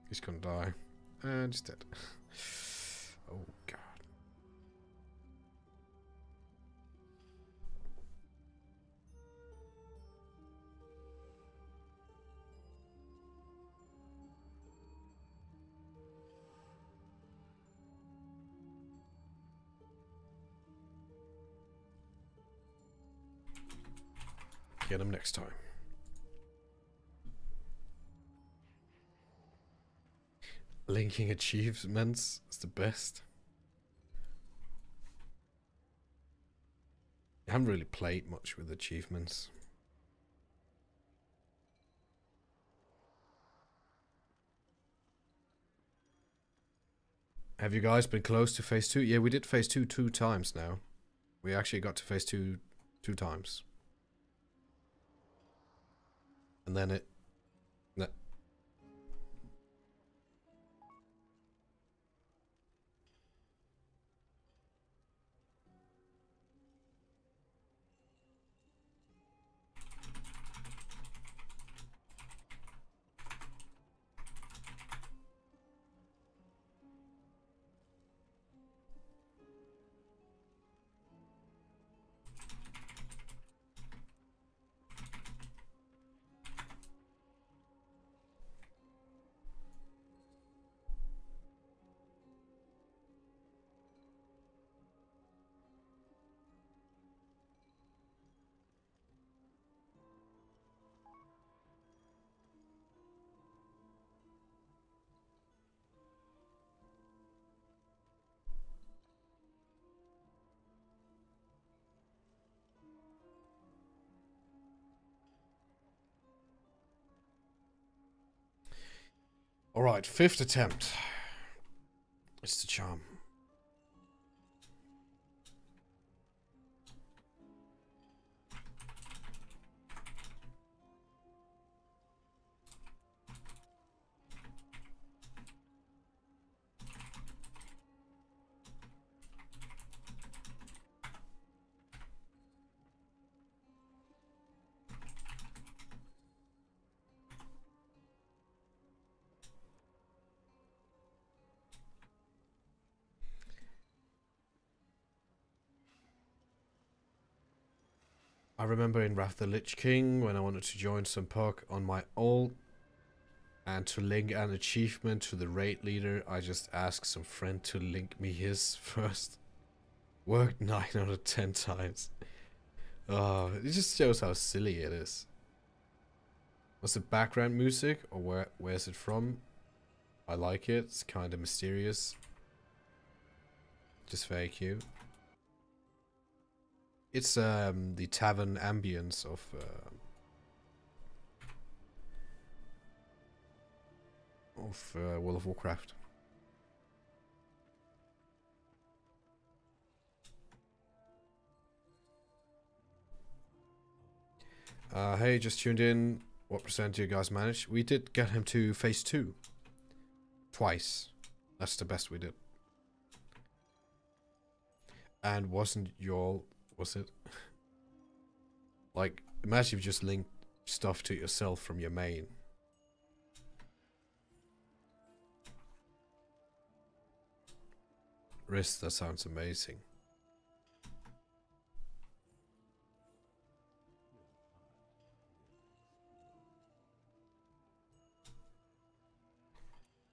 He's gonna die. And he's dead. Oh, God. Get him next time. Linking achievements is the best. I haven't really played much with achievements. Have you guys been close to phase 2? Yeah, we did phase 2 2 times now. We actually got to phase 2 2 times. And then it... No. Alright, 5th attempt. It's the charm. I remember in Wrath the Lich King when I wanted to join some perk on my ult and to link an achievement to the raid leader, I just asked some friend to link me his first. Worked 9 out of 10 times. Oh, it just shows how silly it is. Was it background music or where's it from? I like it, it's kind of mysterious. Just very cute. It's the tavern ambience of World of Warcraft. Hey, just tuned in. What percent do you guys manage? We did get him to phase 2. Twice. That's the best we did. And wasn't y'all... Was it? Like, imagine you just linked stuff to yourself from your main. Riz, that sounds amazing.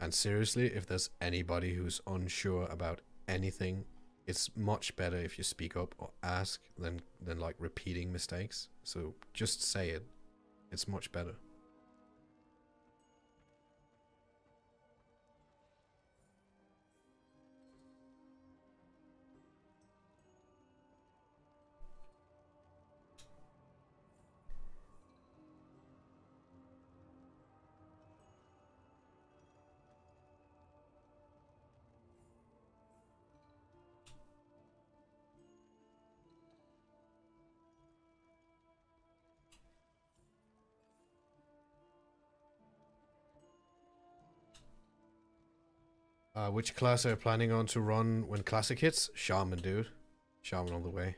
And seriously, if there's anybody who's unsure about anything, it's much better if you speak up or ask than like repeating mistakes. So just say it. It's much better. Which class are you planning on to run when Classic hits? Shaman, dude. Shaman on the way.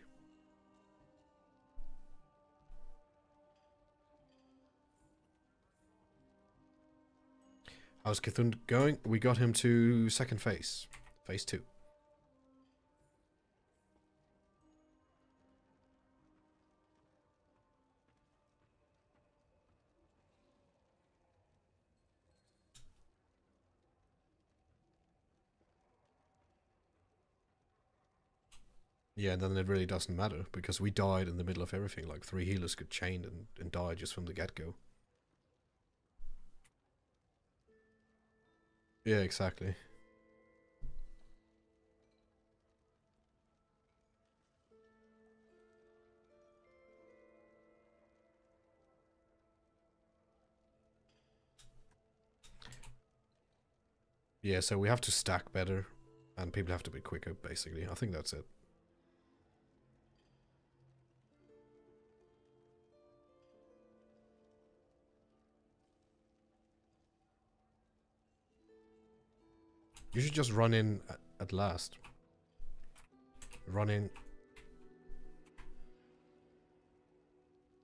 How's Cthulhu going? We got him to second phase. Phase 2. Yeah, and then it really doesn't matter, because we died in the middle of everything. Like 3 healers got chained and died just from the get-go. Yeah, exactly. Yeah, so we have to stack better, and people have to be quicker, basically. I think that's it. You should just run in at last. Run in.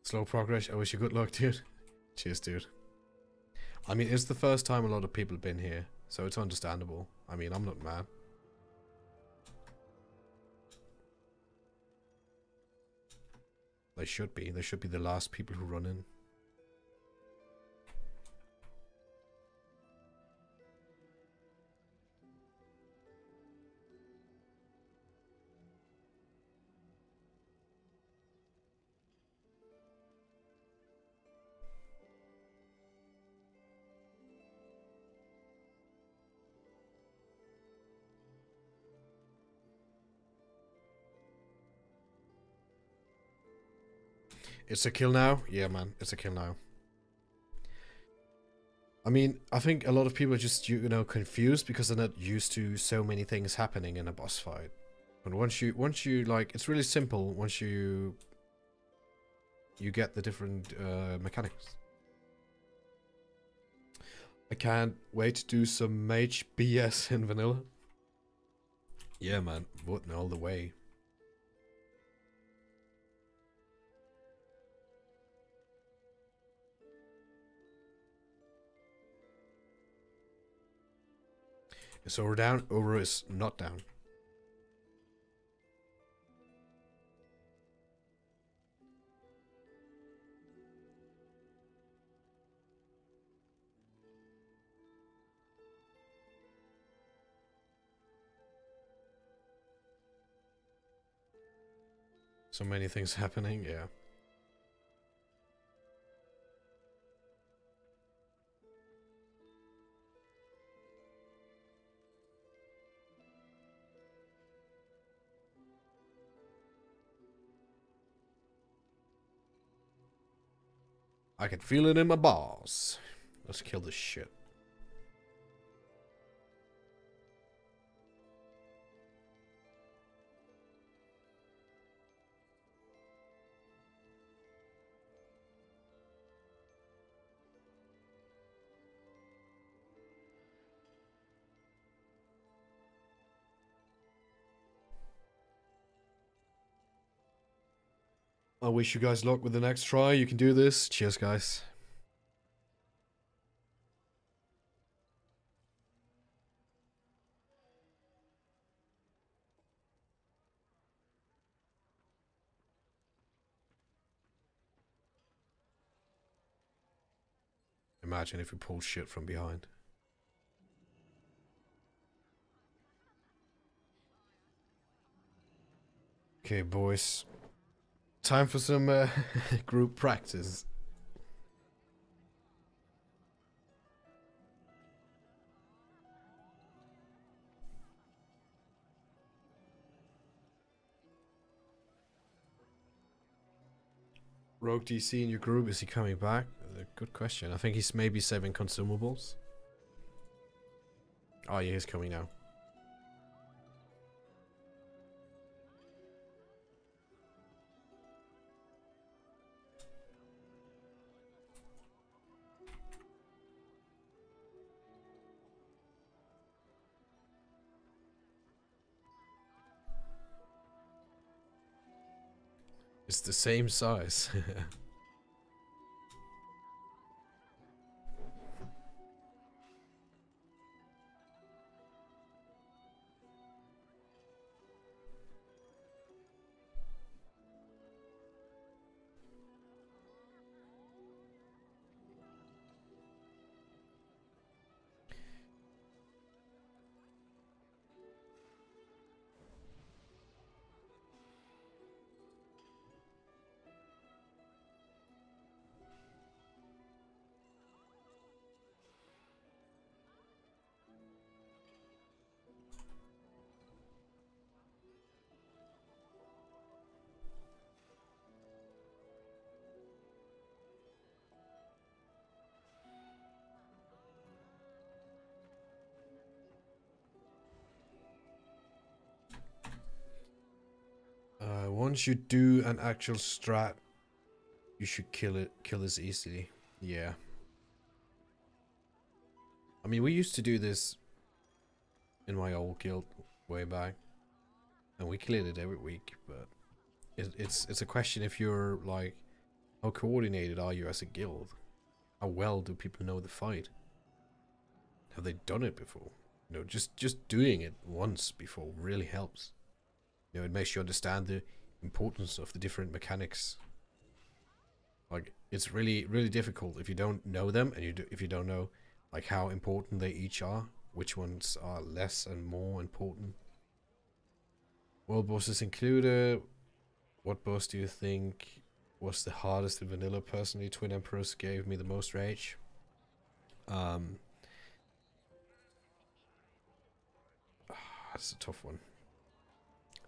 Slow progress. I wish you good luck, dude. Cheers, dude. I mean, it's the first time a lot of people have been here, so it's understandable. I mean, I'm not mad. They should be. They should be the last people who run in. It's a kill now? Yeah, man. It's a kill now. I mean, I think a lot of people are just, you know, confused because they're not used to so many things happening in a boss fight. But once you like, it's really simple once you get the different mechanics. I can't wait to do some mage BS in vanilla. Yeah, man. Voting all the way. Is over down? Over is not down. So many things happening, yeah. I can feel it in my balls. Let's kill this shit. I wish you guys luck with the next try. You can do this. Cheers, guys. Imagine if we pulled shit from behind. Okay, boys. Time for some group practice. Rogue DC in your group, is he coming back? Good question. I think he's maybe saving consumables. Oh yeah, he's coming now. It's the same size. Once you do an actual strat, you should kill this easily. Yeah. I mean, we used to do this in my old guild way back, and we cleared it every week. But it's a question if you're like, how coordinated are you as a guild? How well do people know the fight? Have they done it before? You know, just doing it once before really helps. You know, it makes you understand the importance of the different mechanics. Like, it's really difficult if you don't know them, and if you don't know like how important they each are, which ones are less and more important. World bosses included. What boss do you think was the hardest in vanilla? Personally, Twin Emperors gave me the most rage. That's a tough one.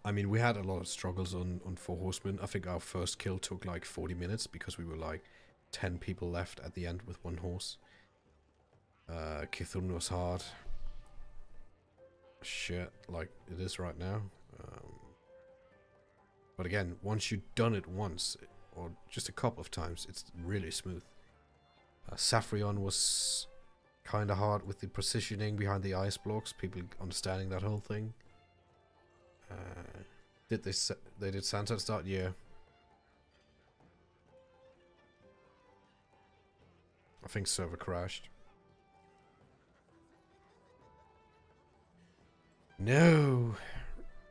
I mean, we had a lot of struggles on 4 Horsemen. I think our first kill took like 40 minutes because we were like 10 people left at the end with 1 horse. Kithun was hard. Shit, like it is right now. But again, once you've done it once, or just a couple of times, it's really smooth. Saffrion was kind of hard with the positioning behind the ice blocks, people understanding that whole thing. They did Santa start? Yeah. I think server crashed. No!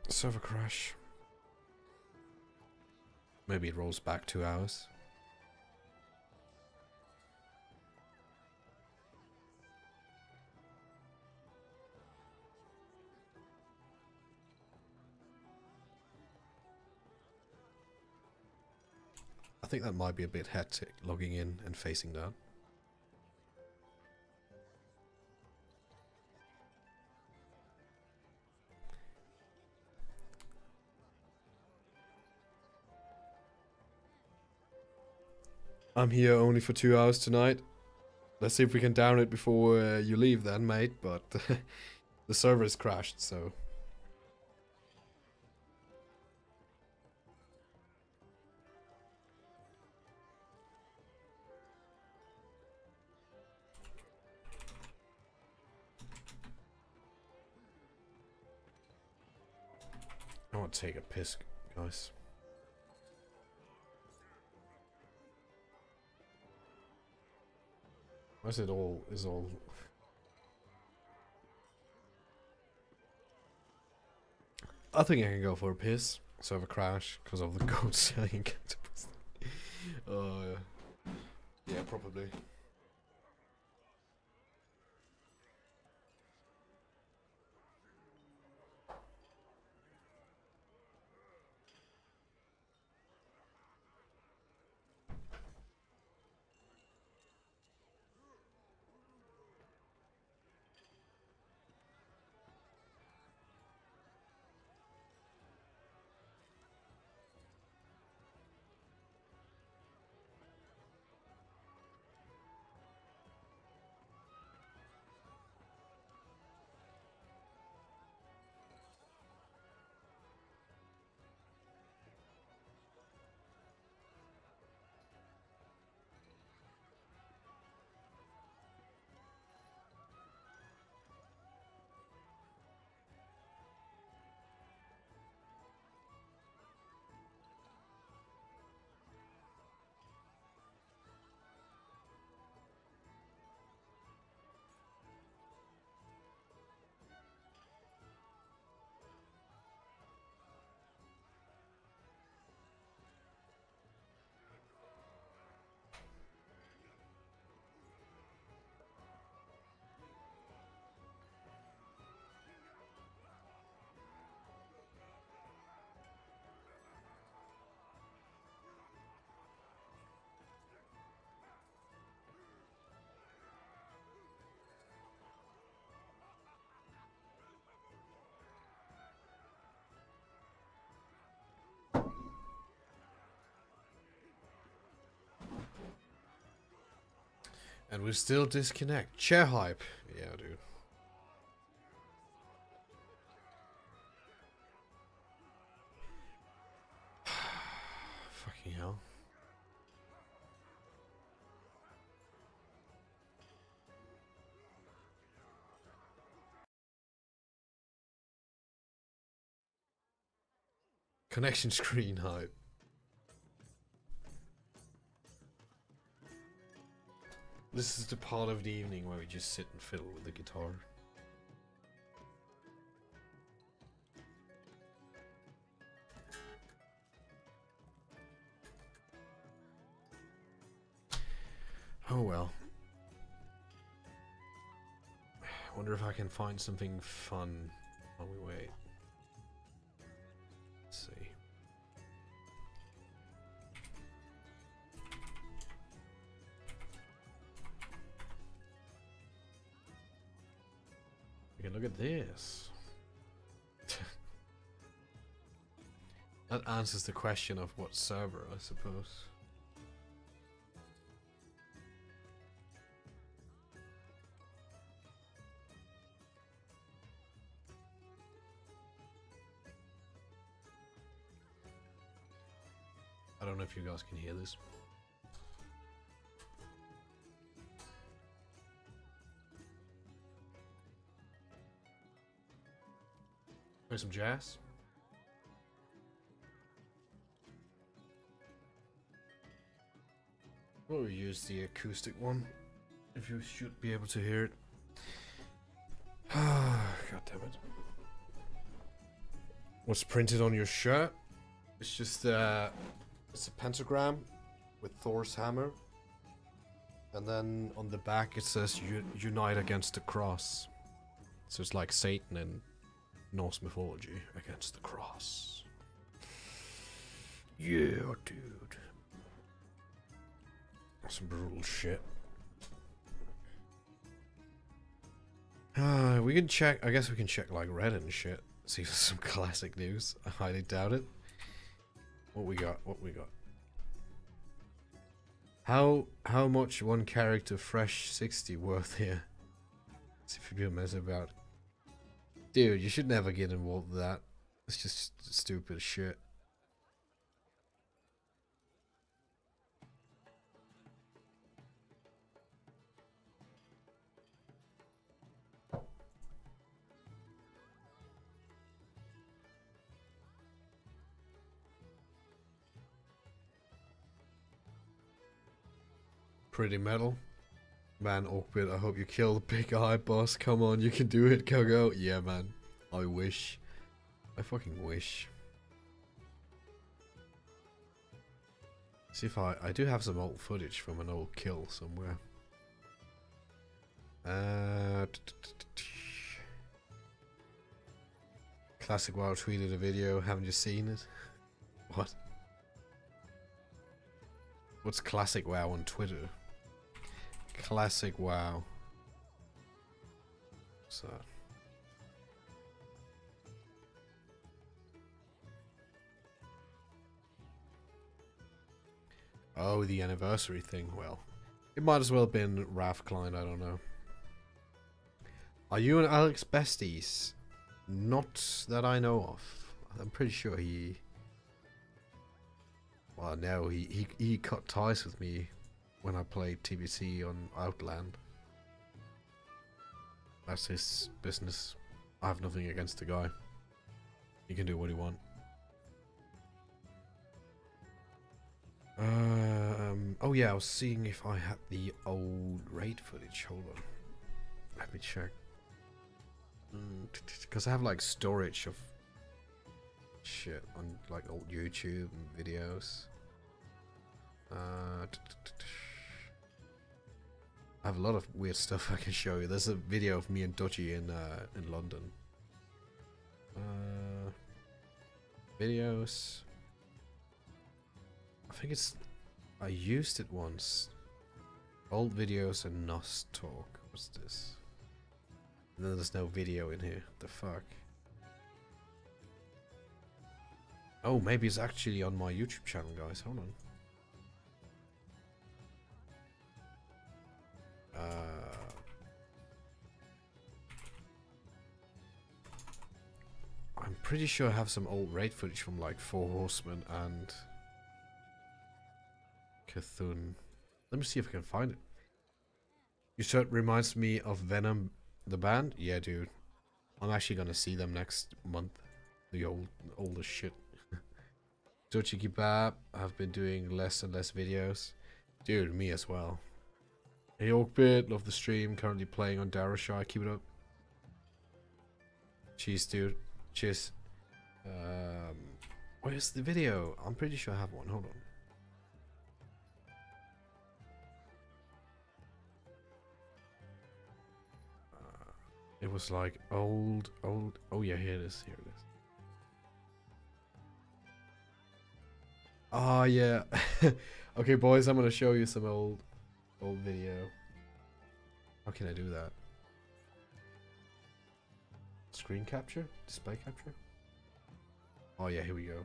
Server crash. Maybe it rolls back 2 hours. I think that might be a bit hectic, logging in and facing that. I'm here only for 2 hours tonight. Let's see if we can down it before you leave then, mate, but the server has crashed, so... I want to take a piss, guys. Why is it all... I think I can go for a piss. Server crash because of the gold selling octopus. Yeah, probably. And we still disconnect. Chair hype. Yeah, dude. Fucking hell. Connection screen hype. This is the part of the evening where we just sit and fiddle with the guitar. Oh well. I wonder if I can find something fun while we wait. Let's see. We can look at this. That answers the question of what server, I suppose. I don't know if you guys can hear this. Play some jazz. We'll use the acoustic one, if you should be able to hear it. God damn it. What's printed on your shirt? It's just it's a pentagram with Thor's hammer. And then on the back it says unite against the cross. So it's like Satan in Norse mythology against the cross. Yeah, dude. Some brutal shit. We can check, I guess we can check like Reddit and shit. See if there's some classic news. I highly doubt it. What we got? What we got? How much one character fresh 60 worth here? See if you mess about. Dude, you should never get involved with that. It's just stupid shit. Pretty metal. Man, Awkward, I hope you kill the big eye boss. Come on, you can do it, Kogo. Yeah, man. I wish. I fucking wish. See if I do have some old footage from an old kill somewhere. Classic WoW tweeted a video. Haven't you seen it? What? What's Classic WoW on Twitter? Classic WoW. What's that? Oh, the anniversary thing. Well, it might as well have been Ralph Klein, I don't know. Are you and Alex besties? Not that I know of. I'm pretty sure he... Well, no, he cut ties with me when I played TBC on Outland. That's his business. I have nothing against the guy. He can do what he wants. Oh yeah, I was seeing if I had the old raid footage. Hold on. Let me check. Because I have like storage of shit on like old YouTube and videos. I have a lot of weird stuff I can show you. There's a video of me and Dodgy in London. Videos. I think it's... I used it once. Old videos and NOS talk. What's this? And then there's no video in here. The fuck? Oh, maybe it's actually on my YouTube channel, guys. Hold on. pretty sure I have some old raid footage from like Four Horsemen and Cthulhu. Let me see if I can find it. Your shirt reminds me of Venom, the band. Yeah, dude. I'm actually gonna see them next month. The oldest shit. Dochi Kebab. I've been doing less and less videos. Dude, me as well. Hey Orkbit, love the stream. Currently playing on Darashai. Keep it up. Cheers, dude. Cheers. Where's the video? I'm pretty sure I have one. Hold on. It was like old. Oh yeah, here it is. Here it is. Oh yeah. Okay, boys, I'm gonna show you some old video. How can I do that? Screen capture? Display capture? Oh yeah, here we go.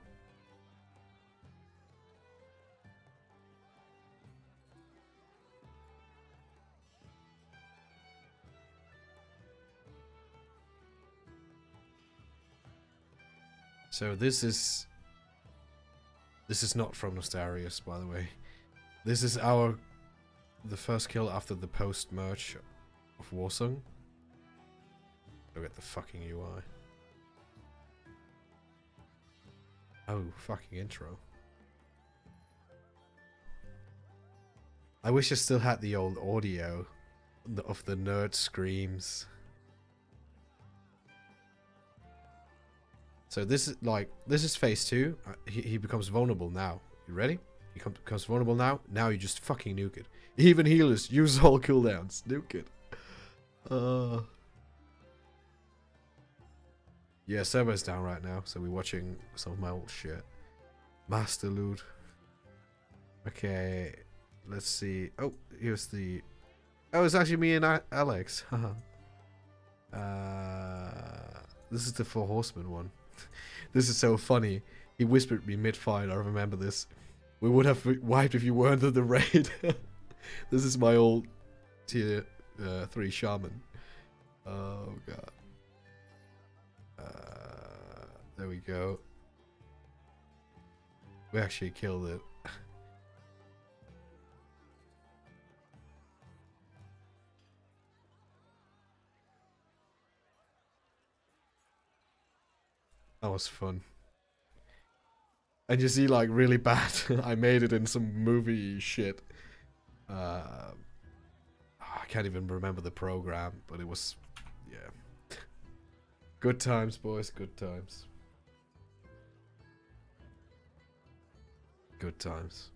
So this is not from Nostarius, by the way. This is the first kill after the post merge of Warsong. Look at the fucking UI. Oh, fucking intro. I wish I still had the old audio of the nerd screams. So this is phase 2. He becomes vulnerable now. You ready? He becomes vulnerable now. Now you just fucking nuke it. Even healers use all cooldowns. Nuke it. Yeah, server's down right now, so we're watching some of my old shit. Master loot. Okay, let's see. Oh, here's the. Oh, it's actually me and Alex. This is the Four Horsemen one. This is so funny. He whispered me mid-fight. I remember this. We would have wiped if you weren't at the raid. This is my old tier 3 shaman. Oh god. There we go. We actually killed it. That was fun. And you see, like, really bad. I made it in some movie shit. I can't even remember the program, but it was, yeah. Good times, boys. Good times. Good times.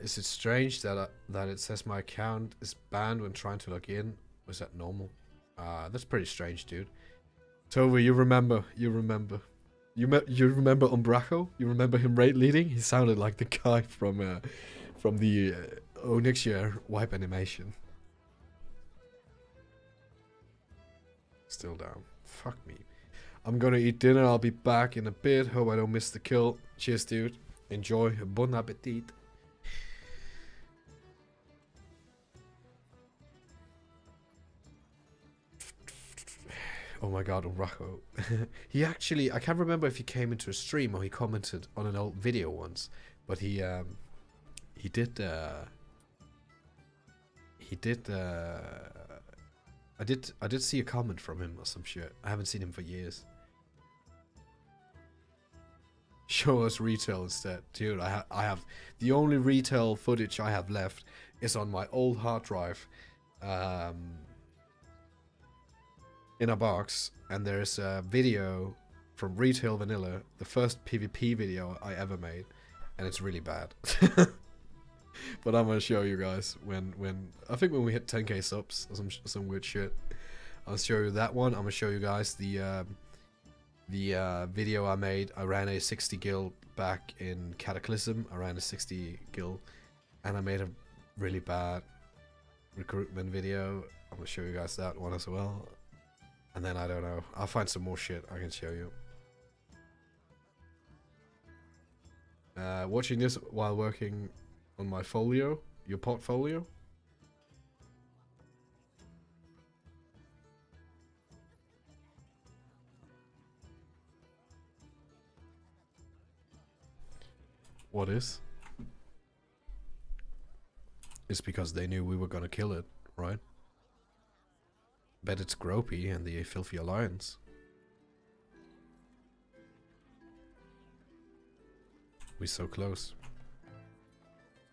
Is it strange that it says my account is banned when trying to log in? Or is that normal? That's pretty strange, dude. Tova, you remember Umbraco? You remember him raid leading? He sounded like the guy from the Onyxia wipe animation. Still down. Fuck me. I'm gonna eat dinner. I'll be back in a bit. Hope I don't miss the kill. Cheers, dude. Enjoy. Bon appetit. Oh my god, Umbraco. He actually, I can't remember if he came into a stream or he commented on an old video once, but he did I did see a comment from him or some shit. I haven't seen him for years. Show us retail instead. Dude, I have the only retail footage I have left is on my old hard drive. In a box, and there's a video from Retail Vanilla, the first PvP video I ever made, and it's really bad. But I'm gonna show you guys when I think when we hit 10k subs or some weird shit. I'll show you that one. I'm gonna show you guys the video I made. I ran a 60 guild back in Cataclysm. I ran a 60 guild, and I made a really bad recruitment video. I'm gonna show you guys that one as well. And then I don't know. I'll find some more shit I can show you. Watching this while working on my folio, your portfolio. What is? It's because they knew we were gonna kill it, right? Bet it's Gropey and the Filthy Alliance. We're so close.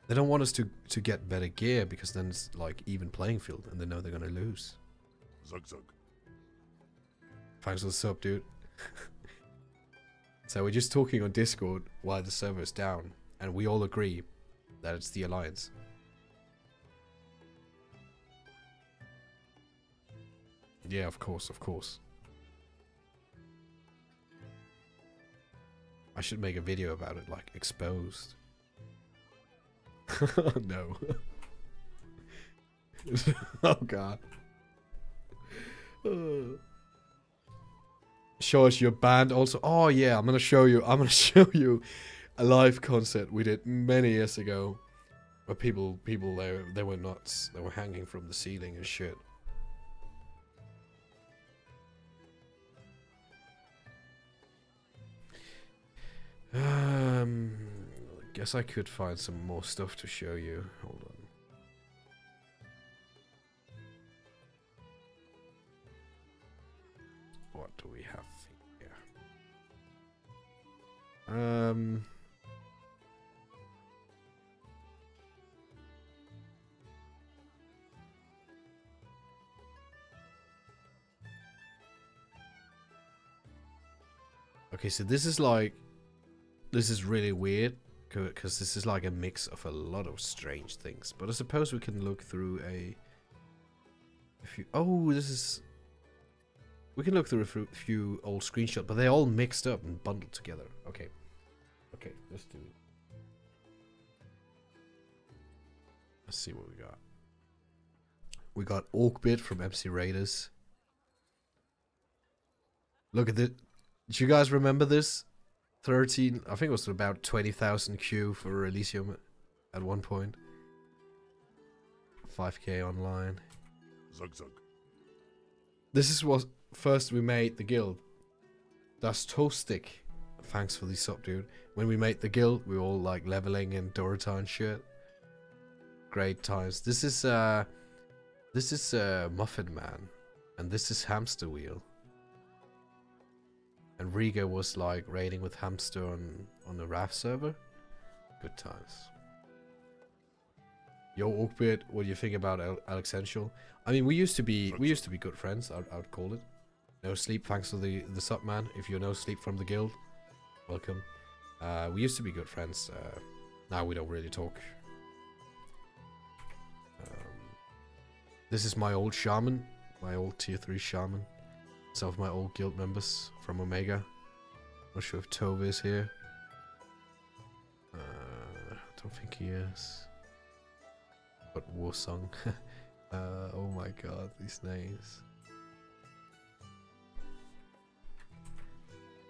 They don't want us to get better gear because then it's like even playing field and they know they're gonna lose. Zug zug. Thanks for the sub, dude. So we're just talking on Discord while the server's down, and we all agree that it's the Alliance. Yeah, of course, of course. I should make a video about it, like, exposed. No. Oh, God. Show us your band also. Oh, yeah, I'm gonna show you a live concert we did many years ago. Where people they were nuts. They were hanging from the ceiling and shit. I guess I could find some more stuff to show you. Hold on. What do we have here? Okay, so this is like, this is really weird because this is like a mix of a lot of strange things. But I suppose we can look through a few. Oh, this is. We can look through a few old screenshots, but they're all mixed up and bundled together. Okay, okay, let's do it. Let's see what we got. We got Orkbit from MC Raiders. Look at this. Do you guys remember this? 13, I think it was about 20,000 Q for Elysium at one point. 5k online. Zug zug. This is what first we made the guild. That's Toastic. Thanks for the sub, dude. When we made the guild, we were all like leveling in Dorota and shit. Great times. This is Muffin Man, and this is Hamster Wheel. And Riga was like raiding with Hamster on the RAF server. Good times. Yo, Orkbit, what do you think about Alexential? I mean, we used to be good friends. I would call it. No Sleep, thanks for the sub, man. If you're No Sleep from the guild, welcome. We used to be good friends. Now we don't really talk. This is my old shaman, my old tier 3 shaman. Some of my old guild members from Omega. Not sure if Tove is here. Don't think he is. But Warsong. Oh my god, these names.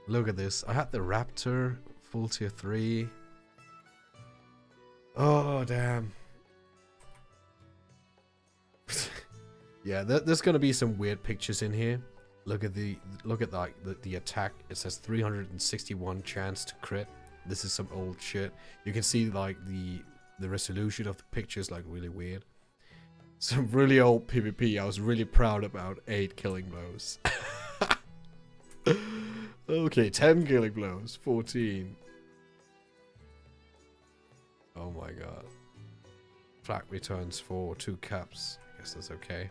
Look at this. I had the Raptor, full tier 3. Oh damn. Yeah, there's gonna be some weird pictures in here. Look at the attack. It says 361 chance to crit. This is some old shit. You can see like the resolution of the pictures like really weird. Some really old PvP. I was really proud about 8 killing blows. Okay, 10 killing blows, 14. Oh my god. Flak returns for 2 caps. I guess that's okay.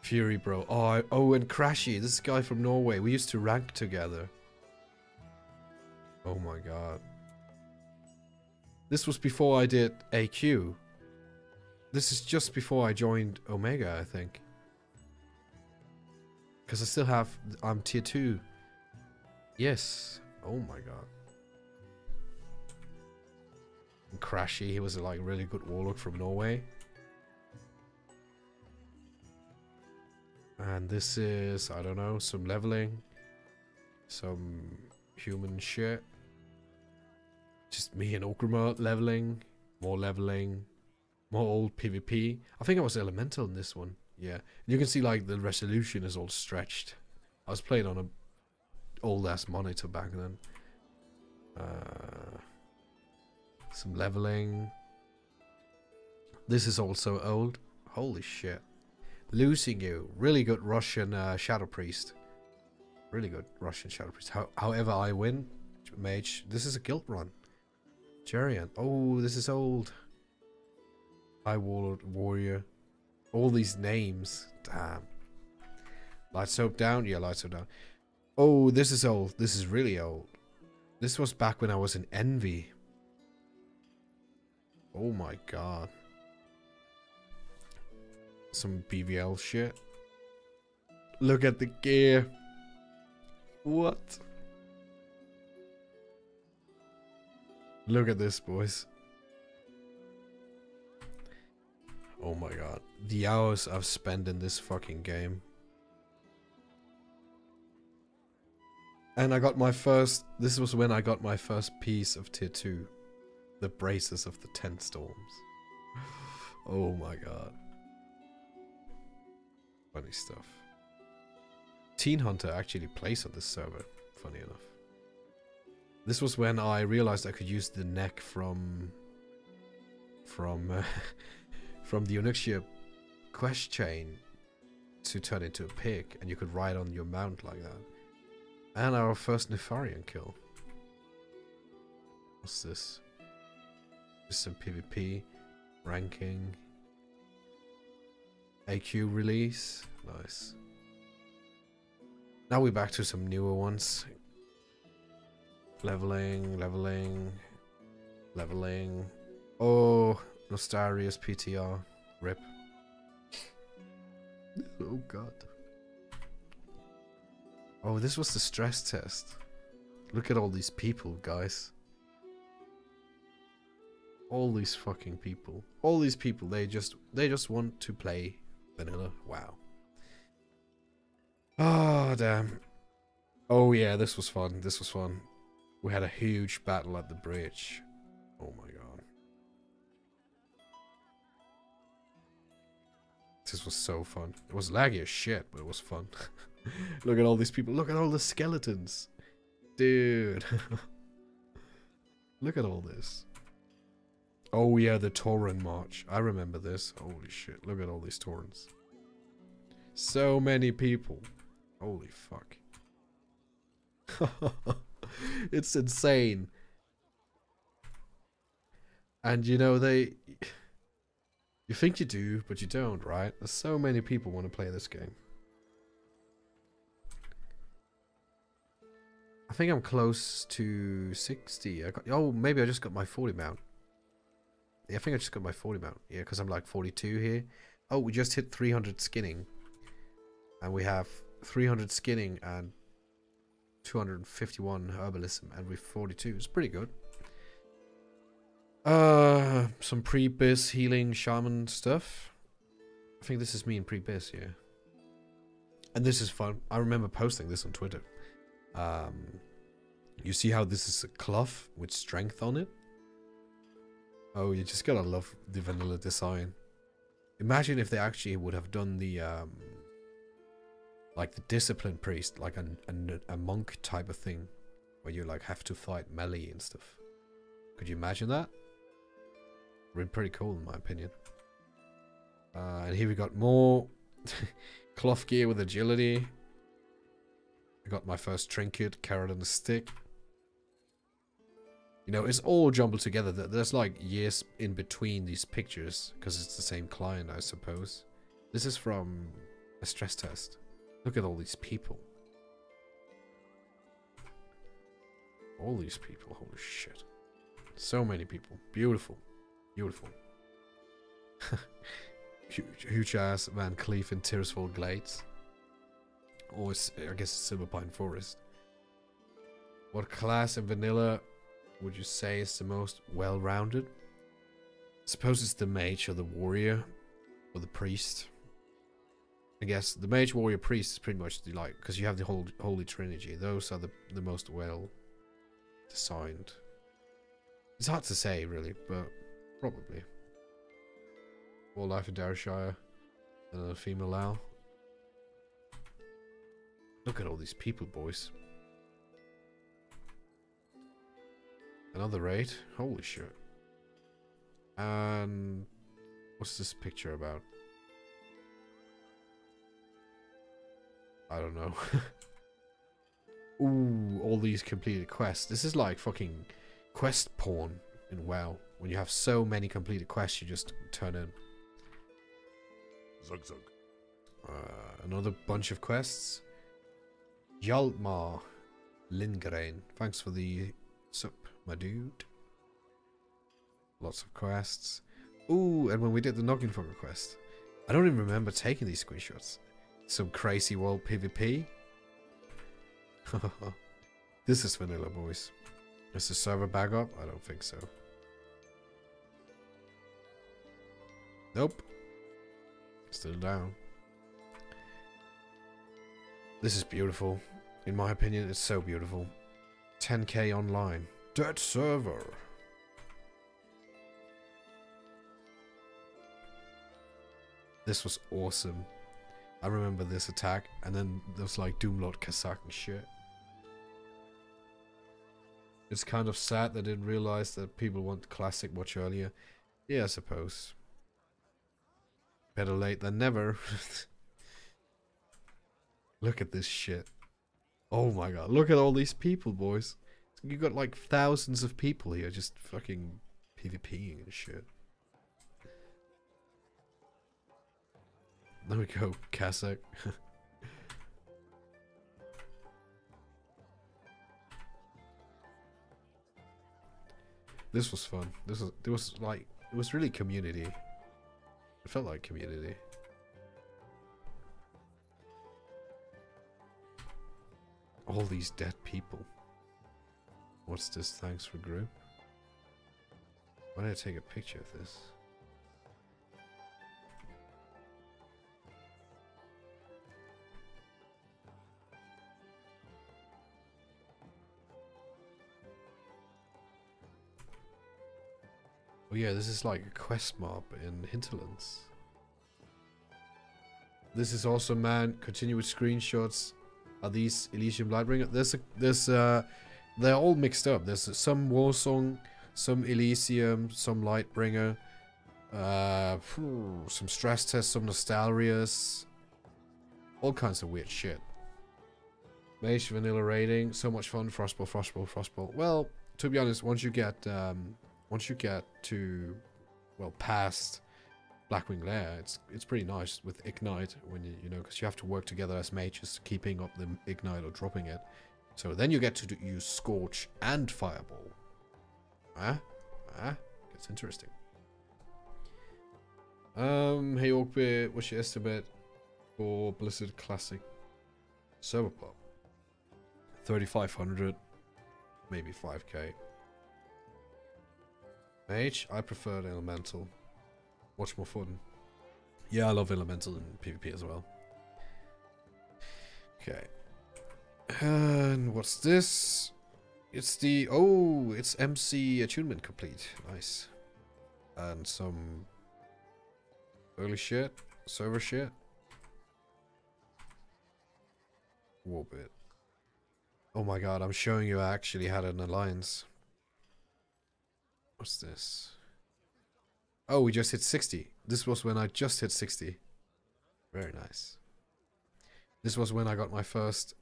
Fury bro. Oh, and Crashy, this guy from Norway. We used to rank together. Oh my god. This was before I did AQ. This is just before I joined Omega, I think. Because I still have... I'm tier 2. Yes. Oh my god. And Crashy, he was a like really good warlock from Norway. And this is, I don't know, some leveling. Some human shit. Just me and Okrima leveling. More leveling. More old PvP. I think I was elemental in this one. Yeah. You can see like the resolution is all stretched. I was playing on a old ass monitor back then. Some leveling. This is also old. Holy shit. Losing you. Really good Russian Shadow Priest. Really good Russian Shadow Priest. However I win. Mage. This is a guild run. Jerian. Oh, this is old. High Warrior. All these names. Damn. Light Soap down? Yeah, Light Soap down. Oh, this is old. This is really old. This was back when I was in Envy. Oh my god. Some BVL shit. Look at the gear. What? Look at this, boys. Oh my god. The hours I've spent in this fucking game. And I got my first... This was when I got my first piece of tier 2. The Braces of the 10 Storms. Oh my god. Funny stuff. Teen Hunter actually plays on this server, funny enough. This was when I realized I could use the neck from the Onyxia quest chain to turn into a pig, and you could ride on your mount like that. And our first Nefarian kill. What's this? Just some PvP, ranking, AQ release. Nice. Now we're back to some newer ones. Leveling, leveling, leveling. Oh, Nostarius PTR. RIP. Oh god. Oh, this was the stress test. Look at all these people, guys. All these fucking people. All these people, they just want to play vanilla. Wow. Oh, damn. Oh yeah, this was fun. This was fun. We had a huge battle at the bridge. Oh my god. This was so fun. It was laggy as shit, but it was fun. Look at all these people. Look at all the skeletons. Dude. Look at all this. Oh yeah, the Tauren March. I remember this. Holy shit. Look at all these Taurens. So many people. Holy fuck. It's insane. And you know, you think you do, but you don't, right? There's so many people want to play this game. I think I'm close to 60. Oh, maybe I just got my 40 mount. Yeah, I think I just got my 40 mount. Yeah, because I'm like 42 here. Oh, we just hit 300 skinning. And we have 300 skinning and 251 herbalism. And we're 42. It's pretty good. Some pre-biz healing shaman stuff. I think this is me in pre-biz, yeah. And this is fun. I remember posting this on Twitter. You see how this is a cloth with strength on it? Oh, you just gotta love the vanilla design. Imagine if they actually would have done the like the discipline priest, like a monk type of thing, where you like have to fight melee and stuff. Could you imagine that? Been pretty cool in my opinion. And here we got more cloth gear with agility. I got my first trinket, carrot and a stick. You know, it's all jumbled together. There's like years in between these pictures because it's the same client, I suppose. This is from a stress test. Look at all these people. All these people, holy shit. So many people. Beautiful. Beautiful. Huge ass Van Cleef in Tirisful Glades. Or I guess Silverpine Forest. What class in vanilla would you say is the most well-rounded? I suppose it's the mage or the warrior or the priest. I guess the mage, warrior, priest is pretty much the like, because you have the whole holy trinity. Those are the most well designed. It's hard to say really, but probably. All life in Darishire and a female owl. Look at all these people, boys. Another raid. Holy shit. And what's this picture about? I don't know. Ooh, all these completed quests. This is like fucking quest porn in WoW. When you have so many completed quests, you just turn in. Zug zug. Another bunch of quests. Hjalmar Lindgren. Thanks for the sup, my dude. Lots of quests. Ooh, and when we did the Nogginfucker quest, I don't even remember taking these screenshots. Some crazy world PvP. This is vanilla, boys. Is the server back up? I don't think so. Nope. Still down. This is beautiful. In my opinion, it's so beautiful. 10k online. Dead server. This was awesome. I remember this attack, and then there was like Doomlord Kazakh and shit. It's kind of sad they didn't realize that people want classic much earlier. Yeah, I suppose. Better late than never. Look at this shit. Oh my god, look at all these people, boys. You got like thousands of people here just fucking PvPing and shit. There we go, Kazakh. This was fun. It was really community. It felt like community. All these dead people. What's this? Thanks for group. Why did I take a picture of this? Oh yeah, this is like a quest mob in Hinterlands. This is also, man, continue with screenshots. Are these Elysium Lightbringer? They're all mixed up. There's some Warsong, some Elysium, some Lightbringer, some Stress Test, some Nostalrius. All kinds of weird shit. Mage vanilla raiding, so much fun. Frostball. Well, to be honest, once you get to, well, past Blackwing Lair, it's pretty nice with Ignite when you know, because you have to work together as mages, keeping up the Ignite or dropping it. So then you get to use Scorch and Fireball. Gets interesting. Hey Orkbeer, what's your estimate for Blizzard Classic server pop? 3,500, maybe 5k. Mage, I prefer Elemental. Much more fun. Yeah, I love Elemental in PvP as well. Okay. And what's this? It's the... Oh, it's MC attunement complete. Nice. And some... early shit. Server shit. Warbit. Oh my god, I'm showing you I actually had an alliance. What's this? Oh, we just hit 60. This was when I just hit 60. Very nice. This was when I got my first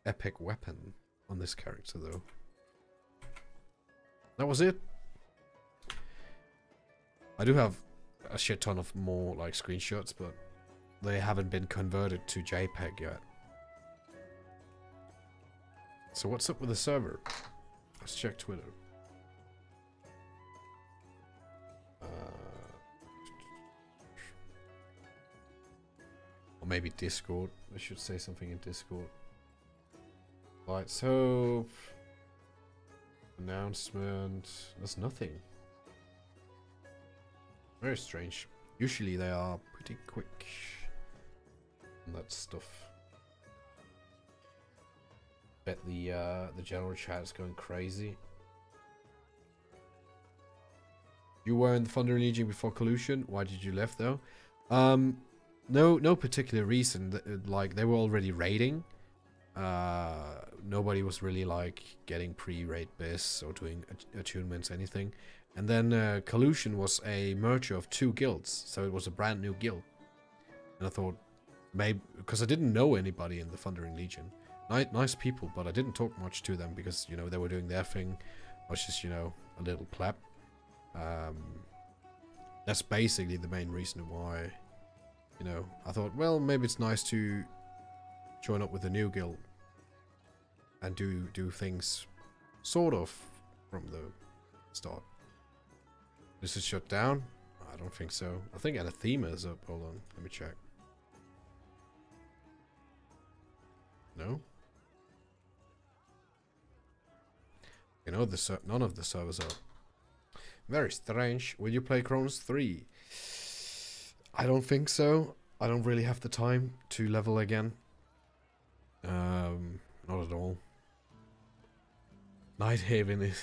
epic weapon on this character, though. That was it. I do have a shit ton of more, like, screenshots, but they haven't been converted to JPEG yet. So what's up with the server? Let's check Twitter. Or maybe Discord. I should say something in Discord. Right, so... announcement... There's nothing. Very strange. Usually they are pretty quick on that stuff. Bet the general chat is going crazy. You were in the Thunder Legion before Collusion. Why did you left though? No particular reason. Like they were already raiding. nobody was really like getting pre-raid bis or doing attunements, anything. And then Collusion was a merger of 2 guilds, so it was a brand new guild. And I thought, maybe, because I didn't know anybody in the Thundering Legion. Nice people, but I didn't talk much to them because, you know, they were doing their thing. I was just, you know, a little pleb. That's basically the main reason why, you know, I thought, well, maybe it's nice to join up with a new guild and do things sort of from the start. This is shut down? I don't think so. I think Anathema is up. Hold on, let me check. No? You know, none of the servers are. Very strange. Will you play Chronos 3? I don't think so. I don't really have the time to level again. Not at all. Nighthaven is...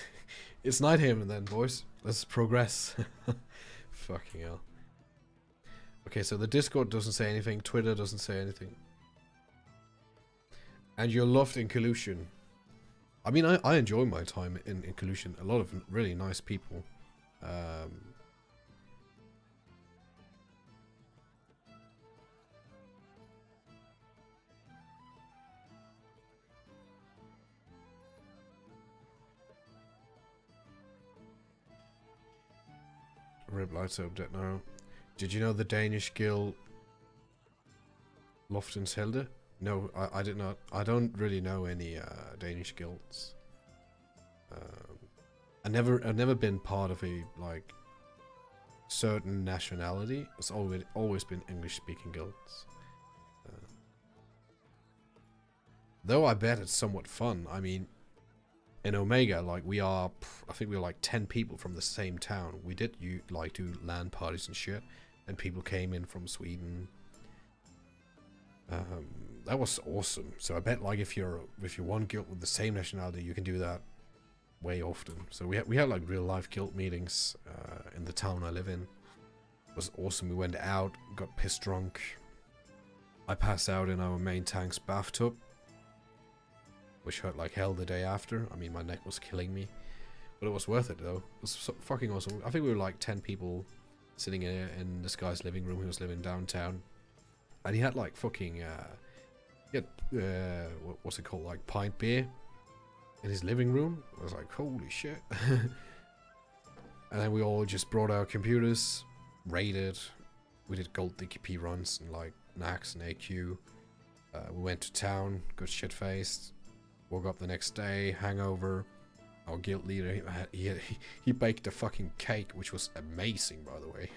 It's Nighthaven then, boys. Let's progress. Fucking hell. Okay, so the Discord doesn't say anything. Twitter doesn't say anything. And you're loved in Collusion. I mean, I enjoy my time in Collusion. A lot of really nice people. Rip lights update now. Did you know the Danish guild Loftenshelde? No, I did not. I don't really know any Danish guilds. I've never been part of a like certain nationality. It's always been English-speaking guilds. Though I bet it's somewhat fun. I mean, in Omega, like I think we were like 10 people from the same town. We did like do LAN parties and shit, and people came in from Sweden. That was awesome. So I bet like if you're one guild with the same nationality, you can do that way often. So we had like real life guild meetings in the town I live in. It was awesome. We went out, got pissed drunk. I passed out in our main tank's bathtub, which hurt like hell the day after. I mean, my neck was killing me, but it was worth it though. It was so fucking awesome. I think we were like 10 people sitting in this guy's living room. He was living downtown, and he had like fucking what's it called, like pint beer in his living room. I was like, holy shit. And then we all just brought our computers, raided. We did gold DKP runs and like Nax and AQ. We went to town, got shit faced. Woke up the next day, hangover. Our guild leader, he baked a fucking cake, which was amazing, by the way.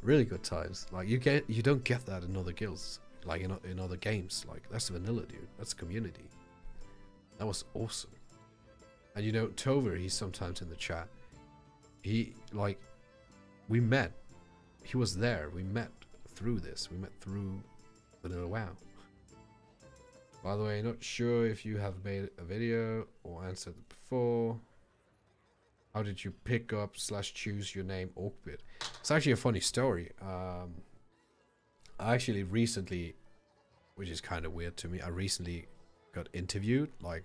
Really good times. Like you don't get that in other guilds, like in other games. Like that's vanilla, dude. That's community. That was awesome. And you know, Tover, he's sometimes in the chat. We met. He was there. We met through this. We met through Vanilla WoW. By the way, not sure if you have made a video or answered before. How did you pick up / choose your name Orkbit? It's actually a funny story. I actually recently, which is kind of weird to me, I recently got interviewed, like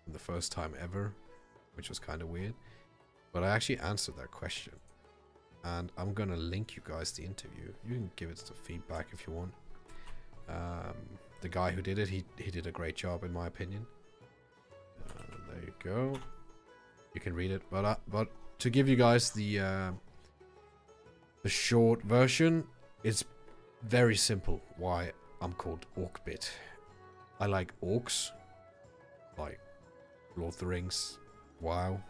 for the first time ever, which was kind of weird. But I actually answered that question. And I'm gonna link you guys the interview. You can give it some feedback if you want. The guy who did it, he did a great job in my opinion. There you go. You can read it, but to give you guys the short version, it's very simple why I'm called Orkbit. I like orcs, like Lord of the Rings, WoW,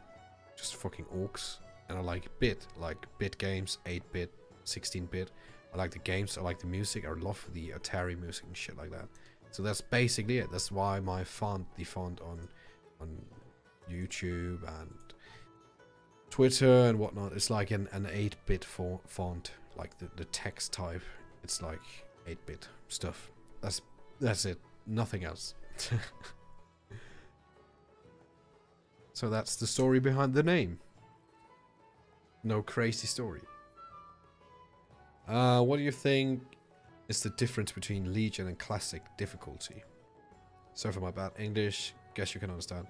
just fucking orcs, and I like bit games, 8-bit, 16-bit. I like the games, I like the music, I love the Atari music and shit like that. So that's basically it. That's why my the font on YouTube and Twitter and whatnot, it's like an 8-bit font, like the text type. It's like 8-bit stuff. That's it. Nothing else. So that's the story behind the name. No crazy story. What do you think is the difference between Legion and Classic difficulty? Sorry for my bad English. Guess you can understand.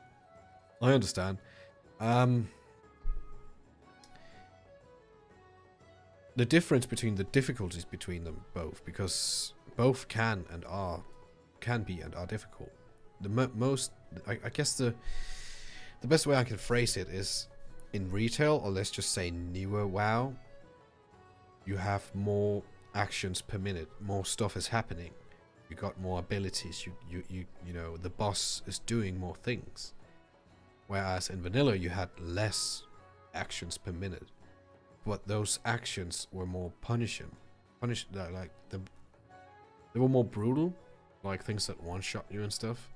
I understand. The difference between the difficulties between them both, because both can be and are difficult. I guess the best way I can phrase it is in retail, or let's just say newer WoW, you have more actions per minute, more stuff is happening, you got more abilities, you know, the boss is doing more things, whereas in vanilla you had less actions per minute, but those actions were more punishing, like they were more brutal, like things that one-shot you and stuff.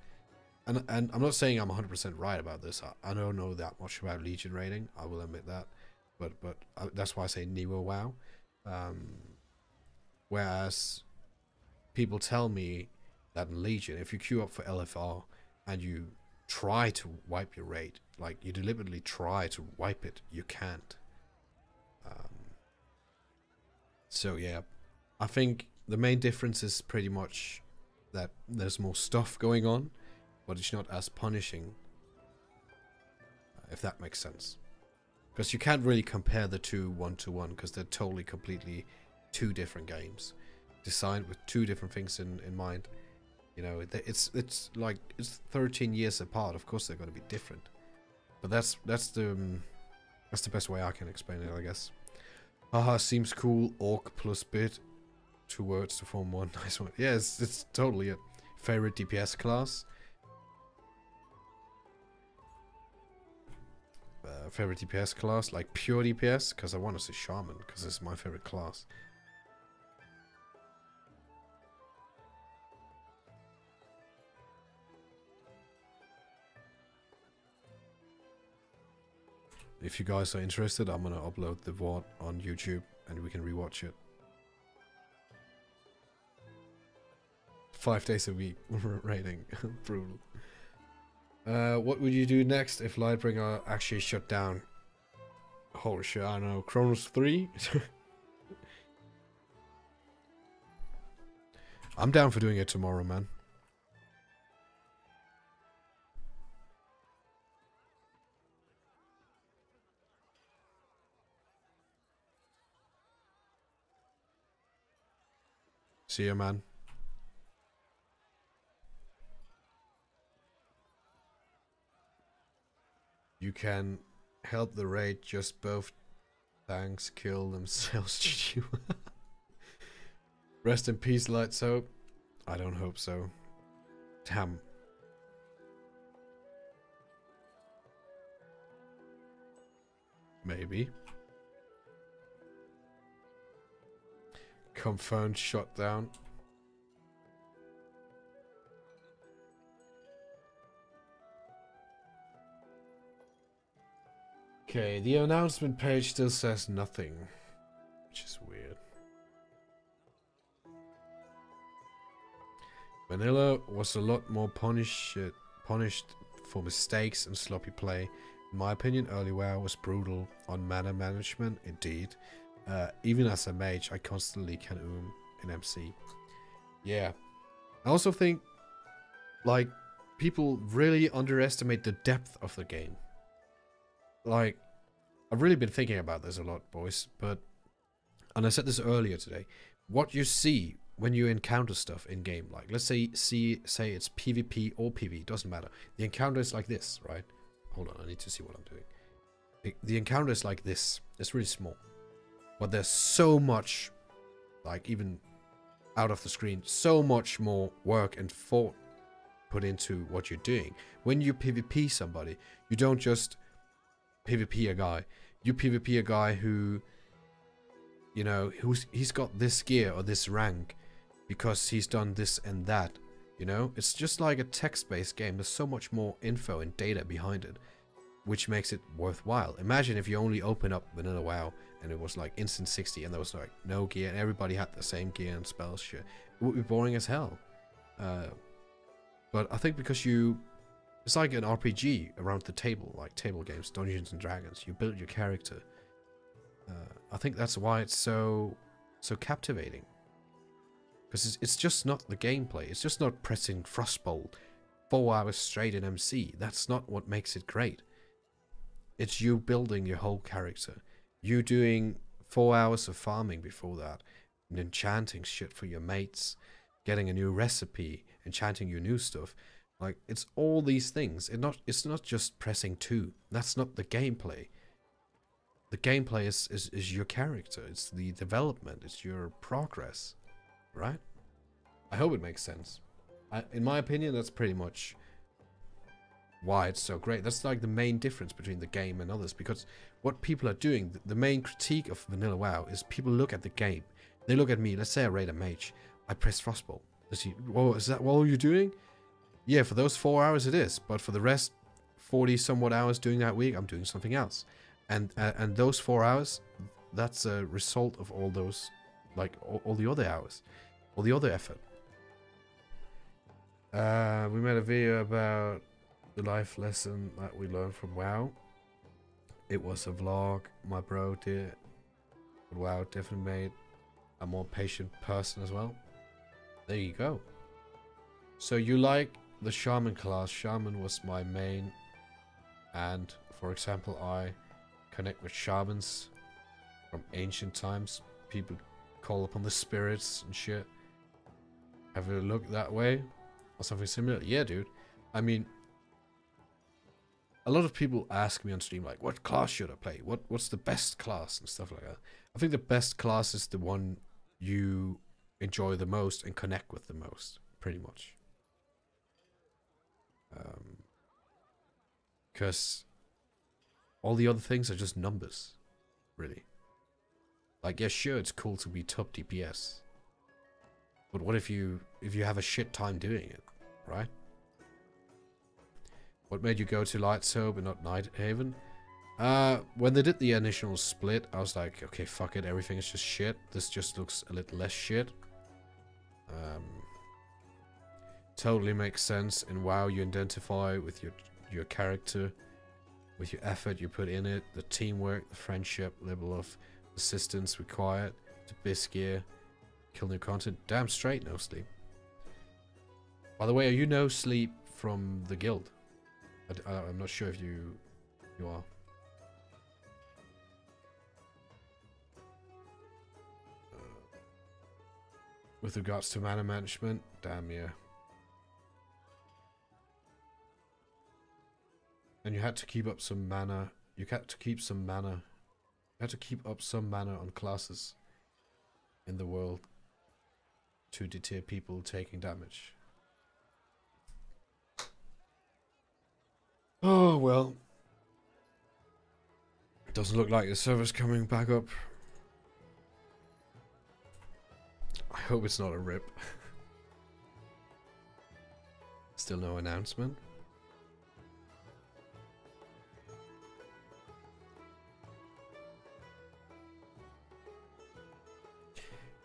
And I'm not saying I'm 100% right about this. I don't know that much about Legion raiding, I will admit that, but that's why I say newer WoW. Whereas people tell me that in Legion, if you queue up for LFR and you try to wipe your raid, like you deliberately try to wipe it, you can't. So yeah, I think the main difference is pretty much that there's more stuff going on, but it's not as punishing, if that makes sense. Because you can't really compare the two one-to-one, because they're totally, completely two different games, designed with two different things in mind. You know, it's like it's 13 years apart. Of course, they're going to be different. But that's the best way I can explain it, I guess. Haha, seems cool. Orc plus bit, 2 words to form one. Nice one. Yeah, it's totally it. Favorite DPS class. Favorite DPS class, like pure DPS, because I want to say Shaman, because it's my favorite class. If you guys are interested, I'm gonna upload the VOD on YouTube and we can rewatch it. 5 days a week rating. Brutal. What would you do next if Lightbringer actually shut down? Holy shit, I don't know. Chronos 3? I'm down for doing it tomorrow, man. See ya, man. You can help the raid, just both tanks kill themselves. GG. Rest in peace, Light Soap. I don't hope so. Damn. Maybe. Confirmed shutdown. Okay, the announcement page still says nothing, which is weird. Vanilla was a lot more punished for mistakes and sloppy play. In my opinion, early WoW was brutal on mana management, indeed. Even as a mage, I constantly can in MC. Yeah. I also think, like, people really underestimate the depth of the game. Like, I've really been thinking about this a lot, boys, and I said this earlier today, what you see when you encounter stuff in game, like, let's say it's PvP or PvE, doesn't matter. The encounter is like this, right? Hold on, I need to see what I'm doing. The encounter is like this. It's really small. But there's so much, like, even out of the screen, so much more work and thought put into what you're doing. When you PvP somebody, you don't just PvP a guy. You PvP a guy who, you know, he's got this gear or this rank because he's done this and that, you know? It's just like a text-based game. There's so much more info and data behind it, which makes it worthwhile. Imagine if you only open up Vanilla WoW and it was like instant 60 and there was like no gear and everybody had the same gear and spells shit. It would be boring as hell. But I think because it's like an RPG around the table, like table games, Dungeons and Dragons. You build your character. I think that's why it's so captivating. Because it's just not the gameplay. It's just not pressing Frostbolt 4 hours straight in MC. That's not what makes it great. It's you building your whole character. You doing 4 hours of farming before that, and enchanting shit for your mates, getting a new recipe, enchanting your new stuff. Like, it's all these things. It's not just pressing 2. That's not the gameplay. The gameplay is your character. It's the development. It's your progress. Right? I hope it makes sense. In my opinion, that's pretty much why it's so great. That's like the main difference between the game and others, because what people are doing, the main critique of Vanilla WoW is people look at the game. They look at me, let's say I raid a mage. I press Frostbolt. Whoa, is that what you're doing? Yeah, for those 4 hours it is, but for the rest 40 somewhat hours doing that week, I'm doing something else. And those 4 hours, that's a result of all those, like all the other hours, all the other effort. We made a video about the life lesson that we learned from WoW. It was a vlog my bro did. But WoW definitely made a more patient person as well. There you go. So you like the shaman class. Shaman was my main, and for example I connect with shamans from ancient times. People call upon the spirits and shit. Have you looked that way or something similar? Yeah, dude. I mean, a lot of people ask me on stream, like, what class should I play? What's the best class and stuff like that. I think the best class is the one you enjoy the most and connect with the most, pretty much. Because all the other things are just numbers, really. Like, yeah, sure, it's cool to be top DPS, but what if you have a shit time doing it, right? What made you go to Lightsoap and not Nighthaven? When they did the initial split, I was like, okay, fuck it, everything is just shit. This just looks a little less shit. Totally makes sense. In WoW, you identify with your character, with your effort you put in it, the teamwork, the friendship, level of assistance required to base gear, kill new content. Damn straight, no sleep. By the way, are you no sleep from the guild? I'm not sure if you are. With regards to mana management, damn yeah. And you had to keep up some mana. You had to keep some mana. You had to keep up some mana on classes in the world to deter people taking damage. Oh well. Doesn't look like the server's coming back up. I hope it's not a rip. Still no announcement.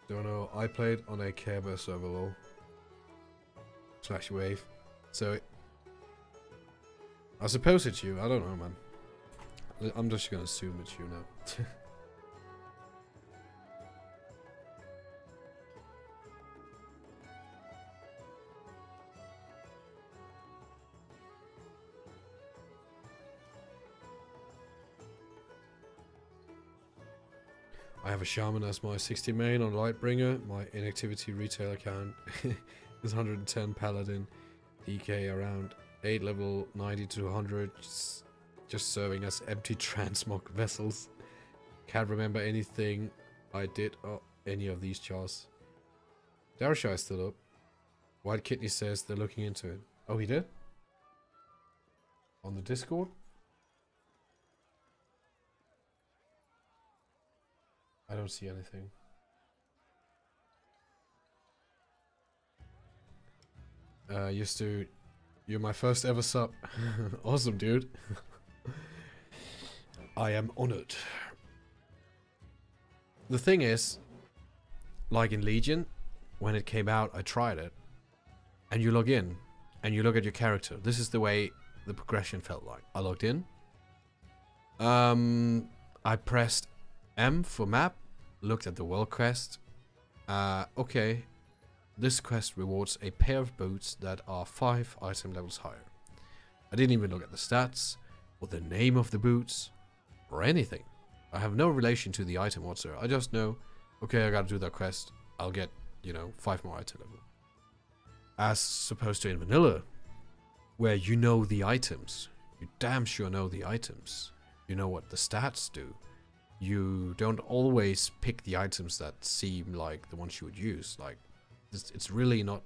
Don't know. I played on a Kerber server lol. /wave. So I suppose it's you. I don't know, man. I'm just gonna assume it's you now. I have a shaman as my 60 main on Lightbringer. My inactivity retail account is 110 paladin. DK around 8 level 90 to 100. Just serving as empty transmog vessels. Can't remember anything I did or any of these chars. Darashai is still up. White Kidney says they're looking into it. Oh, he did? On the Discord? I don't see anything. You're my first ever sub. Awesome, dude. I am honored. The thing is, like in Legion, when it came out, I tried it. And you log in, and you look at your character. This is the way the progression felt like. I logged in. I pressed M for map. Looked at the world quest. Okay. This quest rewards a pair of boots that are 5 item levels higher. I didn't even look at the stats, or the name of the boots, or anything. I have no relation to the item whatsoever. I just know, okay, I gotta do that quest. I'll get, you know, 5 more item level. As opposed to in vanilla, where you know the items. You damn sure know the items. You know what the stats do. You don't always pick the items that seem like the ones you would use. Like, it's really not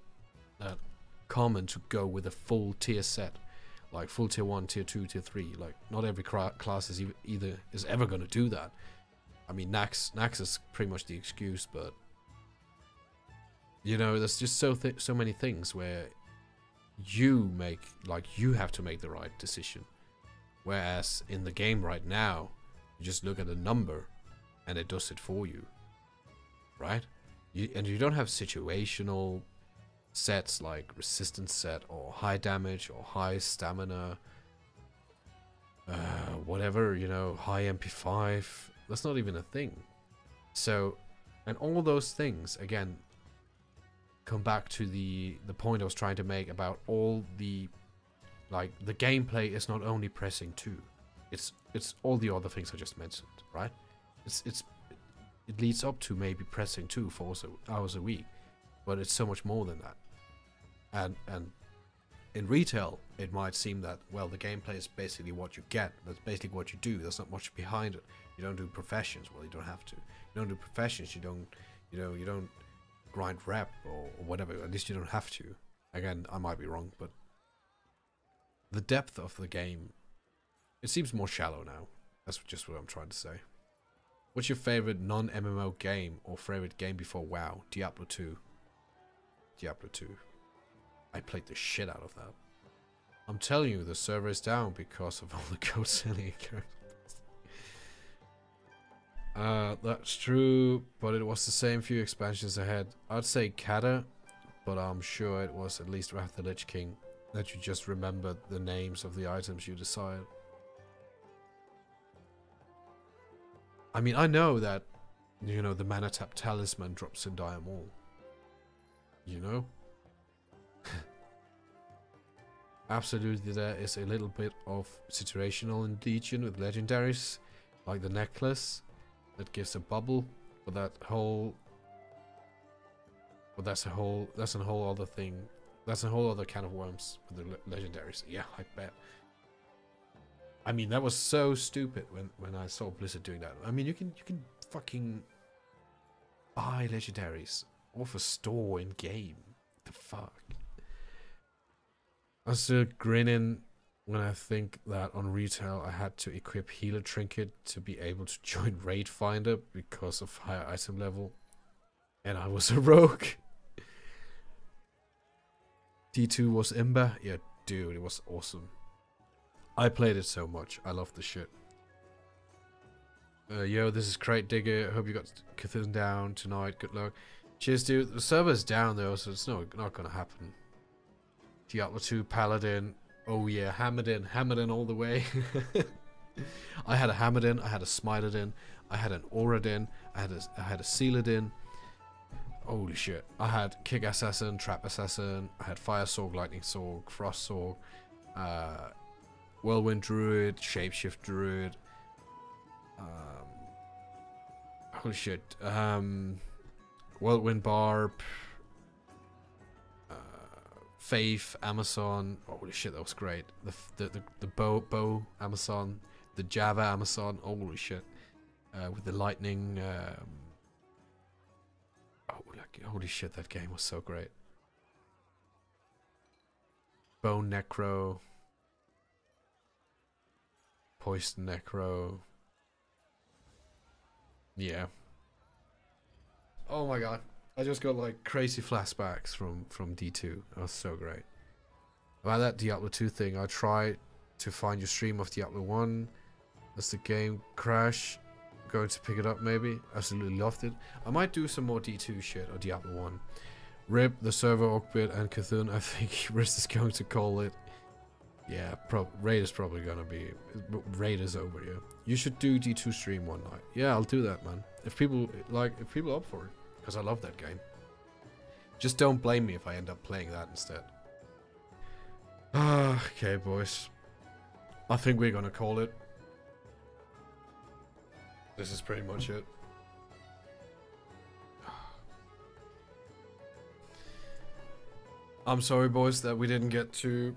that common to go with a full tier set. Like full tier 1, tier 2, tier 3. Like, not every class is either is ever going to do that. I mean, Nax is pretty much the excuse, but you know, there's just so many things where you have to make the right decision. Whereas in the game right now, you just look at a number and it does it for you, right? And you don't have situational sets like resistance set or high damage or high stamina, whatever, you know, high MP5. That's not even a thing. So, and all those things again come back to the point I was trying to make about all the, like, the gameplay is not only pressing 2. It's all the other things I just mentioned, right? It leads up to maybe pressing 2 for hours a week, but it's so much more than that. And in retail, it might seem that, well, the gameplay is basically what you get. That's basically what you do. There's not much behind it. You don't do professions. Well, you don't have to. You don't do professions. You don't grind rep or whatever. At least you don't have to. Again, I might be wrong, but the depth of the game, it seems more shallow now. That's just what I'm trying to say. What's your favorite non-MMO game or favorite game before WoW? Diablo 2. Diablo 2. I played the shit out of that. I'm telling you, the server is down because of all the code selling characters. That's true, but it was the same few expansions ahead. I'd say Kata, but I'm sure it was at least Wrath of the Lich King that you just remembered the names of the items you desired. I mean, I know that, you know, the Mana Tap Talisman drops in Dire Maul. You know? Absolutely, there is a little bit of situational in Legion with legendaries, like the necklace that gives a bubble, but that's a whole other thing. That's a whole other can of worms with the legendaries. Yeah, I bet. I mean, that was so stupid when I saw Blizzard doing that. I mean, you can fucking buy legendaries off a store in game. The fuck. I'm still grinning when I think that on retail I had to equip Healer Trinket to be able to join Raid Finder because of higher item level. And I was a rogue. D2 was Ember. Yeah, dude, it was awesome. I played it so much. I love the shit. Yo, this is Crate Digger. Hope you got Cthulhu down tonight. Good luck. Cheers, dude. The server's down though, so it's not gonna happen. Diablo 2 Paladin. Oh yeah, hammered in all the way. I had a hammered in, I had a smited in, I had an aura'd in, I had a sealed in. Holy shit. I had Kick Assassin, Trap Assassin, I had Fire Sorg, Lightning Sorg, Frost Sorg, Whirlwind Druid, Shapeshift Druid. Holy shit. Whirlwind Barb, Faith, Amazon. Holy shit, that was great. The bow Amazon, the Java Amazon. Holy shit. With the lightning. Holy shit, that game was so great. Bone Necro, Poison Necro. Yeah. Oh my god. I just got like crazy flashbacks from D2. That was so great. About that Diablo 2 thing, I tried to find your stream of Diablo 1. As the game crash, going to pick it up maybe. Absolutely loved it. I might do some more D2 shit or Diablo 1. RIP the server Oakbit and Cthulhu, I think Riz is going to call it. Yeah, Raid is probably gonna be. Raid is over, yeah. You should do D2 stream one night. Yeah, I'll do that, man. If people up for it. Because I love that game. Just don't blame me if I end up playing that instead. Okay, boys. I think we're gonna call it. This is pretty much it. I'm sorry, boys, that we didn't get to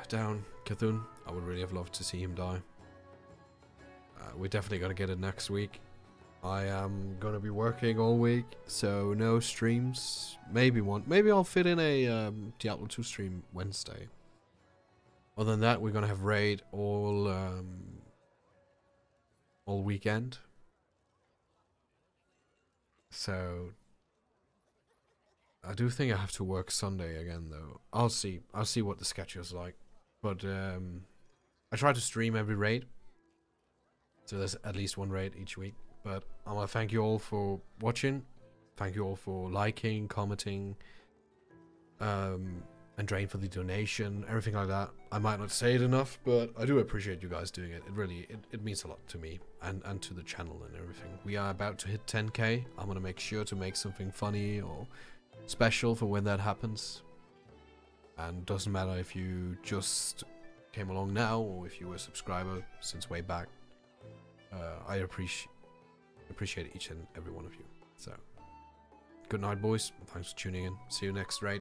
down Cthulhu. I would really have loved to see him die. We're definitely gonna get it next week. I am gonna be working all week, so no streams. Maybe one. Maybe I'll fit in a Diablo 2 stream Wednesday. Other than that, we're gonna have raid all weekend. So I do think I have to work Sunday again, though. I'll see. I'll see what the schedule's like. But I try to stream every raid, so there's at least one raid each week. But I want to thank you all for watching. Thank you all for liking, commenting, and Drain for the donation, everything like that. I might not say it enough, but I do appreciate you guys doing it. It really, it means a lot to me and to the channel and everything. We are about to hit 10k. I'm gonna make sure to make something funny or special for when that happens. And doesn't matter if you just came along now or if you were a subscriber since way back. I appreciate each and every one of you. So, good night, boys. Thanks for tuning in. See you next raid.